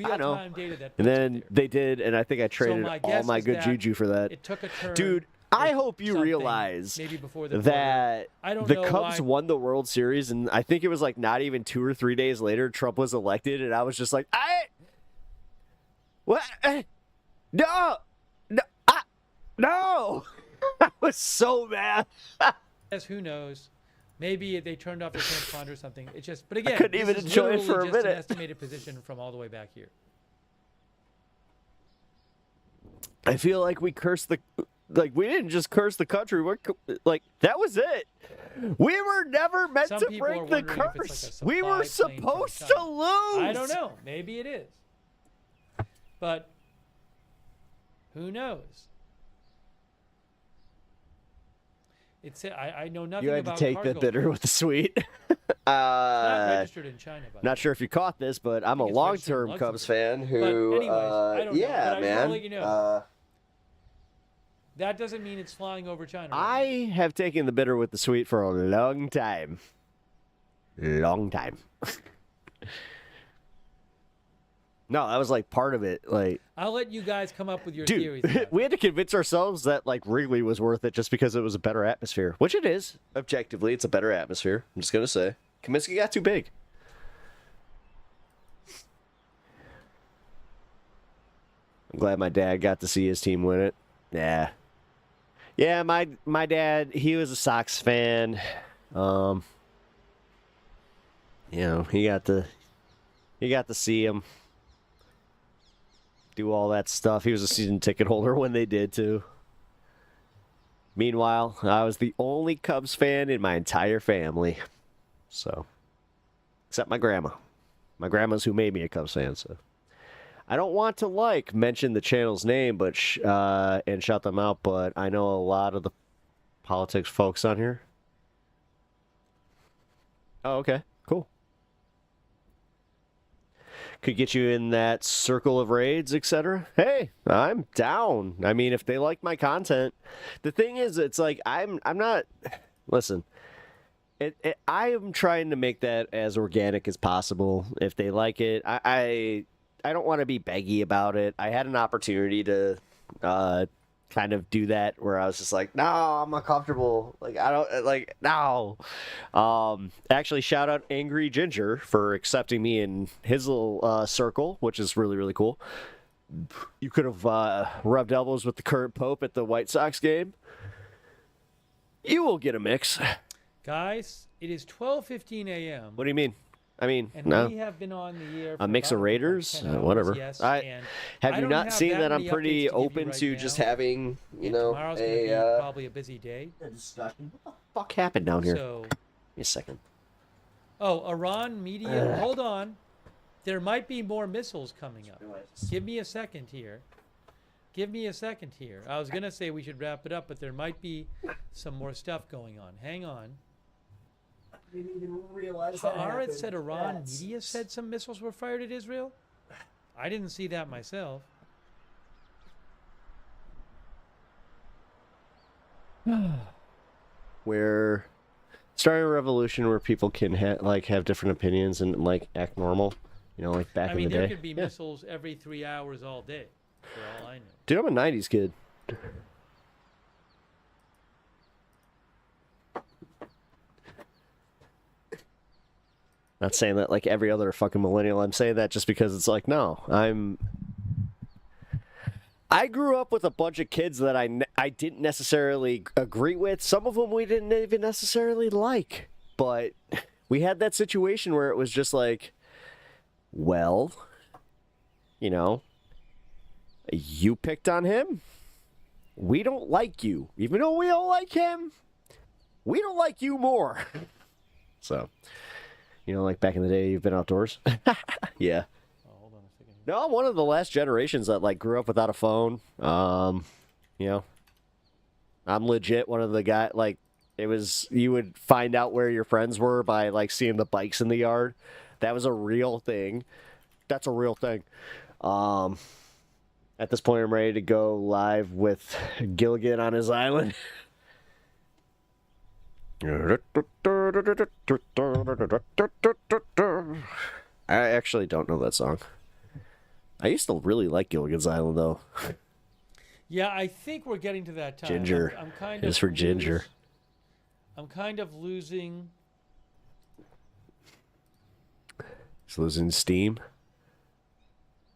I know. real-time data that. And puts it then there. they did, and I think I traded my all guess my is good that juju for that. It took a turn. Dude, I hope you something, realize maybe before the that I don't the know Cubs why. won the World Series, and I think it was like not even 2 or 3 days later, Trump was elected, and I was just like, what? No, no, no! I was so mad. Yes, who knows? Maybe they turned off the transponder or something. It's just, but again, couldn't this even is enjoy it literally for a just minute. an estimated position from all the way back here. I feel like we cursed we didn't just curse the country. Like, that was it. We were never meant Some to people are break the wondering if it's curse. like a We were supply plane from supposed to China. lose. I don't know. Maybe it is. But who knows? It's I know nothing You had about to take cargo the bitter with the sweet. Not registered in China, by the Not way. sure if you caught this, but I'm a think it's registered in long-term Cubs Luxembourg. fan who, But anyways, I don't know, yeah, but I just wanna man. let you know. That doesn't mean it's flying over China. Right I have taken the bitter with the sweet for a long time. Long time. No, that was like part of it. Like, now. I'll let you guys come up with your dude, theories. about we it. had to convince ourselves that like Wrigley was worth it just because it was a better atmosphere, which it is. Objectively, it's a better atmosphere. I'm just gonna say, Kaminsky got too big. I'm glad my dad got to see his team win it. Yeah. My dad, he was a Sox fan. You know, he got to see him do all that stuff. He was a season ticket holder when they did too. Meanwhile, I was the only Cubs fan in my entire family. So, except my grandma. My grandma's who made me a Cubs fan, so. I don't want to mention the channel's name, but and shout them out, but I know a lot of the politics folks on here. Oh, okay. Cool. Could get you in that circle of raids, etc. Hey, I'm down. I mean, if they like my content, the thing is, it's like I'm not. Listen, I am trying to make that as organic as possible. If they like it, I don't want to be beggy about it. I had an opportunity to kind of do that where I was just like, no, I'm uncomfortable. Like, I don't, like, no. Actually, shout out Angry Ginger for accepting me in his little circle, which is really, really cool. You could have rubbed elbows with the current Pope at the White Sox game. You will get a mix. Guys, it is 12:15 a.m. What do you mean? I mean, And no. we have been on the air for A mix of about Raiders? 10 hours, Whatever. Yes, I- and Have I you don't not have seen that I'm many pretty updates to give you open right to now. just having, you And know, tomorrow's gonna be a probably a busy day. discussion? What the fuck happened down here? So, Give me a second. oh, Iran media. Hold on. There might be more missiles coming up. Give me a second here. Give me a second here. I was gonna say we should wrap it up, but there might be some more stuff going on. Hang on. I didn't even realize Haaretz said Iran media said some missiles were fired at Israel. I didn't see that myself. We're starting a revolution where people can have different opinions and like act normal. You know, like back I in mean, the day. there could be missiles every 3 hours all day, for all I know. Dude, I'm a 90s kid. Not saying that like every other fucking millennial. I'm saying that just because it's like, no, I grew up with a bunch of kids that I didn't necessarily agree with. Some of them we didn't even necessarily like. But we had that situation where it was just like, well, you know, you picked on him. We don't like you. Even though we don't like him, we don't like you more. So, you know, like back in the day, you've been outdoors? Yeah. Oh, hold on a second. No, I'm one of the last generations that like grew up without a phone. You know, I'm legit one of the guys. Like, it was, you would find out where your friends were by like seeing the bikes in the yard. That was a real thing. That's a real thing. At this point, I'm ready to go live with Gilligan on his island. I actually don't know that song. I used to really like Gilligan's Island, though. Yeah, I think we're getting to that time. Ginger. I'm kind It's of for Ginger. I'm kind of losing. It's losing steam.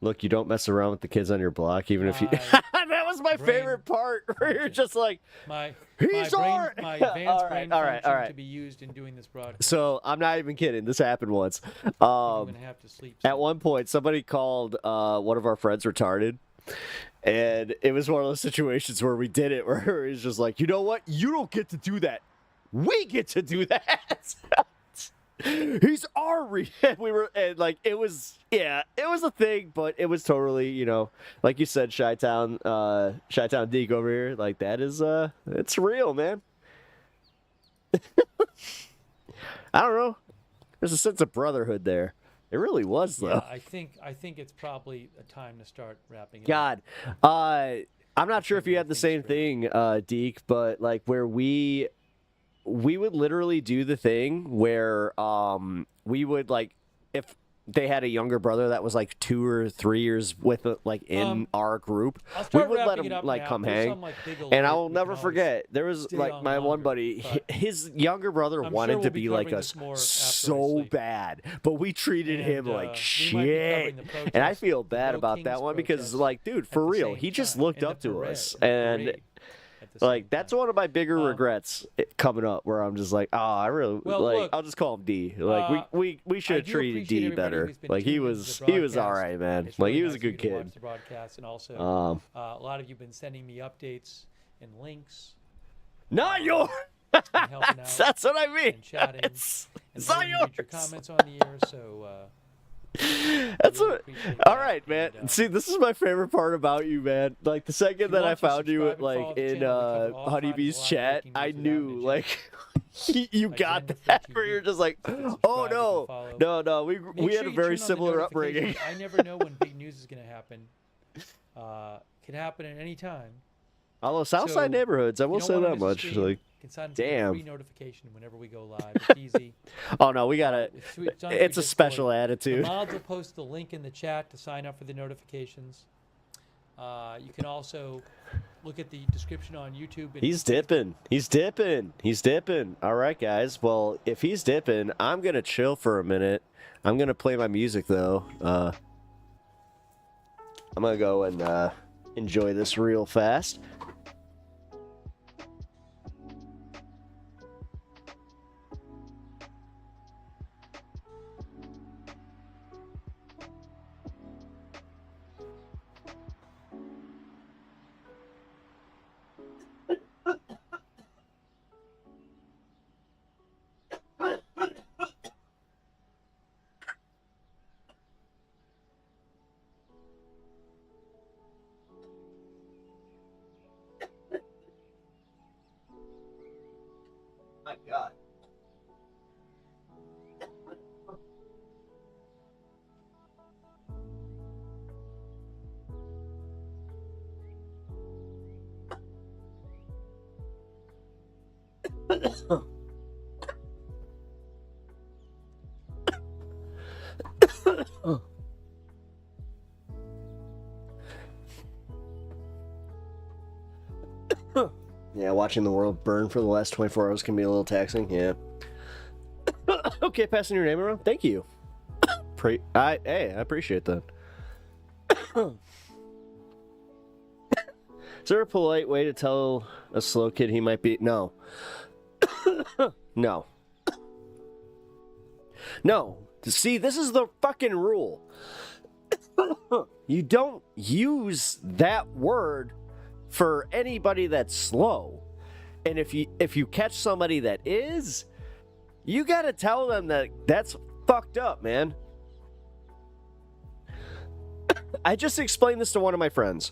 Look, you don't mess around with the kids on your block, even if you... That was my favorite part, where you're just like, my he's brain, my advanced brain function all right. to be used in doing this broadcast. So, I'm not even kidding. This happened once. I'm gonna have to sleep. At one point, somebody called one of our friends retarded. And it was one of those situations where we did it, where it was just like, you know what? You don't get to do that. We get to do that. He's our we were, and like, it was a thing, but it was totally, you know, like you said, Chi-Town Deke over here, like, that is, it's real, man. I don't know. There's a sense of brotherhood there. It really was, though. Yeah, I think it's probably a time to start wrapping it up. God, I'm not sure if you had the same thing, Deke, but like where we would literally do the thing where we would, like, if they had a younger brother that was like 2 or 3 years with like in our group, we would let him like come hang. And I will never forget, there was like my one buddy, his younger brother wanted to be like us so bad, but we treated him like shit. And I feel bad about that one because, like, dude, for real, he just looked up to us. And like, that's one of my bigger regrets coming up, where I'm just like, oh, I really look, I'll just call him D. Like, we should have treated D better. Like, he was all right, man. It's Like, really he was nice a good of you to kid. watch the broadcast, and also a lot of you've been sending me updates and links. Not yours. And helping out. That's what I mean. And chatting. It's and not letting me read your yours. comments on the air. So That's really what. appreciate All that. right, man. And, See, this is my favorite part about you, man. Like, the second that I want to found you subscribe and follow like the in channel, we cover all Honeybee's kinds of chat, live I breaking news knew without like you got Agenda that. 13 Where you're just like, So oh subscribe, you no, can follow. no. We Make had sure a you very turn on the similar upbringing. notifications. I never know when big news is going to happen. Can happen at any time. Although Southside So, neighborhoods, I will You don't say want to that miss a much. stream, Like, you can sign up damn. for a free notification whenever we go live. It's easy. oh no, we gotta. It's on your It's a special Discord. attitude. The mods will post the link in the chat to sign up for the notifications. You can also look at the description on YouTube. And He's dipping. He's dipping. He's dipping. All right, guys. Well, if he's dipping, I'm gonna chill for a minute. I'm gonna play my music though. I'm gonna go and enjoy this real fast. My God. Yeah, watching the world burn for the last 24 hours can be a little taxing. Yeah. Okay, passing your name around. Thank you. Hey, I appreciate that. Is there a polite way to tell a slow kid he might be? No. No. No. See, this is the fucking rule. You don't use that word for anybody that's slow. And if you catch somebody that is, you gotta tell them that that's fucked up, man. I just explained this to one of my friends.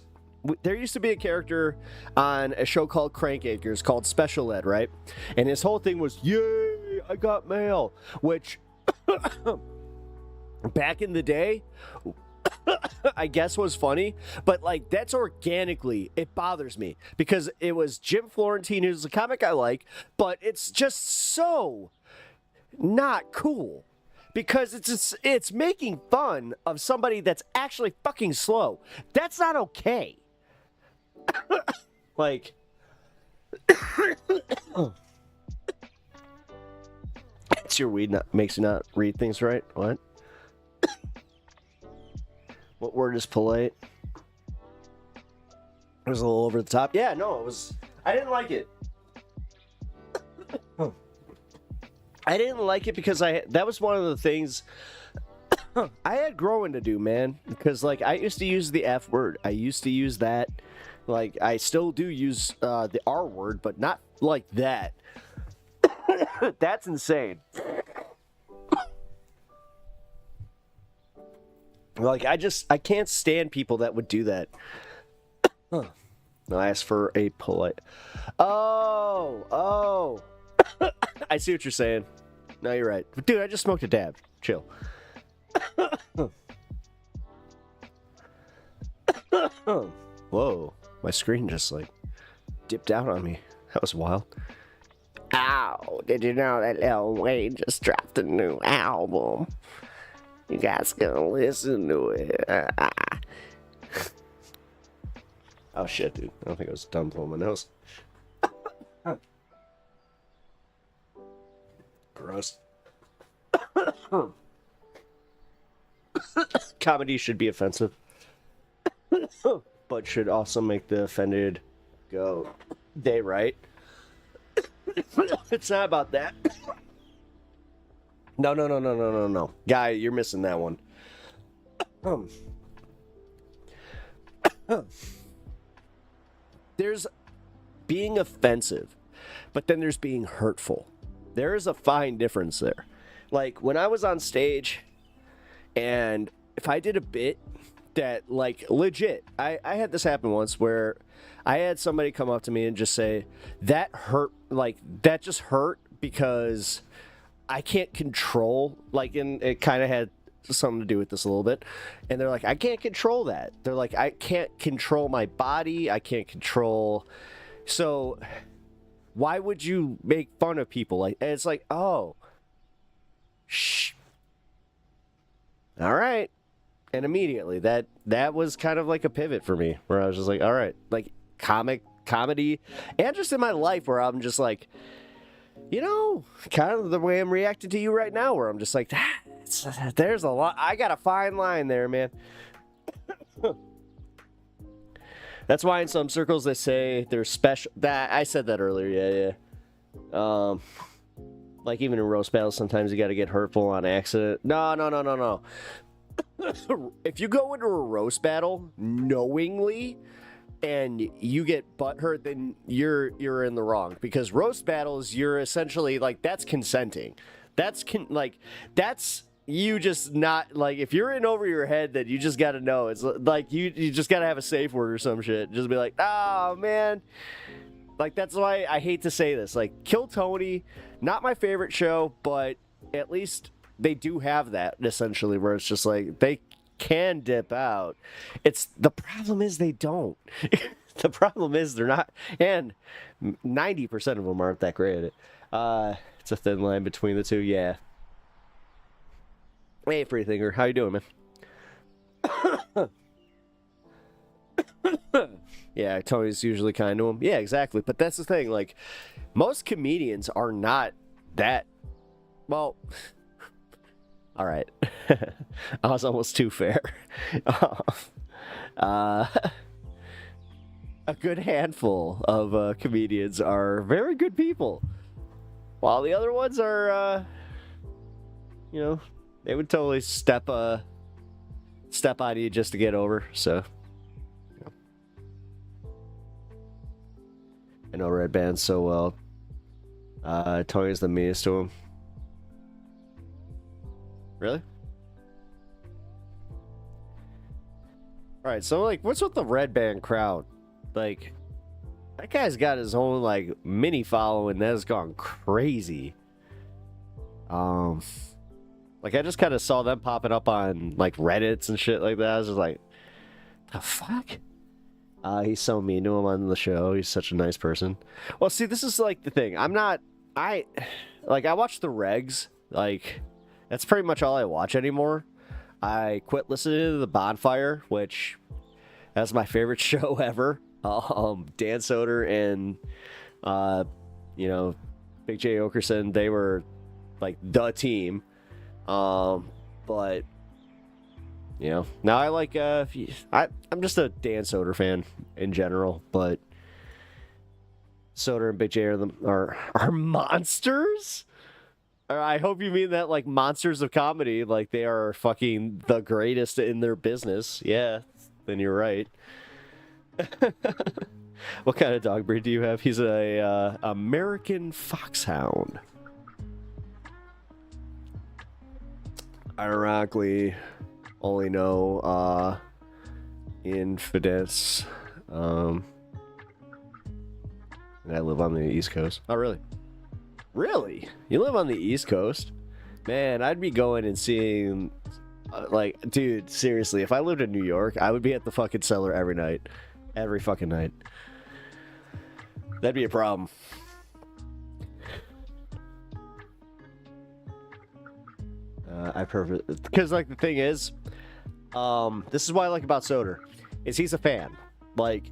There used to be a character on a show called Crank Acres called Special Ed, right? And his whole thing was, yay, I got mail. Which, back in the day, I guess was funny. But, like, that's organically, it bothers me. Because it was Jim Florentine, who's a comic I like, but it's just so not cool. Because it's making fun of somebody that's actually fucking slow. That's not okay. Like, it's your weed makes you not read things right. What? What word is polite? It was a little over the top. Yeah, no, it was. I didn't like it. I didn't like it because that was one of the things I had growing to do, man. Because, like, I used to use the F word. I used to use that. Like, I still do use the R word, but not like that. That's insane. Like, I can't stand people that would do that. No, I asked for a polite. Oh. I see what you're saying. No, you're right. But dude, I just smoked a dab. Chill. Whoa. My screen just, like, dipped out on me. That was wild. Ow. Did you know that Lil Wayne just dropped a new album? You guys gonna listen to it. Oh, shit, dude. I don't think I was done blowing my nose. Gross. Comedy should be offensive, but should also make the offended go, they right? It's not about that. No. Guy, you're missing that one. There's being offensive, but then there's being hurtful. There is a fine difference there. Like, when I was on stage, and if I did a bit that, like, legit, I had this happen once where I had somebody come up to me and just say, that hurt, like, that just hurt because I can't control, like, and it kind of had something to do with this a little bit. And they're like, I can't control that. They're like, I can't control my body. I can't control. So why would you make fun of people? Like, and it's like, oh, shh. All right. And immediately that was kind of like a pivot for me where I was just like, all right, like comedy and just in my life where I'm just like, you know, kind of the way I'm reacting to you right now where I'm just like, there's a lot. I got a fine line there, man. That's why in some circles they say they're special. That I said that earlier. Yeah. Like even in roast battles, sometimes you got to get hurtful on accident. No. If you go into a roast battle knowingly and you get butthurt, then you're in the wrong, because roast battles, you're essentially like, that's consenting. That's you just not, like, if you're in over your head, then you just got to know. It's like you just got to have a safe word or some shit. Just be like, oh, man. Like, that's why I hate to say this. Like, Kill Tony, not my favorite show, but at least they do have that, essentially, where it's just like, they can dip out. The problem is they don't. The problem is they're not. And 90% of them aren't that great at it. It's a thin line between the two. Yeah. Hey, Freethinker, how you doing, man? Yeah, Tony's usually kind to him. Yeah, exactly. But that's the thing. Like, most comedians are not that. Well, all right. I was almost too fair. A good handful of comedians are very good people, while the other ones are, they would totally step on you just to get over. So. I know Red Band so well. Tony's the meanest to him. Really? Alright, so like, what's with the Red Band crowd? Like, that guy's got his own like mini following that has gone crazy. Like I just kind of saw them popping up on like Reddits and shit like that. I was just like, the fuck? He's so mean to him on the show. He's such a nice person. Well, see, this is like the thing. I watch the regs. Like, that's pretty much all I watch anymore. I quit listening to The Bonfire, which that's my favorite show ever. Dan Soder and, Big J. Okerson, they were like the team. But now I like, I'm just a Dan Soder fan in general, but Soder and Big J are monsters? I hope you mean that like monsters of comedy, like they are fucking the greatest in their business. Yeah, then you're right. What kind of dog breed do you have? He's a American Foxhound. Ironically, only know Infidence. And I live on the East Coast. Oh, really? Really? You live on the East Coast? Man, I'd be going and seeing... dude, seriously, if I lived in New York, I would be at the fucking Cellar every night. Every fucking night. That'd be a problem. Because, like, the thing is... this is what I like about Soder, is he's a fan. Like,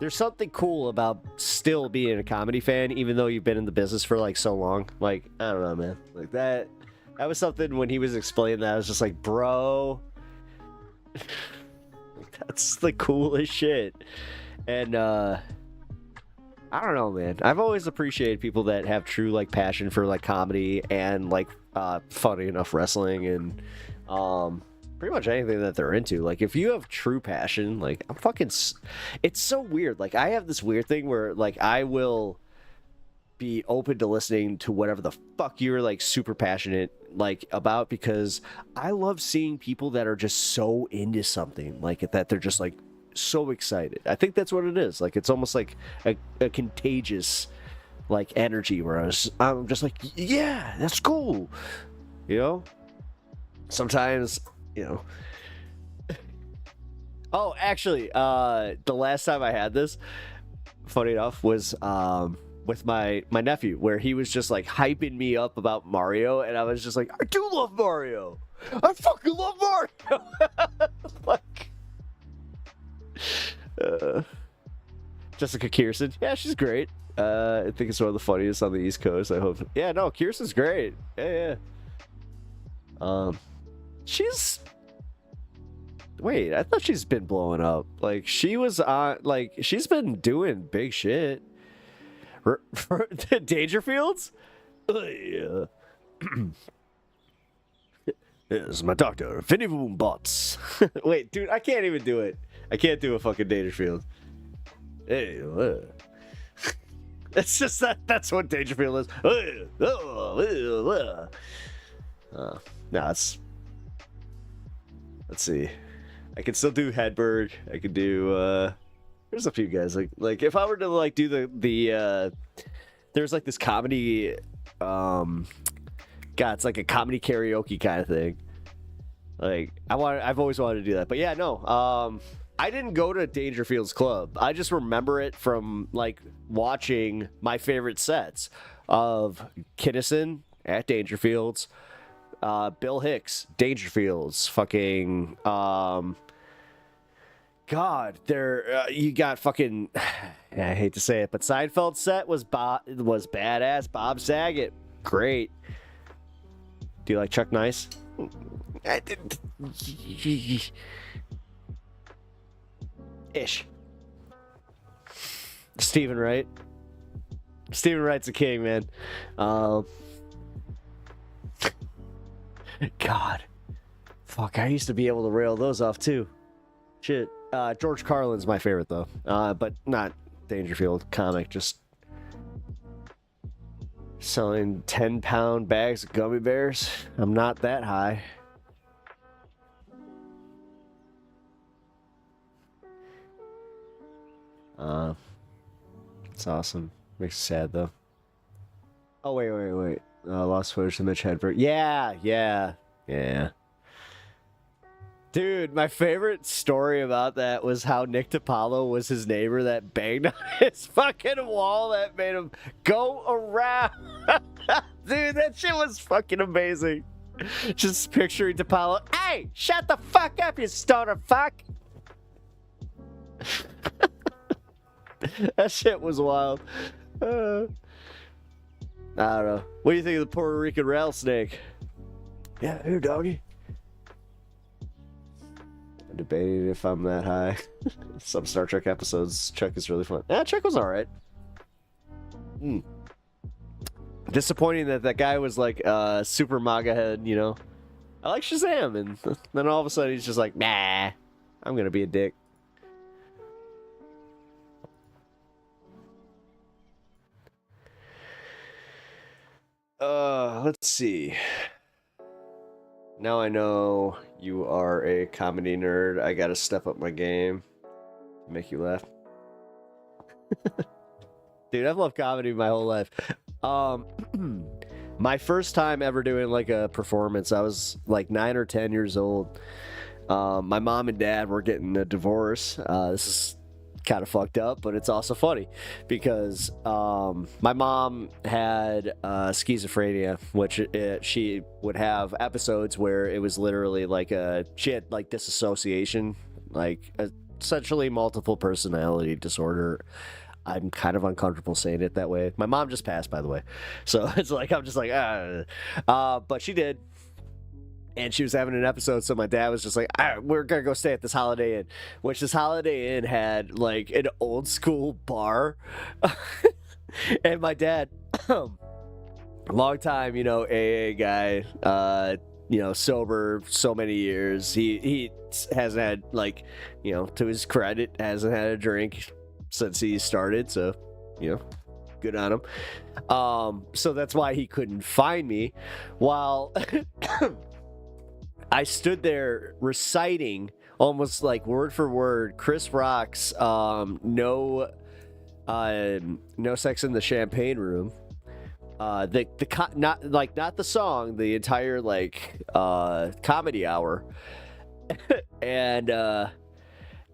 there's something cool about still being a comedy fan, even though you've been in the business for like so long. Like, I don't know, man. Like that was something when he was explaining that. I was just like, bro, that's the coolest shit. And I don't know, man. I've always appreciated people that have true like passion for like comedy and like funny enough wrestling and pretty much anything that they're into. Like, if you have true passion, like, it's so weird. Like, I have this weird thing where, like, I will be open to listening to whatever the fuck you're, like, super passionate, like, about, because I love seeing people that are just so into something, like, that they're just, like, so excited. I think that's what it is. Like, it's almost like a contagious, like, energy where I'm just like, yeah, that's cool. You know? Sometimes... Oh, actually, the last time I had this, funny enough, was with my nephew, where he was just like hyping me up about Mario, and I was just like, I do love Mario. I fucking love Mario. Like, Jessica Kirsten, yeah, she's great. I think it's one of the funniest on the East Coast. I hope. Yeah, no, Kirsten's great. Yeah. She's... Wait, I thought she's been blowing up. Like, she was on... Like, she's been doing big shit. For the Dangerfields? Yeah. This is my doctor, Finny Boom Bots. Wait, dude, I can't even do it. I can't do a fucking Dangerfield. Hey, it's just that's what Dangerfield is. No, it's... Let's see. I can still do Hedberg. I could do there's a few guys like if I were to like do the there's like this comedy it's like a comedy karaoke kind of thing. Like I've always wanted to do that. But yeah, no. I didn't go to Dangerfield's Club. I just remember it from like watching my favorite sets of Kinnison at Dangerfield's, Bill Hicks, Dangerfield's, fucking God, there you got fucking. I hate to say it, but Seinfeld's set was badass. Bob Saget, great. Do you like Chuck Nice? Ish. Stephen Wright. Stephen Wright's a king, man. God. Fuck, I used to be able to rail those off too. Shit. George Carlin's my favorite though. But not Dangerfield comic, just selling 10-pound bags of gummy bears. I'm not that high. It's awesome. Makes it sad though. Oh wait. Lost footage of Mitch Hedberg. Yeah. Dude, my favorite story about that was how Nick DiPaolo was his neighbor that banged on his fucking wall that made him go around. Dude, that shit was fucking amazing. Just picturing DiPaolo. Hey, shut the fuck up, you stoner fuck. That shit was wild. I don't know. What do you think of the Puerto Rican rattlesnake? Yeah, here, doggy. I'm debating if I'm that high. Some Star Trek episodes, Chuck is really fun. Yeah, Chuck was alright. Disappointing that guy was like super MAGA head, you know. I like Shazam, and then all of a sudden he's just like, nah, I'm gonna be a dick. Let's see. Now I know you are a comedy nerd. I gotta step up my game to make you laugh. Dude, I've loved comedy my whole life. My first time ever doing like a performance, I was like 9 or 10 years old. My mom and dad were getting a divorce. This is kind of fucked up, but it's also funny because my mom had schizophrenia, which she would have episodes where it was literally like she had like disassociation, like essentially multiple personality disorder. I'm kind of uncomfortable saying it that way. My mom just passed, by the way, so it's like I'm just like but she did. And she was having an episode, so my dad was just like, we're gonna go stay at this Holiday Inn, which this Holiday Inn had like an old school bar. And my dad, long time, you know, AA guy, you know, sober so many years. He hasn't had, like, you know, to his credit, hasn't had a drink since he started, so, you know, good on him. So that's why he couldn't find me while I stood there reciting almost like word for word Chris Rock's no Sex in the Champagne Room. Not the song, the entire like comedy hour. And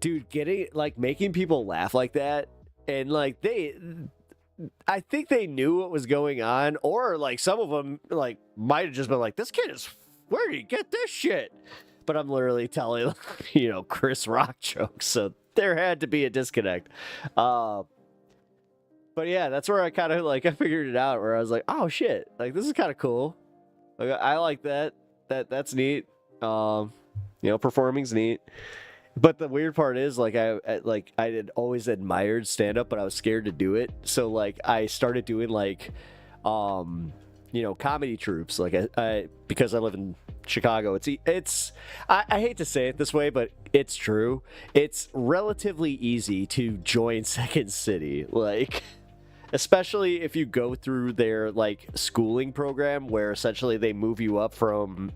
dude, getting like making people laugh like that, and like I think they knew what was going on, or like some of them like might have just been like, this kid is, where did he get this shit? But I'm literally telling, you know, Chris Rock jokes, so there had to be a disconnect. But yeah, that's where I kind of like I figured it out, where I was like, oh shit, like this is kind of cool. Like I like that. That's neat. You know, performing's neat. But the weird part is, like, I had always admired stand-up, but I was scared to do it. So like I started doing like you know, comedy troupes, like I because I live in Chicago. It's I hate to say it this way, but it's true. It's relatively easy to join Second City, like, especially if you go through their like schooling program, where essentially they move you up from,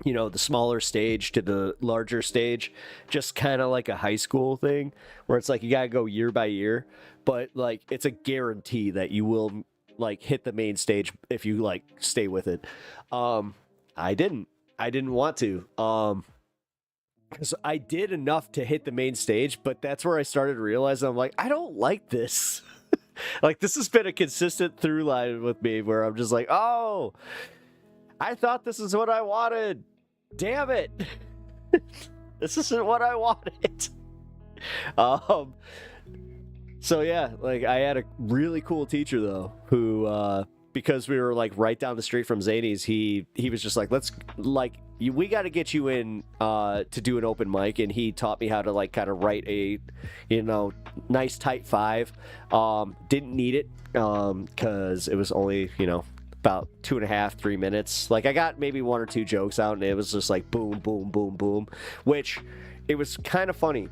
you know, the smaller stage to the larger stage, just kind of like a high school thing, where it's like you gotta go year by year, but like it's a guarantee that you will like hit the main stage if you like stay with it. I didn't want to. because I did enough to hit the main stage, but that's where I started to realize I'm like, I don't like this. Like, this has been a consistent through line with me where I'm just like, oh, I thought this is what I wanted. Damn it. This isn't what I wanted. So yeah, like I had a really cool teacher though, who because we were like right down the street from Zany's, he was just like, we got to get you in to do an open mic, and he taught me how to like kind of write a, nice tight 5. Didn't need it because it was only about 2.5, 3 minutes. Like I got maybe 1 or 2 jokes out, and it was just like boom, boom, boom, boom, which it was kind of funny.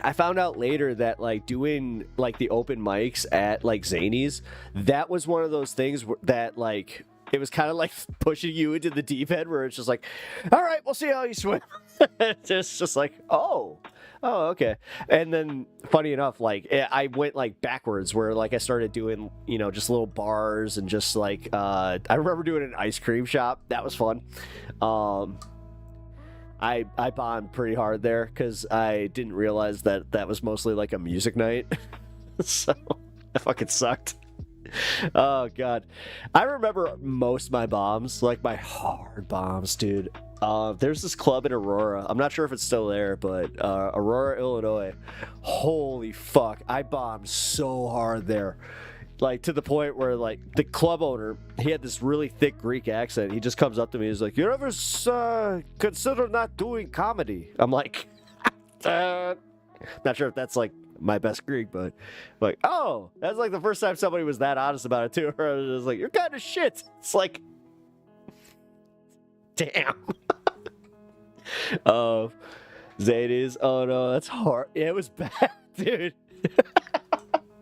I found out later that like doing like the open mics at like Zany's, that was one of those things that like it was kind of like pushing you into the deep end where it's just like, all right, we'll see how you swim. It's just like, oh, okay. And then funny enough, like I went like backwards where like I started doing, just little bars and just like, I remember doing an ice cream shop. That was fun. I bombed pretty hard there because I didn't realize that was mostly like a music night. So I fucking sucked. Oh god, I remember most of my bombs, like my hard bombs, dude. There's this club in Aurora. I'm not sure if it's still there, but Aurora, Illinois. Holy fuck, I bombed so hard there. Like to the point where like the club owner, he had this really thick Greek accent. He just comes up to me, he's like, "You ever consider not doing comedy?" I'm like, not sure if that's like my best Greek, but like, oh, that's like the first time somebody was that honest about it too. I was just like, you're kind of shit. It's like, damn. Oh, Zaydes. Oh no, that's hard. Yeah, it was bad, dude.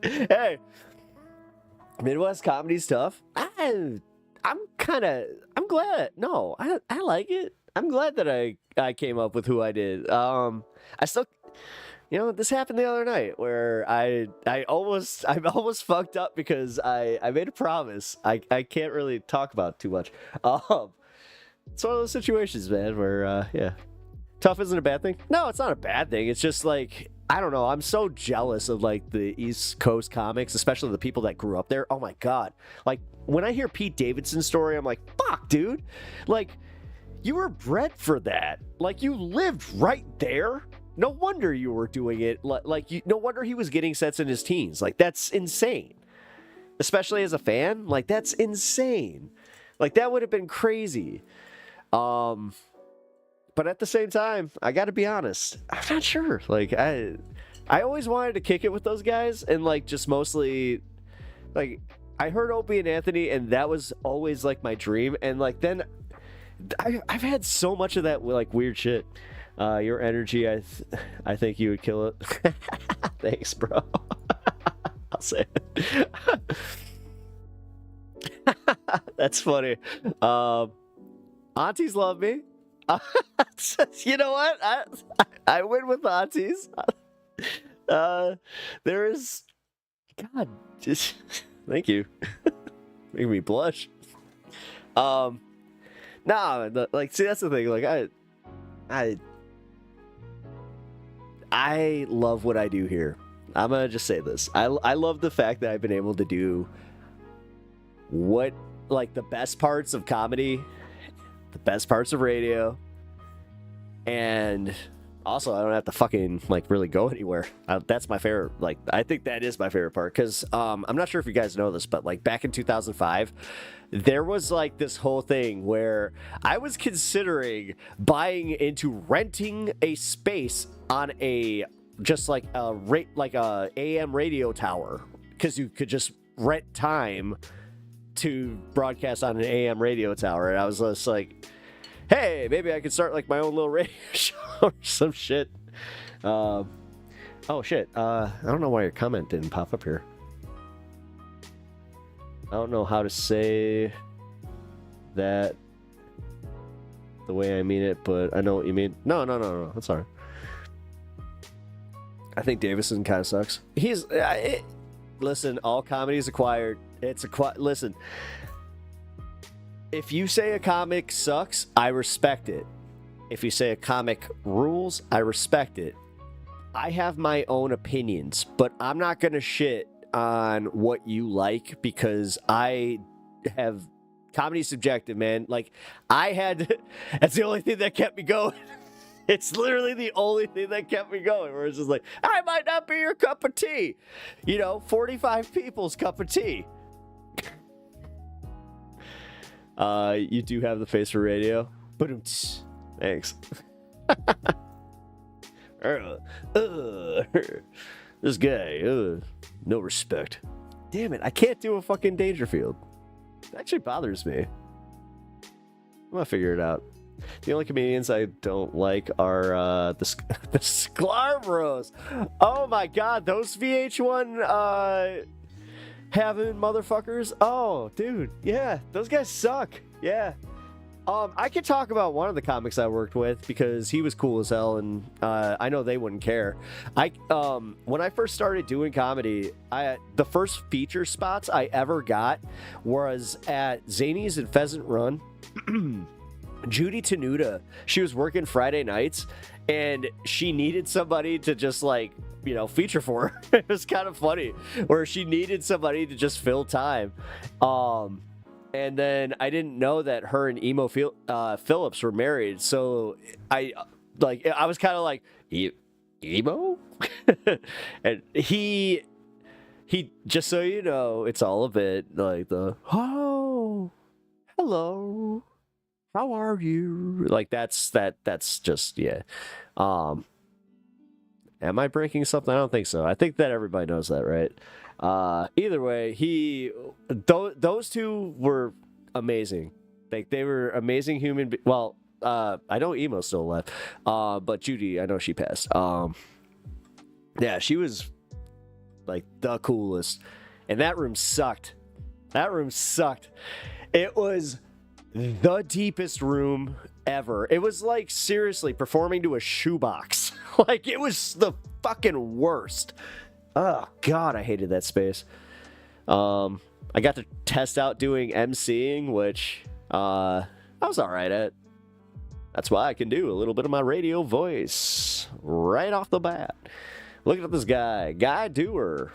Hey, Midwest comedy's tough. I'm glad. No, I like it. I'm glad that I came up with who I did. I still, this happened the other night where I almost fucked up because I made a promise. I can't really talk about too much. It's one of those situations, man, where yeah, tough isn't a bad thing. No, it's not a bad thing. It's just like, I don't know. I'm so jealous of like the East Coast comics, especially the people that grew up there. Oh my god! Like when I hear Pete Davidson's story, I'm like, fuck, dude. Like you were bred for that. Like you lived right there. No wonder you were doing it. No wonder he was getting sets in his teens. Like that's insane. Especially as a fan, like that's insane. Like that would have been crazy. But at the same time, I gotta be honest, I'm not sure. Like I always wanted to kick it with those guys, and like just mostly, like I heard Opie and Anthony, and that was always like my dream. And like then, I've had so much of that like weird shit. Your energy, I think you would kill it. Thanks, bro. I'll say it. That's funny. Aunties love me. You know what? I win with aunties. There is, God, just thank you. Making me blush. Nah, like, see, that's the thing. Like, I love what I do here. I'm gonna just say this. I love the fact that I've been able to do what, like, the best parts of comedy, the best parts of radio, and also I don't have to fucking like really go anywhere. That's my favorite. Like, I think that is my favorite part, because I'm not sure if you guys know this, but like back in 2005, there was like this whole thing where I was considering buying into renting a space on a just like a AM radio tower, because you could just rent time to broadcast on an AM radio tower. And I was just like, hey, maybe I could start like my own little radio show or some shit. Oh shit. I don't know why your comment didn't pop up here. I don't know how to say that the way I mean it, but I know what you mean. No. That's all right. I think Davison kind of sucks. Listen, all comedy is acquired. Listen, if you say a comic sucks, I respect it. if you say a comic rules, I respect it. I have my own opinions, but I'm not going to shit on what you like because I have comedy subjective, man. Like, I had, that's the only thing that kept me going. It's literally the only thing that kept me going, where it's just like, I might not be your cup of tea. 45 people's cup of tea. You do have the face for radio. Thanks. This guy, no respect. Damn it, I can't do a fucking Dangerfield. It actually bothers me. I'm gonna figure it out. The only comedians I don't like are the Sklar Bros. Oh my god, those VH1 having motherfuckers. Oh, dude, yeah, those guys suck. Yeah. I could talk about one of the comics I worked with because he was cool as hell, and I know they wouldn't care. When I first started doing comedy, the first feature spots I ever got was at Zany's in Pheasant Run. Judy Tenuta, she was working Friday nights, and she needed somebody to just feature for her. It was kind of funny, where she needed somebody to just fill time. And then I didn't know that her and Emo Phillips were married, so I was kind of like, Emo? And he just so you know, it's all a bit like the, oh, hello, how are you? Like that's just, yeah. Am I breaking something? I don't think so. I think that everybody knows that, right? Either way, those two were amazing. Like, they were amazing human. Well, I know Emo's still alive. But Judy, I know she passed. Yeah, she was like the coolest. And that room sucked. It was the deepest room ever. It was like, seriously, performing to a shoebox. Like, it was the fucking worst. Oh god, I hated that space. I got to test out doing emceeing, which I was alright at. That's why I can do a little bit of my radio voice right off the bat. Looking at this Guy Doer.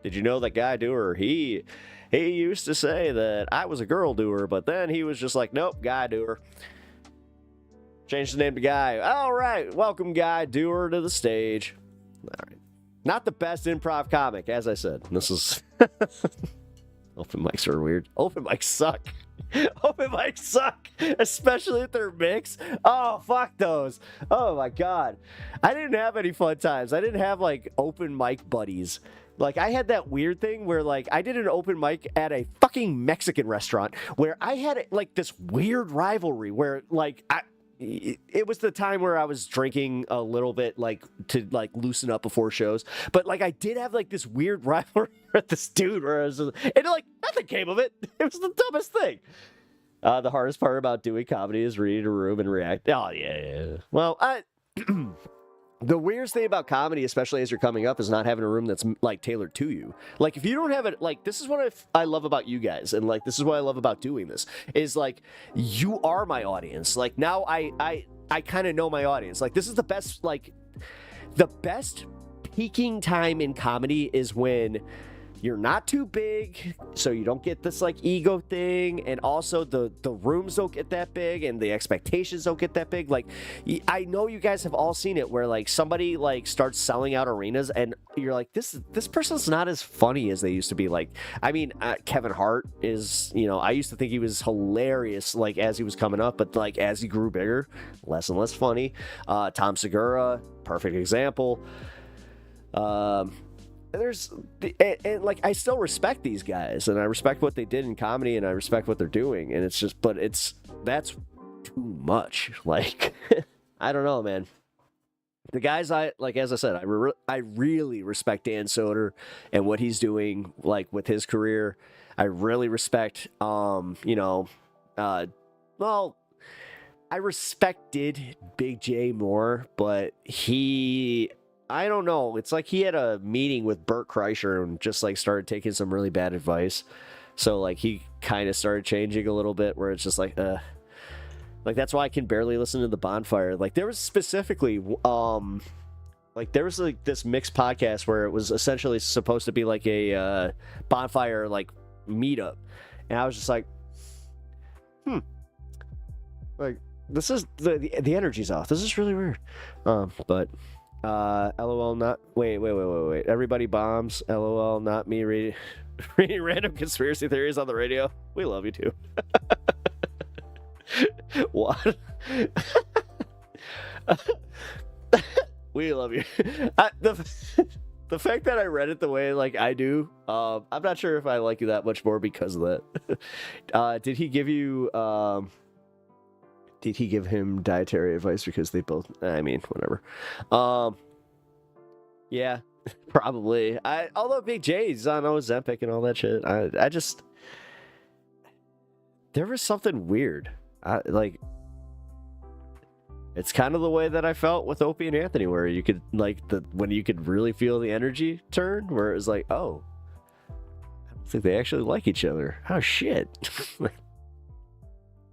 Did you know that Guy Doer, he used to say that I was a girl doer, but then he was just like, nope, Guy Doer. Changed the name to Guy. All right, welcome Guy Doer to the stage. All right. Not the best improv comic, as I said. This is... Open mics are weird. Open mics suck. Open mics suck. Especially if they're mixed. Oh, fuck those. Oh, my God. I didn't have any fun times. I didn't have, open mic buddies. I had that weird thing where, I did an open mic at a fucking Mexican restaurant where I had, this weird rivalry where, it was the time where I was drinking a little bit, to loosen up before shows. But I did have this weird rivalry with this dude where I was just, and nothing came of it. It was the dumbest thing. The hardest part about doing comedy is reading a room and react. Oh yeah. Well, the weirdest thing about comedy, especially as you're coming up, is not having a room that's tailored to you. If you don't have it, this is what I love about you guys, and this is what I love about doing this, is you are my audience. Now I kind of know my audience. This is the best, the best peaking time in comedy is when you're not too big, so you don't get this ego thing, and also the rooms don't get that big, and the expectations don't get that big. I know you guys have all seen it where somebody starts selling out arenas, and you're like, this person's not as funny as they used to be. Kevin Hart is, I used to think he was hilarious as he was coming up, but as he grew bigger, less and less funny. Tom Segura, perfect example. I still respect these guys, and I respect what they did in comedy, and I respect what they're doing, and it's just, that's too much. I don't know, man. The guys as I said, I really respect Dan Soder and what he's doing, with his career. I really respect, I respected Big J more, but I don't know. It's he had a meeting with Bert Kreischer and just started taking some really bad advice. So he kind of started changing a little bit, where it's just Like, that's why I can barely listen to the bonfire. Like, there was specifically, like, there was, like, this mixed podcast where it was essentially supposed to be, like, a bonfire, like, meetup. And I was just like, like, this is, the energy's off. This is really weird. But, LOL not, wait. Everybody bombs. LOL not me reading random conspiracy theories on the radio. We love you, too. What? We love you. The fact that I read it the way like I do, I'm not sure if I like you that much more because of that. Did he give you did he give him dietary advice because they both, I mean, whatever. Yeah, probably. Although Big J's on Ozempic and all that shit, I just, there was something weird. Like, it's kind of the way that I felt with Opie and Anthony, where you could, like, when you could really feel the energy turn, where it was like, oh, I don't think they actually like each other. Oh, shit.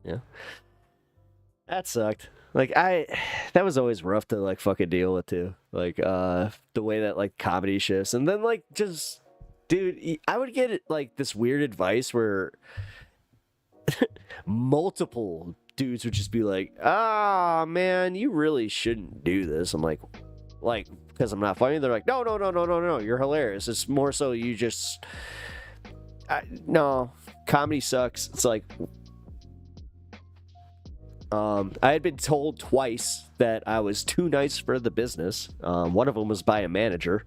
Yeah. That sucked. Like, that was always rough to, like, fucking deal with, too. Like, the way that, like, comedy shifts. And then, like, just, dude, I would get, like, this weird advice where multiple dudes would just be like, man, you really shouldn't do this. I'm like, because I'm not funny? They're like, no, you're hilarious. It's more so you just, no, comedy sucks. It's like, I had been told twice that I was too nice for the business. One of them was by a manager.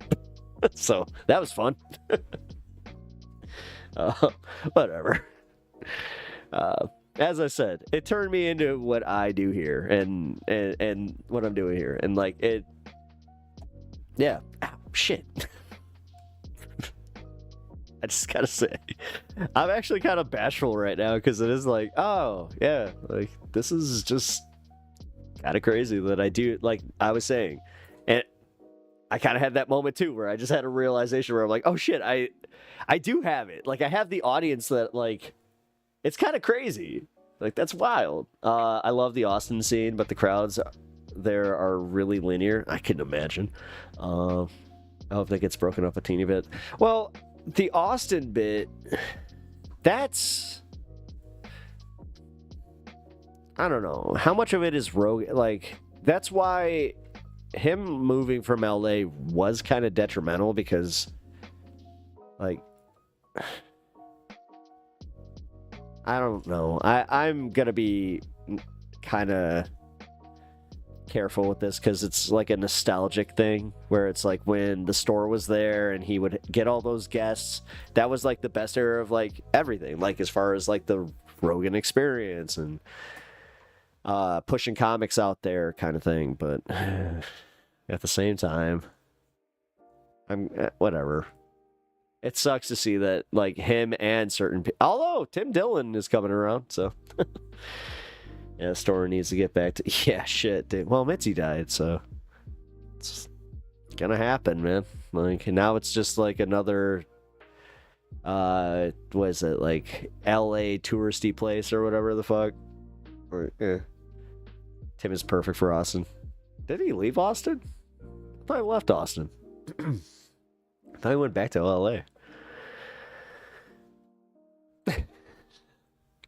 So that was fun. Whatever. As I said, it turned me into what I do here and what I'm doing here. And like it, yeah, ow, shit. I just gotta say, I'm actually kind of bashful right now because it is like, oh yeah, like this is just kind of crazy that I do, like I was saying, and I kind of had that moment too where I just had a realization where I'm like, oh shit, I do have it. Like I have the audience that like. It's kind of crazy. Like, that's wild. I love the Austin scene, but the crowds there are really linear. I can imagine. I hope that gets broken up a teeny bit. Well, the Austin bit, that's... I don't know. How much of it is rogue? Like, that's why him moving from LA was kind of detrimental because, like... I don't know. I'm going to be kind of careful with this because it's like a nostalgic thing where it's like when the store was there and he would get all those guests. That was like the best era of like everything, like as far as like the Rogan experience and pushing comics out there kind of thing. But at the same time, I'm whatever. It sucks to see that, like, him and certain people... Although, Tim Dillon is coming around, so... Yeah, the store needs to get back to... Yeah, shit, dude. Well, Mitzi died, so... It's gonna happen, man. Like, now it's just, like, another... what is it? Like, LA touristy place or whatever the fuck. Or, Tim is perfect for Austin. Did he leave Austin? I thought he left Austin. I thought he went back to LA.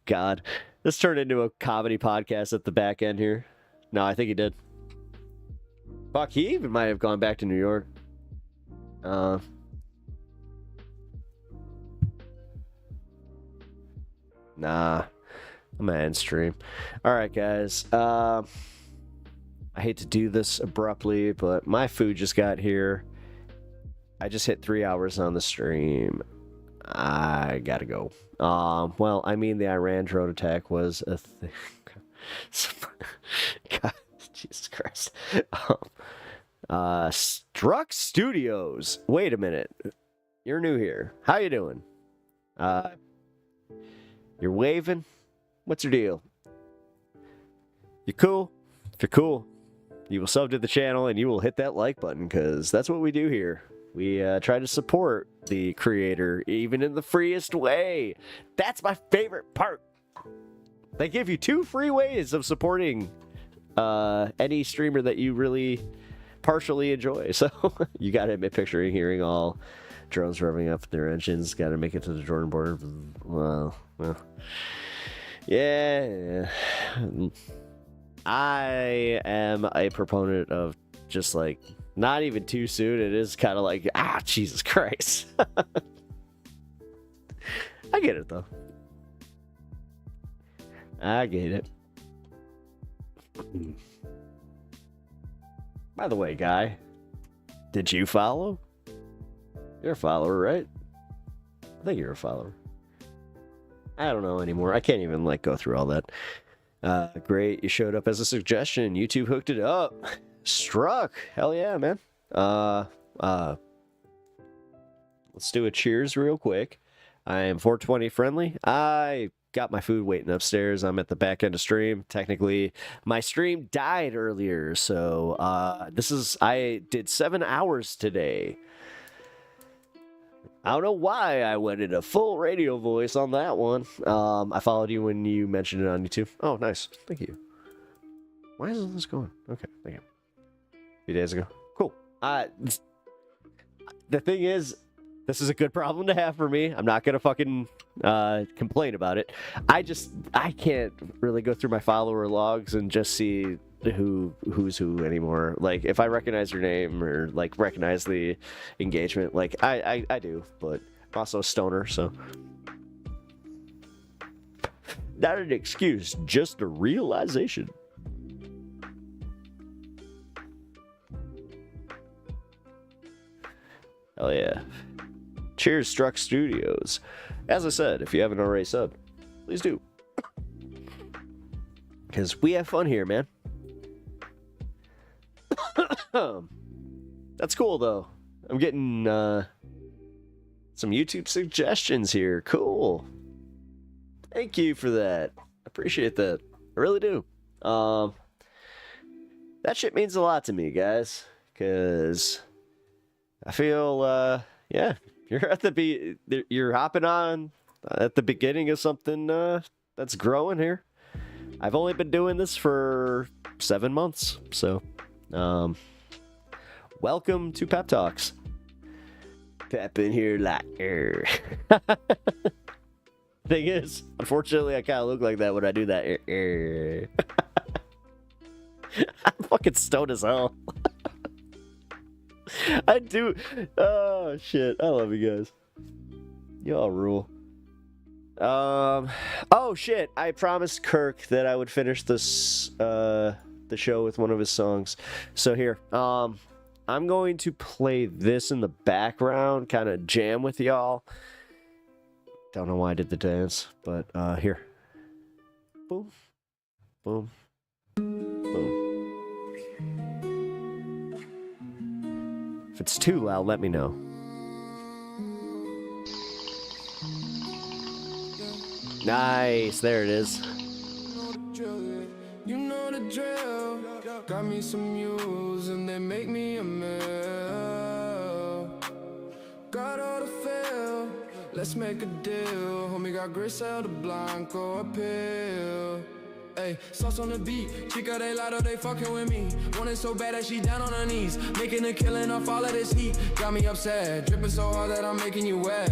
God. This turned into a comedy podcast at the back end here. No, I think he did. Fuck, he even might have gone back to New York. Nah. I'm gonna end stream. Alright, guys. I hate to do this abruptly, but my food just got here. I just hit 3 hours on the stream. I gotta go. Well, I mean, the Iran drone attack was a thing. God, Jesus Christ. Struck Studios. Wait a minute. You're new here. How you doing? You're waving? What's your deal? You cool? If you're cool, you will sub to the channel and you will hit that like button because that's what we do here. We try to support the creator, even in the freest way. That's my favorite part. They give you 2 free ways of supporting any streamer that you really partially enjoy. So you got to admit, picturing, hearing all drones revving up their engines. Got to make it to the Jordan border. Well, yeah. I am a proponent of just like not even too soon. It is kind of like, Jesus Christ. I get it though. I get it. By the way, guy, did you follow? You're a follower, right? I think you're a follower. I don't know anymore. I can't even like go through all that. Great, you showed up as a suggestion. YouTube hooked it up. Struck. Hell yeah, man. Let's do a cheers real quick. I am 420 friendly. I got my food waiting upstairs. I'm at the back end of stream. Technically, my stream died earlier, so I did 7 hours today. I don't know why I went into full radio voice on that one. I followed you when you mentioned it on YouTube. Oh, nice. Thank you. Why is this going? Okay, thank you. A few days ago. Cool. The thing is, this is a good problem to have for me. I'm not gonna fucking complain about it. I can't really go through my follower logs and just see who's who anymore. Like, if I recognize your name or like recognize the engagement, like I do, but I'm also a stoner, so not an excuse, just a realization. Hell yeah. Cheers, Struck Studios. As I said, if you haven't already subbed, please do. Because we have fun here, man. That's cool, though. I'm getting some YouTube suggestions here. Cool. Thank you for that. I appreciate that. I really do. That shit means a lot to me, guys. Because I feel, yeah, you're hopping on at the beginning of something that's growing here. I've only been doing this for 7 months, so welcome to Pep Talks. Pep in here like Thing is, unfortunately, I kind of look like that when I do that. I'm fucking stoned as hell. I do. Oh shit! I love you guys. Y'all rule. Oh shit! I promised Kirk that I would finish this the show with one of his songs. So here, I'm going to play this in the background, kind of jam with y'all. Don't know why I did the dance, but here. Boom, boom, boom. If it's too loud, let me know. Nice, there it is. You know the drill. Got me some news and they make me a meal. Got all the feel. Let's make a deal. Homie got Grisel, the Blanco, a pill. Ay, sauce on the beat, chica they lotto, they fucking with me. Want it so bad that she down on her knees, making a killing off all of this heat. Got me upset, dripping so hard that I'm making you wet.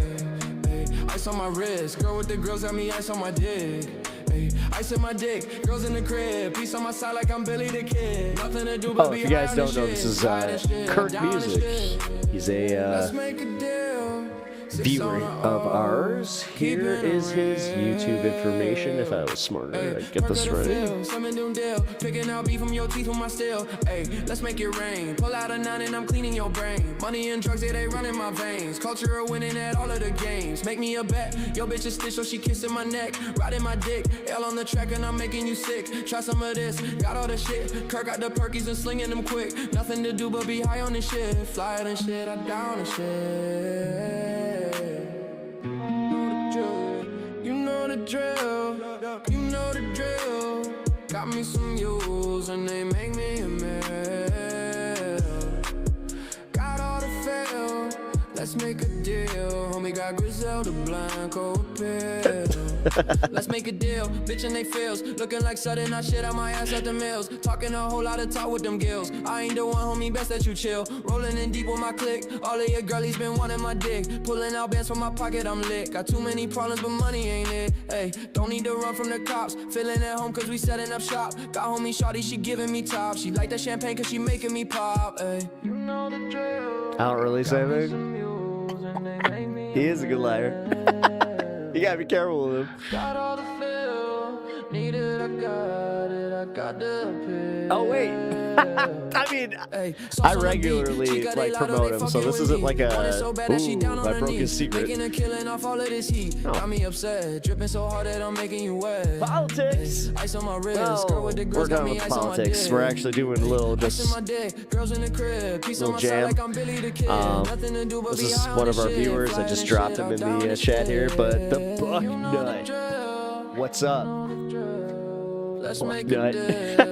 Ay, ice on my wrist, girl with the grills got me ice on my dick. Ay, ice in my dick, girls in the crib, peace on my side like I'm Billy the Kid. Nothing to do but if you guys don't know, this is Kirk Music. He's a viewer of ours. Here is his YouTube information. If I was smarter, I'd get this right. Picking out beef from your teeth with my steel. Hey, let's make it rain. Pull out a 9 and I'm cleaning your brain. Money and drugs, they run in my veins. Culture of winning at all of the games. Make me a bet. Yo, bitch is stitch, so she kissing my neck. Riding my dick. L on the track and I'm making you sick. Try some of this. Got all the shit. Kirk got the perkies and slinging them quick. Nothing to do but be high on this shit. Flyer than shit, I down the shit. You know the drill, you know the drill. Got me some U's and they make me a meal. Got all the fail, let's make a deal. Homie got got Griselda Blanco appeal. Let's make a deal, bitch and they feels. Looking like sudden, I shit on my ass at the mills. Talking a whole lot of talk with them gills. I ain't the one, homie, best that you chill. Rolling in deep with my click. All of your girlies been wanting my dick. Pulling out bands from my pocket, I'm lit. Got too many problems, but money ain't it. Hey, don't need to run from the cops. Feeling at home cause we setting up shop. Got homie shawty, she giving me top. She like that champagne cause she making me pop. Hey, you know the drill. I don't really say anything. He is a good liar. You gotta be careful with him. Got all the feel. Need it, I got it. I got the pill. Oh wait. I mean, I regularly like promote him, so this isn't like a ooh, I broke his secret. Oh. Got me upset, dripping so hard that I'm making you wet. Politics. Ice on my wrist, Well, girl with the we're girls got done me with ice on my politics. dick. We're actually doing a little Ice on just my dick, girls in the crib, piece on little my side jam. like I'm Billy the Kid. Nothing to do but This be is high on one of this our shit, viewers. I flying just and dropped shit, him in I'm down the this chat here, shit. but the buck You know the nut. drill. What's up? Let's Buck make nut. a deal.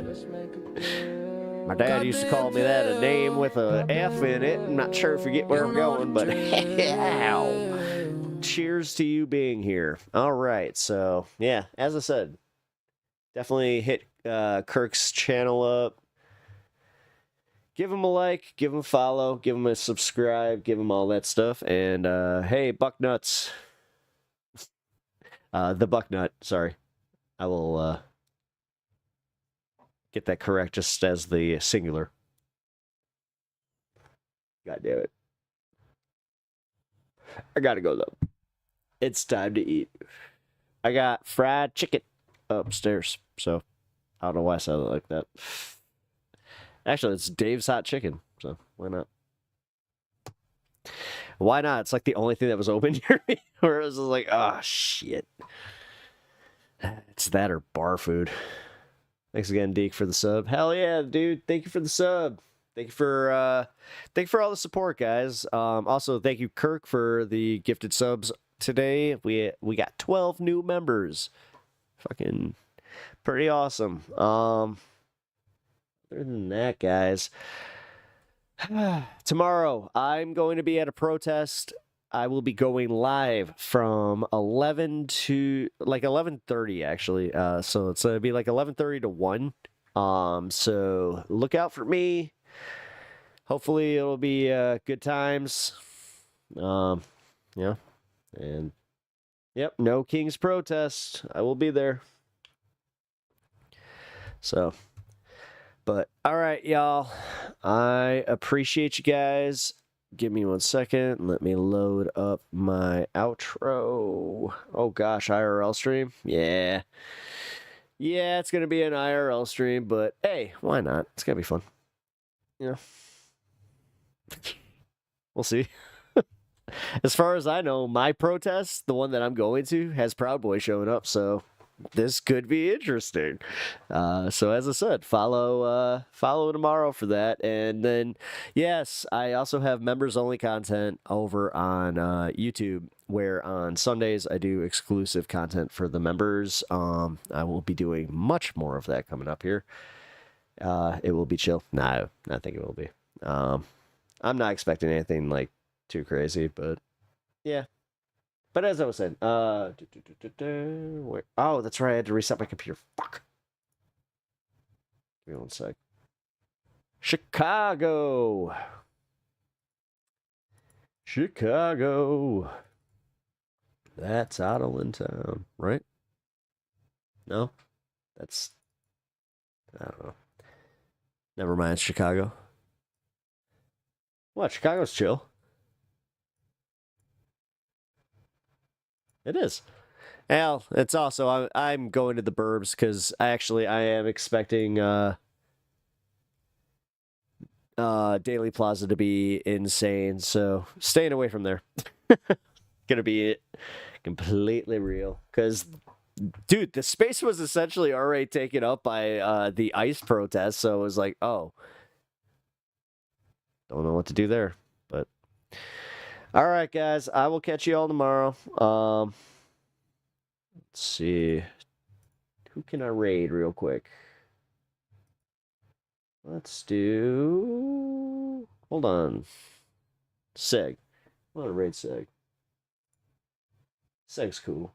Let's make a deal. My dad used to call me that, a name with a F in it. I'm not sure if you get where I'm going, but cheers to you being here. All right, so yeah, as I said, definitely hit Kirk's channel up. Give him a like, give him a follow, give him a subscribe, give him all that stuff. And hey, Bucknuts. The Bucknut, sorry. I will get that correct just as the singular. God damn it. I gotta go though. It's time to eat. I got fried chicken upstairs, so I don't know why I said it like that. Actually, it's Dave's Hot Chicken, so why not? Why not? It's like the only thing that was open here. Where it was just like, oh shit. It's that or bar food. Thanks again, Deke, for the sub. Hell yeah, dude. Thank you for the sub. Thank you for all the support, guys. Also, thank you, Kirk, for the gifted subs today. We got 12 new members. Fucking pretty awesome. Other than that, guys, tomorrow I'm going to be at a protest. I will be going live from 11 to like 11:30 actually. So it's gonna be like 11:30 to 1. So look out for me. Hopefully it'll be good times. Yeah. And yep, no King's protest. I will be there. So, but all right, y'all. I appreciate you guys. Give me 1 second. Let me load up my outro. Oh gosh, IRL stream? Yeah. Yeah, it's going to be an IRL stream, but hey, why not? It's going to be fun. You know. We'll see. As far as I know, my protest, the one that I'm going to, has Proud Boy showing up, so this could be interesting. So as I said, follow tomorrow for that. And then, yes, I also have members-only content over on YouTube, where on Sundays I do exclusive content for the members. I will be doing much more of that coming up here. It will be chill. No, I think it will be. I'm not expecting anything like too crazy, but yeah. But as I was saying, oh, that's right, I had to reset my computer. Fuck. Give me 1 sec. Chicago. That's Adeline Town, right? No? That's... I don't know. Never mind, Chicago. What? Chicago's chill. It is. Well, it's also I'm going to the burbs because I am expecting Daily Plaza to be insane, so staying away from there. Gonna be completely real because, dude, the space was essentially already taken up by the ICE protest, so it was like, oh, don't know what to do there, but all right, guys, I will catch you all tomorrow. Let's see. Who can I raid real quick? Let's do... Hold on. Seg. I want to raid Seg. Seg's cool.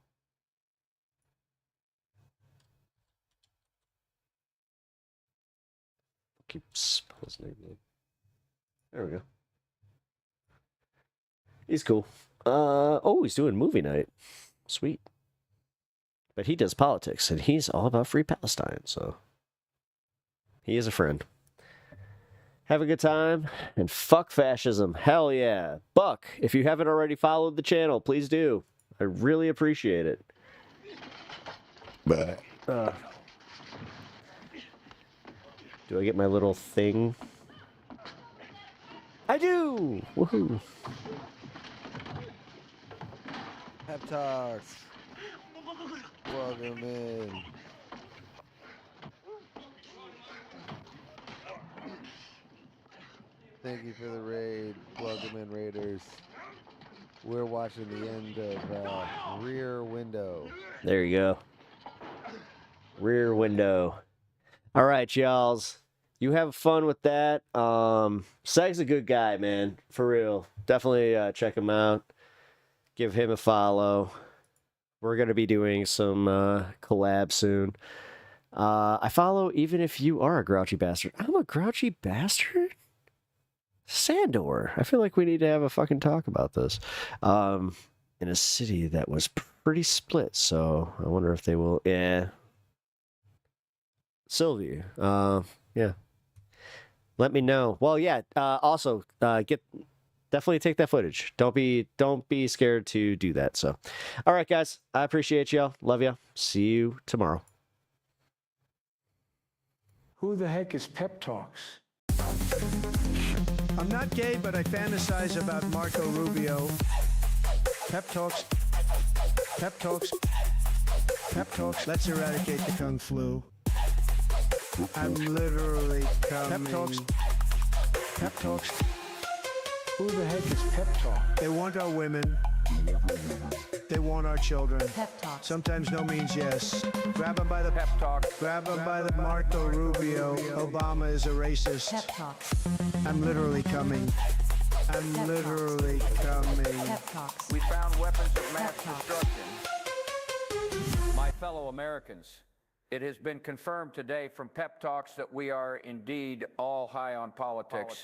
Keep spelling his name. There we go. He's cool. Oh, he's doing movie night. Sweet. But he does politics, and he's all about free Palestine, so he is a friend. Have a good time, and fuck fascism. Hell yeah. Buck, if you haven't already followed the channel, please do. I really appreciate it. Do I get my little thing? I do! Woohoo! Pep talks. Welcome in. Thank you for the raid. Welcome in, Raiders. We're watching the end of Rear Window. There you go. Rear Window. All right, y'alls. You have fun with that. Seg's a good guy, man. For real. Definitely check him out. Give him a follow. We're going to be doing some collab soon. I follow even if you are a grouchy bastard. I'm a grouchy bastard? Sandor. I feel like we need to have a fucking talk about this. In a city that was pretty split, so I wonder if they will... Yeah. Sylvie. Yeah. Let me know. Well, yeah. Also, definitely take that footage. Don't be scared to do that. So, all right, guys. I appreciate y'all. Love you. See you tomorrow. Who the heck is Pep Talks? I'm not gay, but I fantasize about Marco Rubio. Pep Talks. Pep Talks. Pep Talks. Let's eradicate the Kung Flu. I'm literally coming. Pep Talks. Pep Talks. Who the heck is Pep Talk? They want our women. They want our children. Pep Talk. Sometimes no means yes. Grab them by the pep talk. Grab them by the Marco Rubio. Obama is a racist. Pep Talk. I'm literally coming. I'm Pep literally coming. Pep Talks. We found weapons of mass Pep Talks. destruction. My fellow Americans, it has been confirmed today from Pep Talks that we are indeed all high on politics.